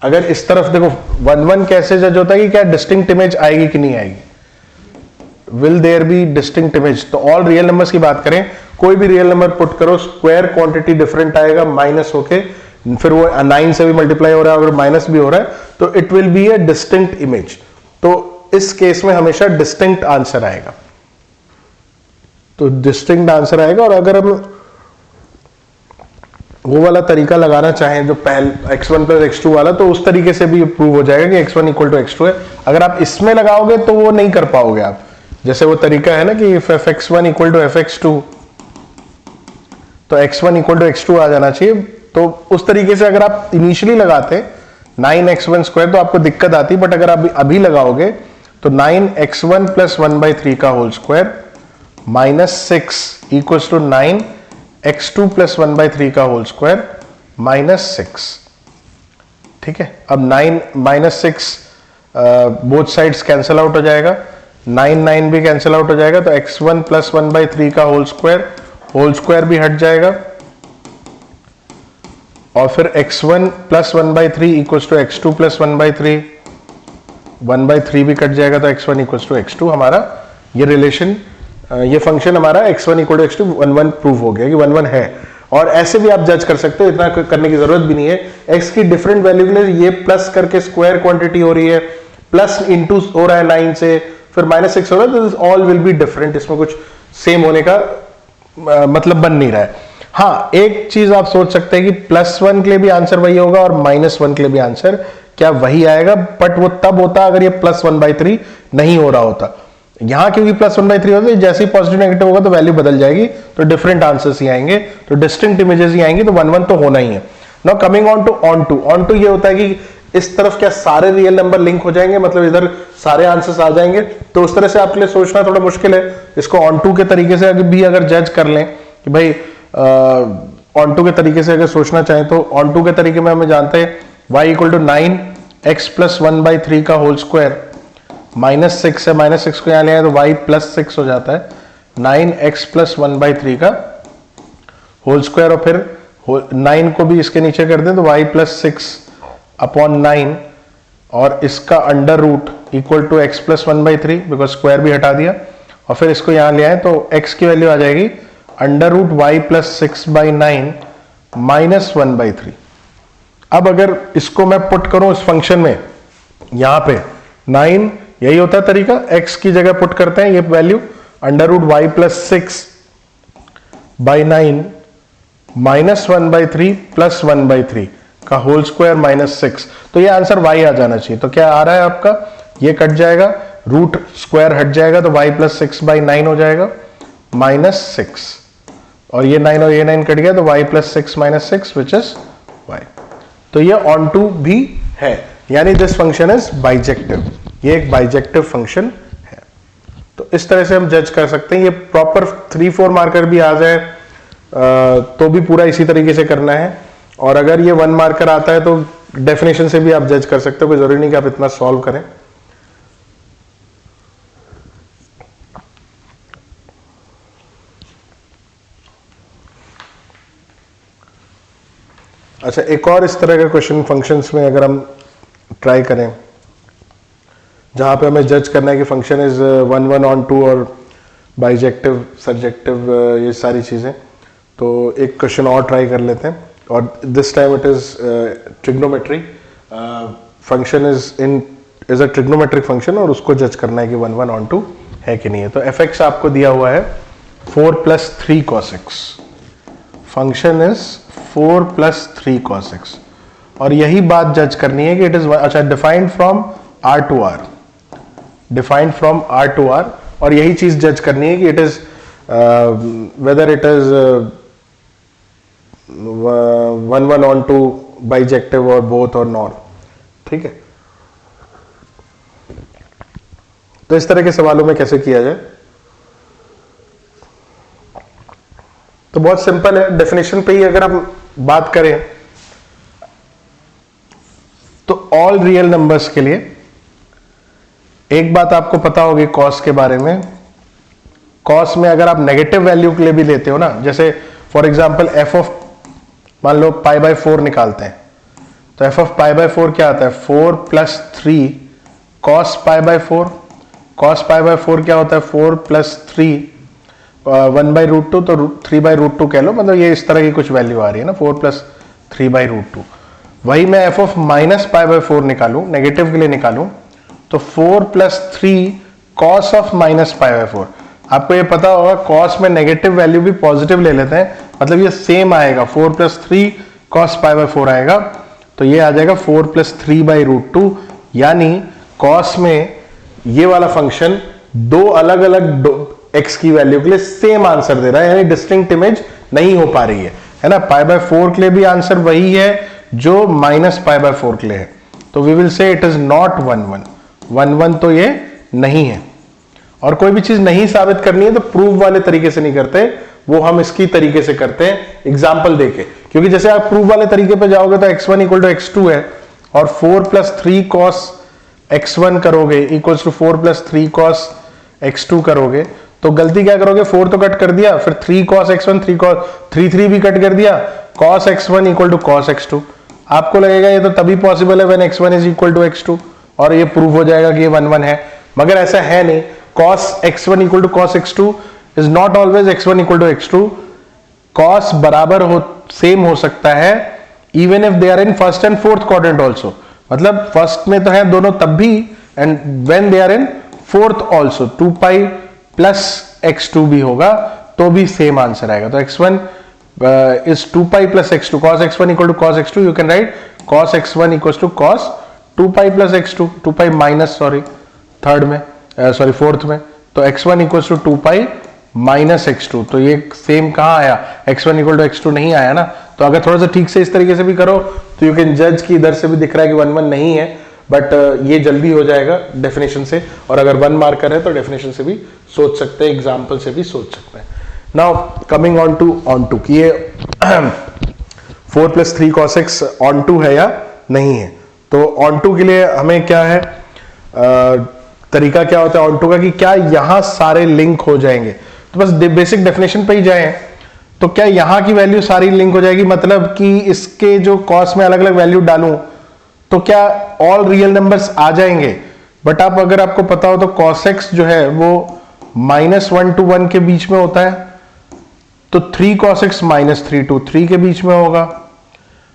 अगर इस तरफ देखो 1 1 कैसे जज होता है कि क्या डिस्टिंक्ट इमेज आएगी कि नहीं आएगी, will there be distinct image. तो ऑल रियल नंबर्स की बात करें, कोई भी रियल नंबर पुट करो, स्क्वायर क्वांटिटी डिफरेंट आएगा, माइनस होके फिर वो 9 से भी मल्टीप्लाई हो रहा है, अगर माइनस भी हो रहा है तो it will B A distinct image. तो इस केस में हमेशा डिस्टिंक्ट आंसर आएगा, तो डिस्टिंक्ट आंसर आएगा। और अगर हम वो वाला तरीका लगाना चाहें जो पहले x1 प्लस x2 वाला, तो उस तरीके से भी प्रूव हो जाएगा कि x1 इक्वल टू x2 है। अगर आप इसमें लगाओगे तो वो नहीं कर पाओगे आप, जैसे वो तरीका है ना कि if fx1 equal to fx2, तो x1 इक्वल टू x2 आ जाना चाहिए। तो उस तरीके से अगर आप इनिशियली लगाते 9x1 स्क्वायर तो आपको दिक्कत आती, बट अगर आप अभी लगाओगे तो 9x1 प्लस 1/3 का whole square -6 equals to 9x2 plus 1/3 का होल स्क्वायर -6। ठीक है, अब 9 -6 बोथ साइड्स कैंसिल आउट हो जाएगा, 9 भी कैंसिल आउट हो जाएगा, तो x1 प्लस 1/3 का होल स्क्वायर भी हट जाएगा, और फिर x1 plus 1/3 equals to x2 plus 1/3, 1/3 भी कट जाएगा तो x1 इक्वल्स टू x2। हमारा ये रिलेशन, ये फंक्शन हमारा x1 equal to x2 1 prove हो गया कि 1 है। और ऐसे भी आप जज कर सकते हो, इतना करने की जरूरत भी नहीं है। x की डिफरेंट वैल्यू के लिए ये प्लस करके स्क्वायर क्वांटिटी हो रही है, प्लस इंटू हो रहा है 9 से, फिर -6 हो रहा है, तो ऑल विल बी डिफरेंट। इसमें कुछ सेम होने का मतलब बन नहीं रहा है। हाँ, एक चीज आप सोच सकते हैं कि +1 के लिए भी आंसर वही होगा और -1 के लिए भी आंसर क्या वही आएगा, बट वो तब होता अगर ये +1/3 नहीं हो रहा होता। यहां क्योंकि +1/3 होता है, जैसे ही पॉजिटिव नेगेटिव होगा तो वैल्यू बदल जाएगी, तो डिफरेंट आंसर्स ही आएंगे, तो डिस्टिंक्ट इमेजेस ही आएंगे, तो 1 तो होना ही है। नाउ कमिंग ऑन टू ये होता है कि इस तरफ क्या सारे रियल नंबर लिंक हो जाएंगे, मतलब इधर सारे आंसर्स आ जाएंगे, तो उस तरह से आपके लिए सोचना थोड़ा मुश्किल है। इसको ऑन टू के तरीके से अगर जज कर लें कि भाई ऑन टू के तरीके से अगर सोचना चाहें तो ऑन टू के तरीके में हमें जानते हैं y equal to 9x plus 1/3 का होल स्क्वायर, -6 है, -6 को यहां ले आए तो y प्लस 6 हो जाता है, 9x प्लस 1/3 का होल स्क्वायर, और फिर 9 को भी इसके नीचे कर दें तो y प्लस 6 अपॉन 9, और इसका under root equal to x plus 1/3, because square भी हटा दिया, और फिर इसको यहां ले आए तो x की वैल्यू आ जाएगी under root y plus 6/9 minus 1/3। अब अगर इसको मैं पुट करूं इस फंक्शन में, यहां पे 9, यही होता है तरीका, x की जगह पुट करते हैं ये value, under root y plus 6/9 minus 1/3 plus 1/3 का होल स्क्वायर -6, तो ये आंसर y आ जाना चाहिए। तो क्या आ रहा है आपका, ये कट जाएगा, रूट स्क्वायर हट जाएगा, तो y प्लस 6/9 हो जाएगा -6, और ये 9 और ये 9 कट गया तो y plus 6 minus 6 which is y। तो ये ऑन टू भी है, यानी दिस फंक्शन इज बाइजेक्टिव, ये एक बाइजेक्टिव फंक्शन है। तो इस तरह से हम जज कर सकते हैं। ये प्रॉपर 3-4 मार्कर भी आ जाए तो भी पूरा इसी तरीके से करना है, और अगर ये 1 मार्कर आता है तो डेफिनेशन से भी आप जज कर सकते हो, कोई जरूरी नहीं कि आप इतना सॉल्व करें। अच्छा, एक और इस तरह का क्वेश्चन फंक्शंस में अगर हम ट्राई करें, जहां पे हमें जज करना है कि फंक्शन इज 1 ऑन टू और बाइजेक्टिव, सरजेक्टिव, ये सारी चीजें, तो एक क्वेश्चन और ट्राई कर लेते हैं, और this time it is trigonometry. Function is a trigonometric function, और उसको जज करना है कि 1 ऑन टू है कि नहीं है। तो fx आपको दिया हुआ है 4 + 3 cos x, function is 4 + 3 cos x, और यही बात जज करनी है कि इट इज, अच्छा, defined from R to R, defined from R to R, और यही चीज जज करनी है कि it is whether it is 1 onto, bijective, और बोथ, और नॉर। ठीक है, तो इस तरह के सवालों में कैसे किया जाए, तो बहुत सिंपल है। डेफिनेशन पे ही अगर हम बात करें तो ऑल रियल नंबर्स के लिए एक बात आपको पता होगी कॉस के बारे में, कॉस में अगर आप नेगेटिव वैल्यू के लिए भी लेते हो ना, जैसे फॉर एग्जांपल f ऑफ, मान लो π/4 निकालते हैं, तो f ऑफ π/4 क्या आता है, 4 + 3 cos π/4, cos π/4 क्या होता है, 4 + 3 1/√2, तो 3/√2 कह लो, मतलब ये इस तरह की कुछ वैल्यू आ रही है ना, 4 + 3/√2। वही मैं f ऑफ -π/4 निकालूं, नेगेटिव के लिए निकालूं, तो 4 + 3 cos ऑफ -π/4। आपको ये पता होगा cos में नेगेटिव वैल्यू भी पॉजिटिव ले लेते हैं, मतलब ये सेम आएगा, 4 + 3 cos π/4 आएगा, तो ये आ जाएगा 4 + 3/√2, यानी cos में ये वाला फंक्शन दो अलग अलग x की वैल्यू के लिए सेम आंसर दे रहा है, यानी डिस्टिंक्ट इमेज नहीं हो पा रही है ना। π/4 के लिए भी आंसर वही है जो -π/4 के लिए है, तो we will say it is not 1 तो ये नहीं है। और कोई भी चीज नहीं साबित करनी है तो प्रूव वाले तरीके से नहीं करते, वो हम इसकी तरीके से करते हैं एग्जाम्पल देके, क्योंकि जैसे आप प्रूव वाले तरीके पे जाओगे तो x1 = x2 है, और 4 + 3 cos x1 करोगे इक्वल्स टू 4 + 3 cos x2 करोगे, तो गलती क्या करोगे, 4 तो कट कर दिया, फिर 3 cos x1 3 भी कट कर दिया, cos x1 equal to cos x2। आपको लगेगा ये तो तभी पॉसिबल है when x1 is equal to x2 और ये प्रूव हो जाएगा कि ये 1 1 है, मगर ऐसा है नहीं। cos x1 equal to cos x2 is not always x1 equal to x2। cos बराबर हो सेम हो सकता है even if they are in first and fourth quadrant also, मतलब फर्स्ट में तो है दोनों तब भी, and when they are in fourth also 2 pi plus x2 भी होगा तो भी सेम आंसर आएगा। तो x1 is 2 pi plus x2, cos x1 equal to cos x2, you can write cos x1 equals to cos 2 pi plus x2, 2 pi minus third में fourth में, तो x1 equals to 2 pi minus x2, तो ये same कहाँ आया, x1 equal to x2 नहीं आया ना। तो अगर थोड़ा सा ठीक से इस तरीके से भी करो तो यू कैन जज कि इधर से भी दिख रहा है कि 1 1 नहीं है, बट ये जल्दी हो जाएगा डेफिनेशन से, और अगर 1 मार्कर है तो डेफिनेशन से भी सोच सकते हैं, एग्जाम्पल से भी सोच सकते हैं। नाउ कमिंग ऑन टू कि ये 4 + 3 cos x ऑन टू है या नहीं है। तो ऑन टू के लिए हमें क्या है, तरीका क्या होता है ऑन टू का, कि क्या यहां सारे लिंक हो जाएंगे। तो बस बेसिक डेफिनेशन पे ही जाएं, तो क्या यहां की वैल्यू सारी लिंक हो जाएगी, मतलब कि इसके जो कॉस में अलग अलग वैल्यू डालूं तो क्या ऑल रियल नंबर्स आ जाएंगे। बट आप अगर आपको पता हो तो cos x जो है वो -1 to 1 के बीच में होता है, तो 3 cos x -3 to 3 के बीच में होगा।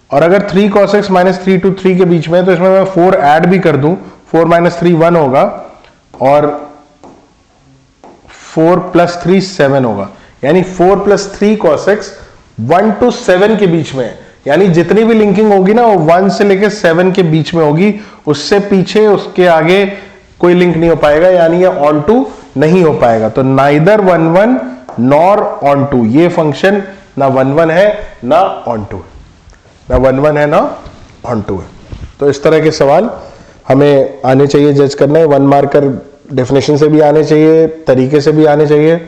और अगर 3 cos x -3 to 3 के बीच में है तो इसमें मैं 4 ऐड भी कर दूं, 4 - 3 1 होगा और 4 + 3 7 होगा, यानी 4 + 3 cos x 1 to 7 के बीच में है। यानी जितनी भी लिंकिंग होगी ना वो 1 से लेकर 7 के बीच में होगी, उससे पीछे उसके आगे कोई लिंक नहीं हो पाएगा, यानी ये ऑन टू नहीं हो पाएगा। तो नाइदर 1 1 नॉर ऑन टू, ये फंक्शन ना 1 1 है ना ऑन टू, ना 1 1 है ना ऑन टू है। तो इस तरह के सवाल हमें आने चाहिए जज करने, 1 मार्कर डेफिनेशन से भी आने चाहिए, तरीके से भी आने चाहिए।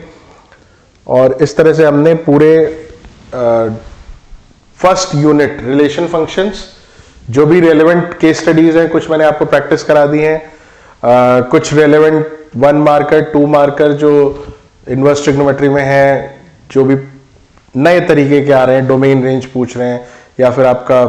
और इस तरह से हमने पूरे फर्स्ट यूनिट रिलेशन फंक्शंस, जो भी रेलेवेंट केस स्टडीज हैं कुछ मैंने आपको प्रैक्टिस करा दी हैं, कुछ रेलेवेंट 1 मार्कर 2 मार्कर जो इनवर्स ट्रिग्नोमेट्री में है, जो भी नए तरीके के आ रहे हैं, डोमेन रेंज पूछ रहे हैं, या फिर आपका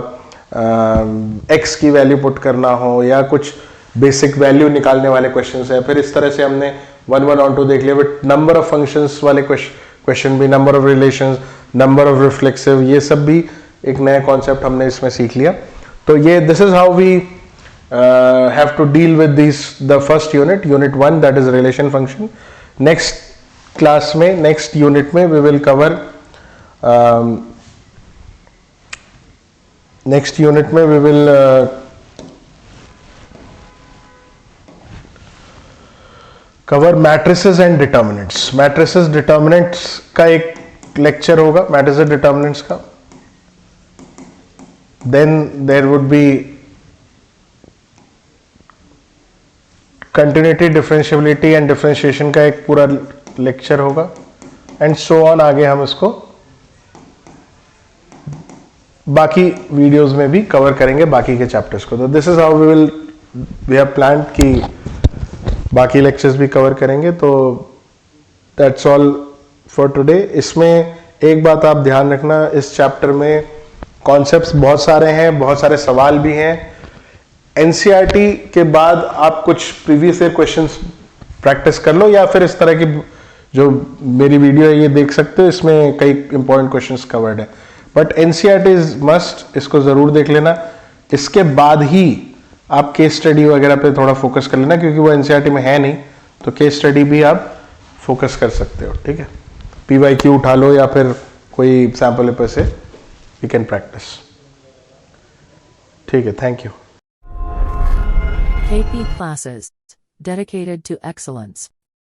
एक्स की वैल्यू पुट करना हो, या कुछ बेसिक वैल्यू निकालने वाले क्वेश्चंस है। फिर इस तरह से हमने 1 1 ऑन टू देख लिया, बट नंबर ऑफ फंक्शंस वाले क्वेश्चन भी, number of relations, number of reflexive, ये सब भी एक नया कॉन्सेप्ट हमने इसमें सीख लिया। तो ये this is how we have to deal with this the first unit 1, that is relation function. Next class में, नेक्स्ट यूनिट में we will cover next unit में we will cover matrices and determinants. Matrices determinants का एक lecture होगा, matrices determinants का। Then there would be continuity, differentiability and differentiation का एक पूरा लेक्चर होगा, एंड सो ऑन। आगे हम इसको बाकी वीडियोस में भी कवर करेंगे, बाकी के चैप्टर्स को। तो this is how we have planned कि बाकी लेक्चर्स भी कवर करेंगे। तो दैट्स ऑल फॉर टुडे। इसमें एक बात आप ध्यान रखना, इस चैप्टर में कॉन्सेप्ट्स बहुत सारे हैं, बहुत सारे सवाल भी हैं। एनसीईआरटी के बाद आप कुछ प्रीवियस ईयर क्वेश्चंस प्रैक्टिस कर लो, या फिर इस तरह की जो मेरी वीडियो है ये देख सकते हो, इसमें कई इंपॉर्टेंट क्वेश्चंस कवर्ड है। बट एनसीईआरटी इज मस्ट, इसको जरूर देख लेना। इसके बाद ही आप केस स्टडी वगैरह पे थोड़ा फोकस कर लेना, क्योंकि वो एनसीईआरटी में है नहीं, तो केस स्टडी भी आप फोकस कर सकते हो, ठीक है। पीवाईक्यू उठा लो या फिर कोई सैंपल पेपर से यू कैन प्रैक्टिस, ठीक है। Thank you. KP classes dedicated to excellence.